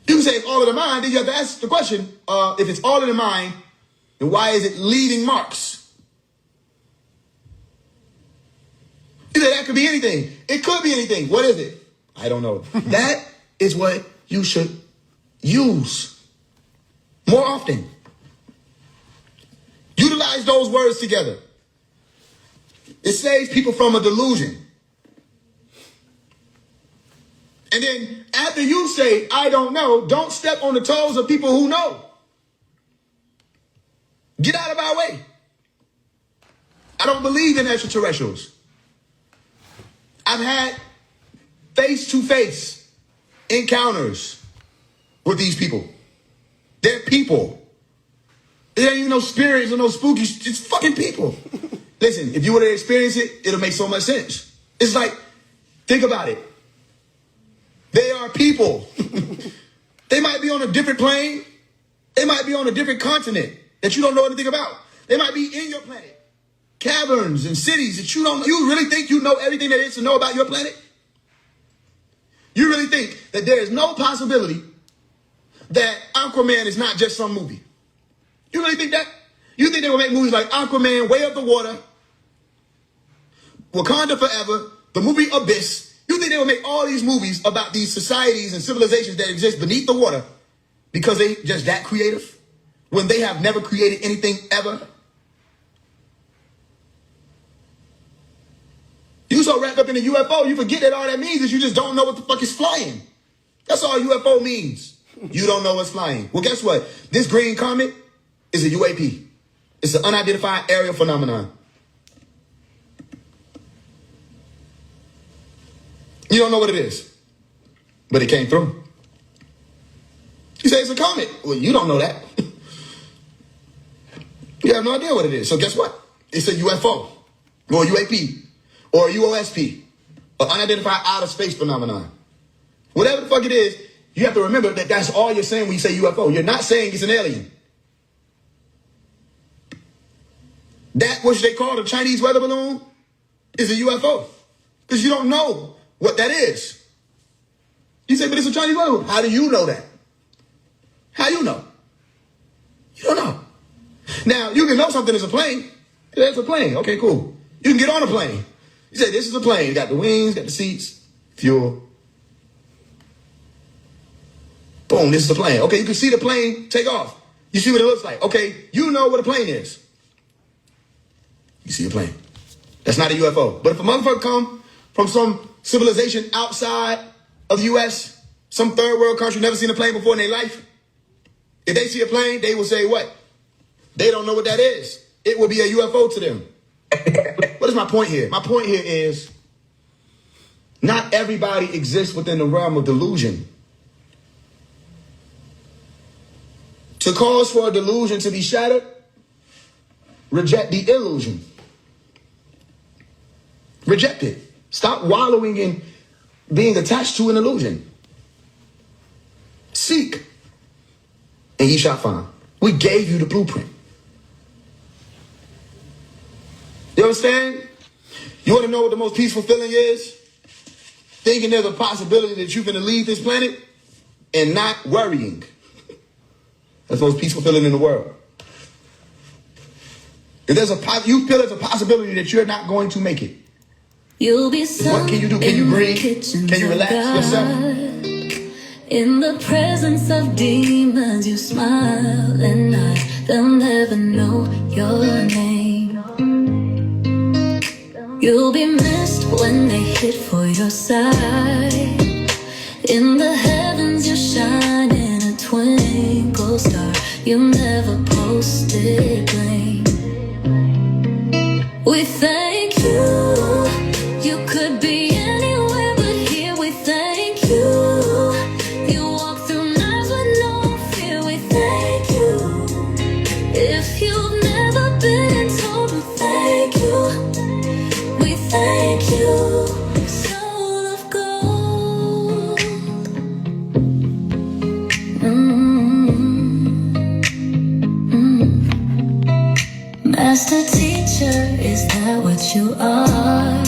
can say it's all in the mind. Then you have to ask the question, if it's all in the mind, then why is it leaving marks? You say that could be anything. It could be anything. What is it? I don't know. That is what you should use more often. Utilize those words together. It saves people from a delusion. And then after you say, I don't know, don't step on the toes of people who know. Get out of our way. I don't believe in extraterrestrials. I've had face-to-face encounters with these people. They're people. There ain't even no spirits or no spookies, just fucking people. Listen, if you were to experience it, it'll make so much sense. It's like, think about it. They are people. They might be be on a different plane. They might be on a different continent that you don't know anything about. They might be in your planet. Caverns and cities that you don't know. You really think you know everything there is to know about your planet? You really think that there is no possibility that Aquaman is not just some movie? You really think that? You think they will make movies like Aquaman, Way of the Water, Wakanda Forever, the movie Abyss? You think they will make all these movies about these societies and civilizations that exist beneath the water because they just that creative when they have never created anything ever? You so wrapped up in a UFO, you forget that all that means is you just don't know what the fuck is flying. That's all UFO means. You don't know what's flying. Well, guess what? This green comet is a UAP. It's an unidentified aerial phenomenon. You don't know what it is, but it came through. You say it's a comet. Well, you don't know that. You have no idea what it is. So guess what? It's a UFO or UAP or UOSP, an unidentified outer space phenomenon. Whatever the fuck it is, you have to remember that that's all you're saying when you say UFO. You're not saying it's an alien. That which they call the Chinese weather balloon is a UFO because you don't know what that is. You say, but it's a Chinese weather balloon. How do you know that? How you know? You don't know. Now, you can know something is a plane. Yeah, it's a plane. Okay, cool. You can get on a plane. You say, this is a plane. You got the wings, got the seats, fuel. Boom, this is a plane. Okay, you can see the plane take off. You see what it looks like. Okay, you know what a plane is. You see a plane. That's not a UFO. But if a motherfucker come from some civilization outside of the U.S., some third world country, never seen a plane before in their life, if they see a plane, they will say what? They don't know what that is. It will be a UFO to them. What is my point here? My point here is not everybody exists within the realm of delusion. To cause for a delusion to be shattered, reject the illusion. Reject it. Stop wallowing in being attached to an illusion. Seek, and ye shall find. We gave you the blueprint. You understand? You want to know what the most peaceful feeling is? Thinking there's a possibility that you're going to leave this planet and not worrying. That's the most peaceful feeling in the world. If there's you feel there's a possibility that you're not going to make it. You'll be What can you do? Can you breathe? Can you relax yourself? In the presence of demons, you smile at night. They'll never know your name. You'll be missed when they hit for your side. In the heavens, you shine in a twinkle star. You never posted blame. We thank you. You could be anywhere but here. We thank you. You walk through nights with no fear. We thank you. If you've never been told, we thank you. We thank you. Soul of gold. Master teacher, is that what you are?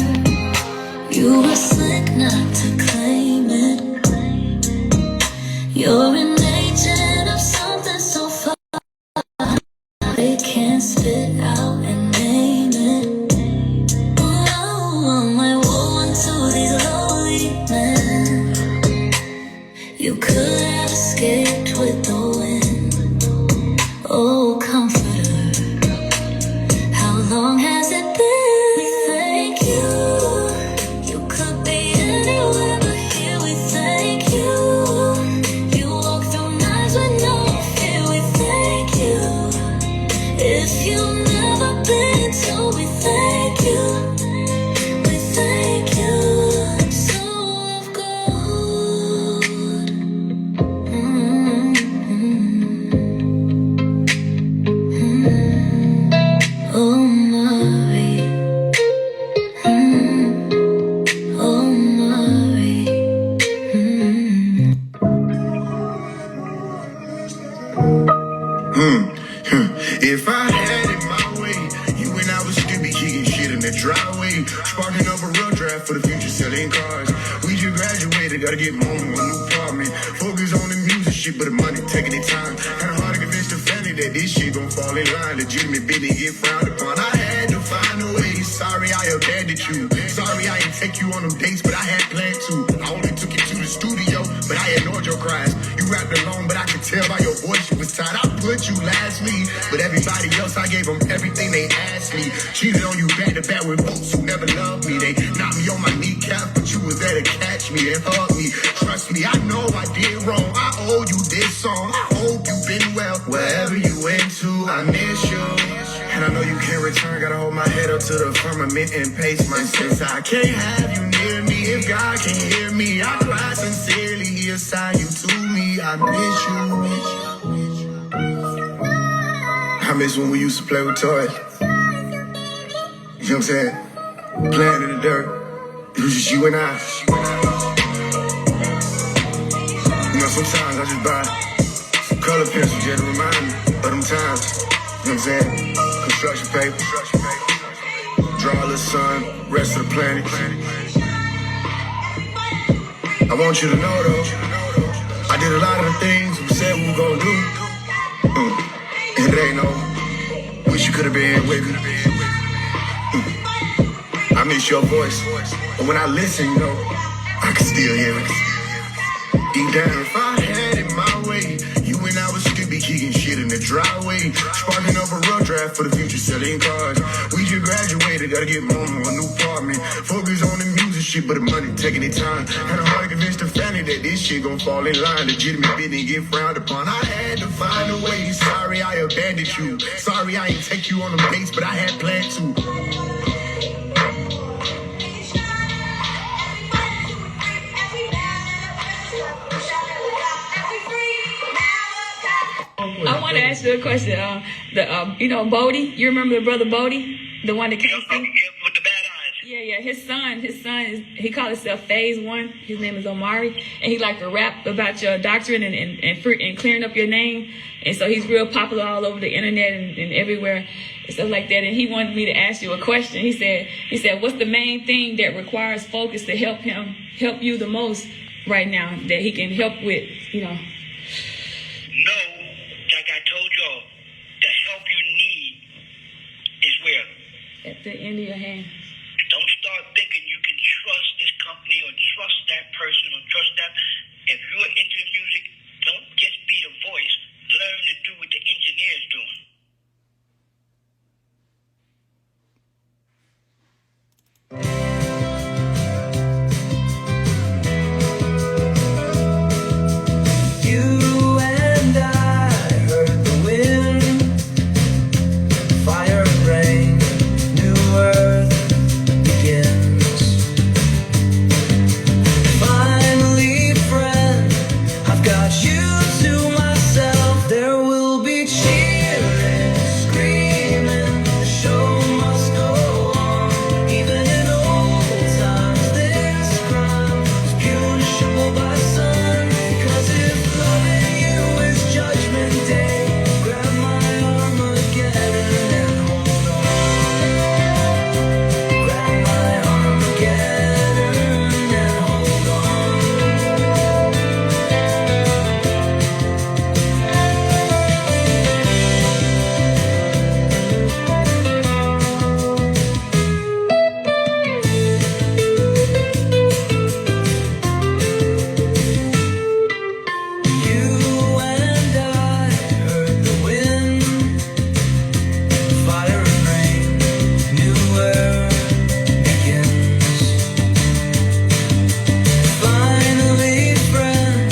You were slick not to claim it. You're an agent of something so far they can't spit out and name it. Oh, my woe unto these lowly men. You could have escaped with the wind. Oh, comforter, how long has it been? We thank you. You could be anywhere but here. We thank you. You walk through nights with no fear. We thank you. If you've never been told, we thank you. We thank you. Soul of gold. gotta get home to a new apartment. Focus on the music shit, but the money taking their time. Kinda hard to convince the family that this shit gon' fall in line. Legitimate business get frowned upon. I had to find a way. Sorry I abandoned you. Sorry I didn't take you on them dates, but I had planned to. I only took you to the studio, but I ignored your cries. You rapped alone, but I could tell by your voice you was tired. I put you lastly, but everybody else, I gave them everything they asked me. Cheated on you back to back with folks who never loved me. They knocked me on my kneecap, but you was there to catch me and hug me. Trust me, I know I did wrong. I owe you this song. I hope you've been well wherever you went to. I miss you, and I know you can't return. Gotta hold my head up to the firmament and pace myself. I can't have you near me if God can't hear me. I cry sincerely, He assigned you to me. I miss you. I miss when we used to play with toys. You know what I'm saying? Playing in the dirt. It was just you and I. You know, sometimes I just buy some color pencils just to remind me of them times. You know what I'm saying? Construction paper. Draw a little sun, rest of the planet. I want you to know though, I did a lot of the things we said we were gonna do. And it ain't no, wish you could have been with me. I miss your voice, but when I listen, you know, I can still hear it. Deep down, if I had it my way, you and I would still be kicking shit in the driveway. Sparking up a rough draft for the future, selling cars. We just graduated, gotta get home to a new apartment. Focus on the music shit, but the money taking their time. Kinda hard to convince the family that this shit gon' fall in line. Legitimate business get frowned upon. I had to find a way. Sorry I abandoned you. Sorry I ain't take you on them dates, but I had planned to. I want to ask you a question. You know, Bodie. You remember the brother Bodie, the one that came With the bad eyes. Yeah. His son is, he called himself Phase One. His name is Omari, and he like to rap about your doctrine and clearing up your name. And so he's real popular all over the internet and everywhere and stuff like that. And he wanted me to ask you a question. He said, what's the main thing that requires focus to help you the most right now that he can help with, you know? No, like I told y'all, the help you need is where? At the end of your hand. Don't start thinking you can trust this company or trust that person or trust that. If you're into the music, don't just be the voice. Learn to do what the engineer's doing. You and I heard the wind, fire and rain, new earth begins. Finally, friend, I've got you to myself. There will be cheering, screaming, the show must go on. Even in old times, this crime is punishable by sun. 'Cause if loving you is judgment day, grab my Armageddon and hold on. Grab my Armageddon and hold on. You and I heard the wind, fire and rain, new earth begins. Finally, friend,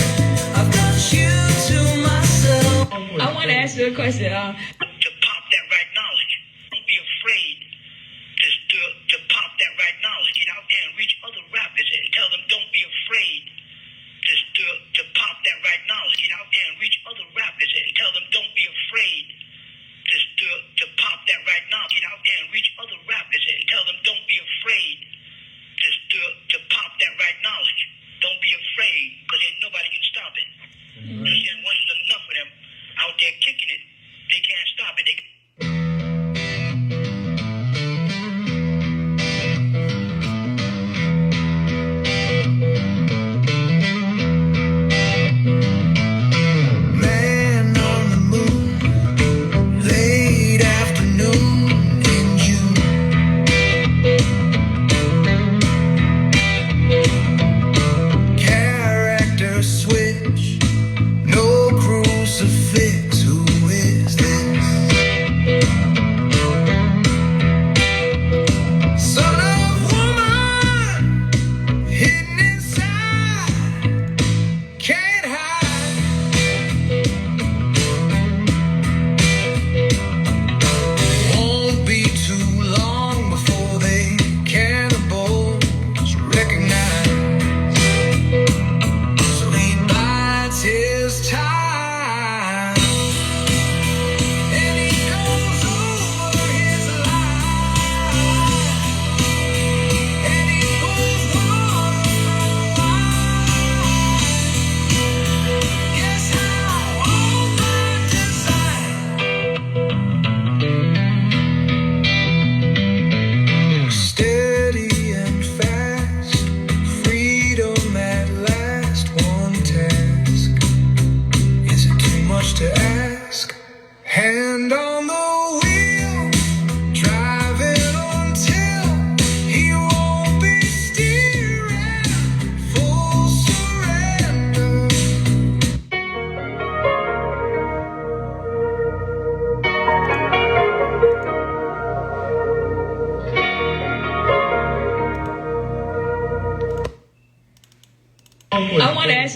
I've got you to myself. I want to ask you a question. To pop that right knowledge. Don't be afraid to pop that right knowledge. Get out there and reach other rappers and tell them don't be afraid to pop that right knowledge. Get out there and reach other rappers and tell them don't be afraid to pop that right knowledge. Get out there and reach other rappers and tell them don't be afraid to pop that right knowledge. Don't be afraid, because ain't nobody can stop it. And once there's enough of them out there kicking it, they can't stop it.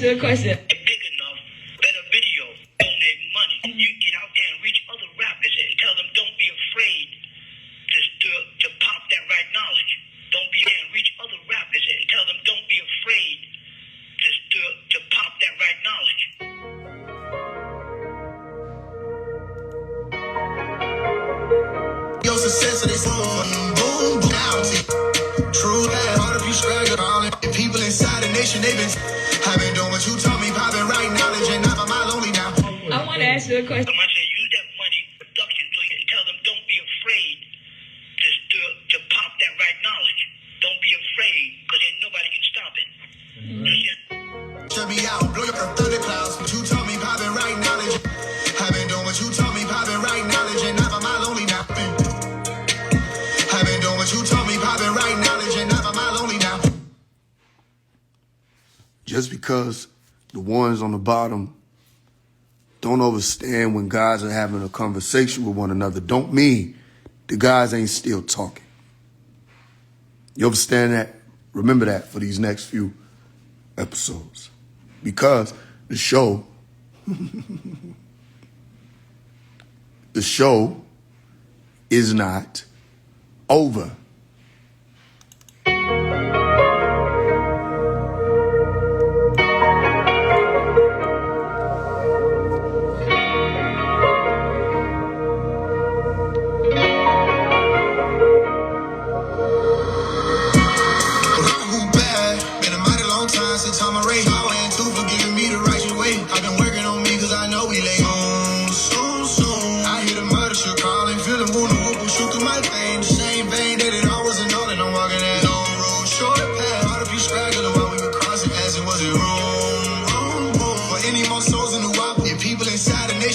you a question. Big enough, better video, donate money. You get out there and reach other rappers and tell them don't be afraid to pop that right knowledge. Don't be there and reach other rappers and tell them don't be afraid to pop that right knowledge. Your success, they boom, boom, down. True that, all of you struggle, all the people inside the nation, they've been doing what you told me, popping right knowledge, and I'm my lonely now. I want to ask you a question. I say use that money for production and tell them don't be afraid to pop that right knowledge. Don't be afraid, because then nobody can stop it. Shut me out, blow your thunderclouds, what you told me, popping right knowledge. I've been doing what you told me, popping right knowledge, and I'm my lonely now. I've been doing what you told me, popping right knowledge, and I'm my lonely now. Just because the ones on the bottom don't understand when guys are having a conversation with one another, don't mean the guys ain't still talking. You understand that? Remember that for these next few episodes. Because the show is not over.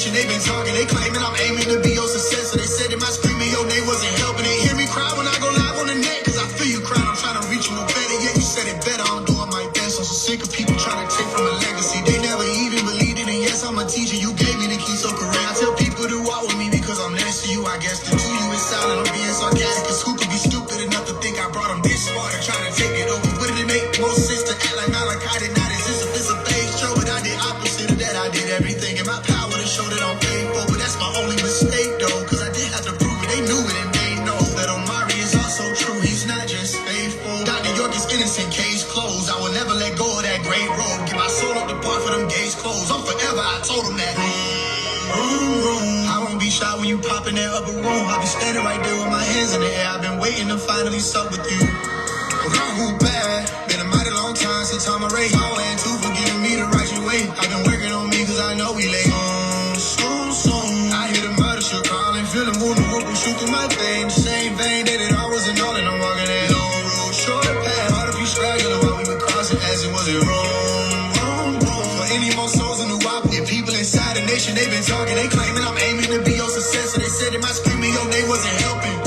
They've been talking, they claiming I'm aiming to be your successor. They said that my screaming your name wasn't helping. They hear me cry when I go live on the net, cause I feel you crying, I'm trying to reach you no better. Yeah, you said it better, I'm doing my best. I'm so sick of people trying to take from a legacy. They never even believed it, and yes, I'm a teacher. You gave me the key, so correct. I tell people to walk with me because I'm next to you. I guess the to you is silent, I'm being sarcastic. Cause who could be stupid enough to think I brought them this far to try to take it over? Wouldn't it make more sense to act like Malachi did not exist if it's a fake show? But I did opposite of that, I did everything in my power to show that I'm faithful. But that's my only mistake though, cause I did have to prove it. They knew it and they know that Omari is also true. He's not just faithful. Dr. York is innocent, case closed. I will never let go of that great robe. Get my soul up the part for them gates closed. I'm forever, I told him that. I won't be shy when you pop in that upper room. I'll be standing right there with my hands in the air. I've been waiting to finally sup with you. Who bad? Been a mighty long time since I'm a race. All and two for giving me the right way. I've been working on me cause I know we late. Soon. I hear the murder shook calling, feeling wounded, whooping, shoot through my vein. The same vein that it all wasn't all, and I'm walking that long road, short path. Hard to be straggling while we were crossing, asking was it wrong? For any more souls in the WAP, if people inside the nation, they've been talking, they claiming I'm aiming to be your successor. They said that my screaming your name wasn't helping.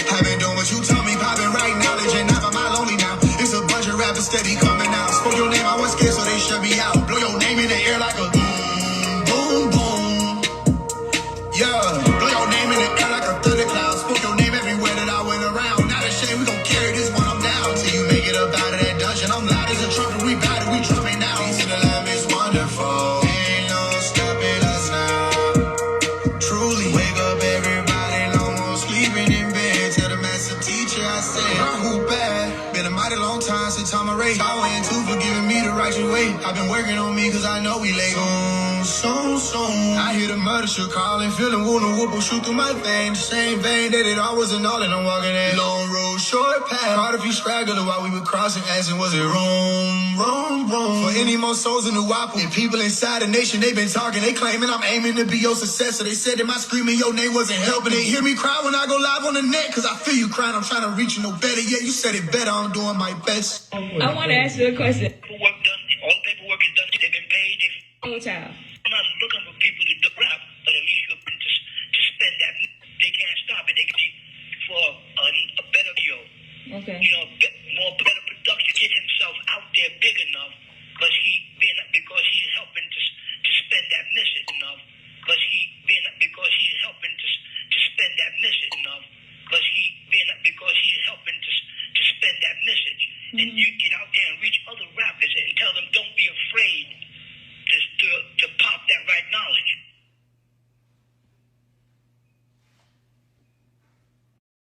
I've been doing what you told me, popping right knowledge, and I'm my lonely now. It's a bunch of rappers steady coming out. Spoke your name, I was scared, so they shut me out. Blow your name in the air like a boom, boom. Yeah, blow your name in the air like a thundercloud. Spoke your name everywhere that I went around. Not ashamed, we gon' carry this one, I'm down. Till you make it up out of that dungeon. I'm loud as a trumpet, we bout it, we drumming now. Peace in the lamb is wonderful. Ain't no stopping us now. Truly, wake up everybody, no more sleeping in bed. Tell the master teacher I said, who bad? Been a mighty long time since I'm a race. I went to for giving me the right way. I've been working on me cause I know we late. Soon. I hear the murder shook calling, feeling wounded, whoop will shoot through my vein. The same vein that it all wasn't all, and I'm walking that long road, short path. Hard if you straggling while we were crossing, asking was it wrong? For any more souls in the WAP, if people inside the nation, they've been talking, they claiming I'm aiming to be your successor. They said that my screaming your name wasn't helping. They hear me cry when I go live on the net, cause I feel you crying, I'm trying to reach you no better. Yeah, you said it better, I'm doing my best. I want to ask you a question. Paperwork done, all paperwork is done, they've been paid. Oh, child. I'm not looking for people to do rap, but at least you're to spend that. They can't stop it. They can for a better deal. Okay. You know, more better production. Get himself out there big enough because he's helping to spend that mission enough. Because he's helping to spend that mission enough. Because he's helping to spend that message. And you get out there and reach other rappers.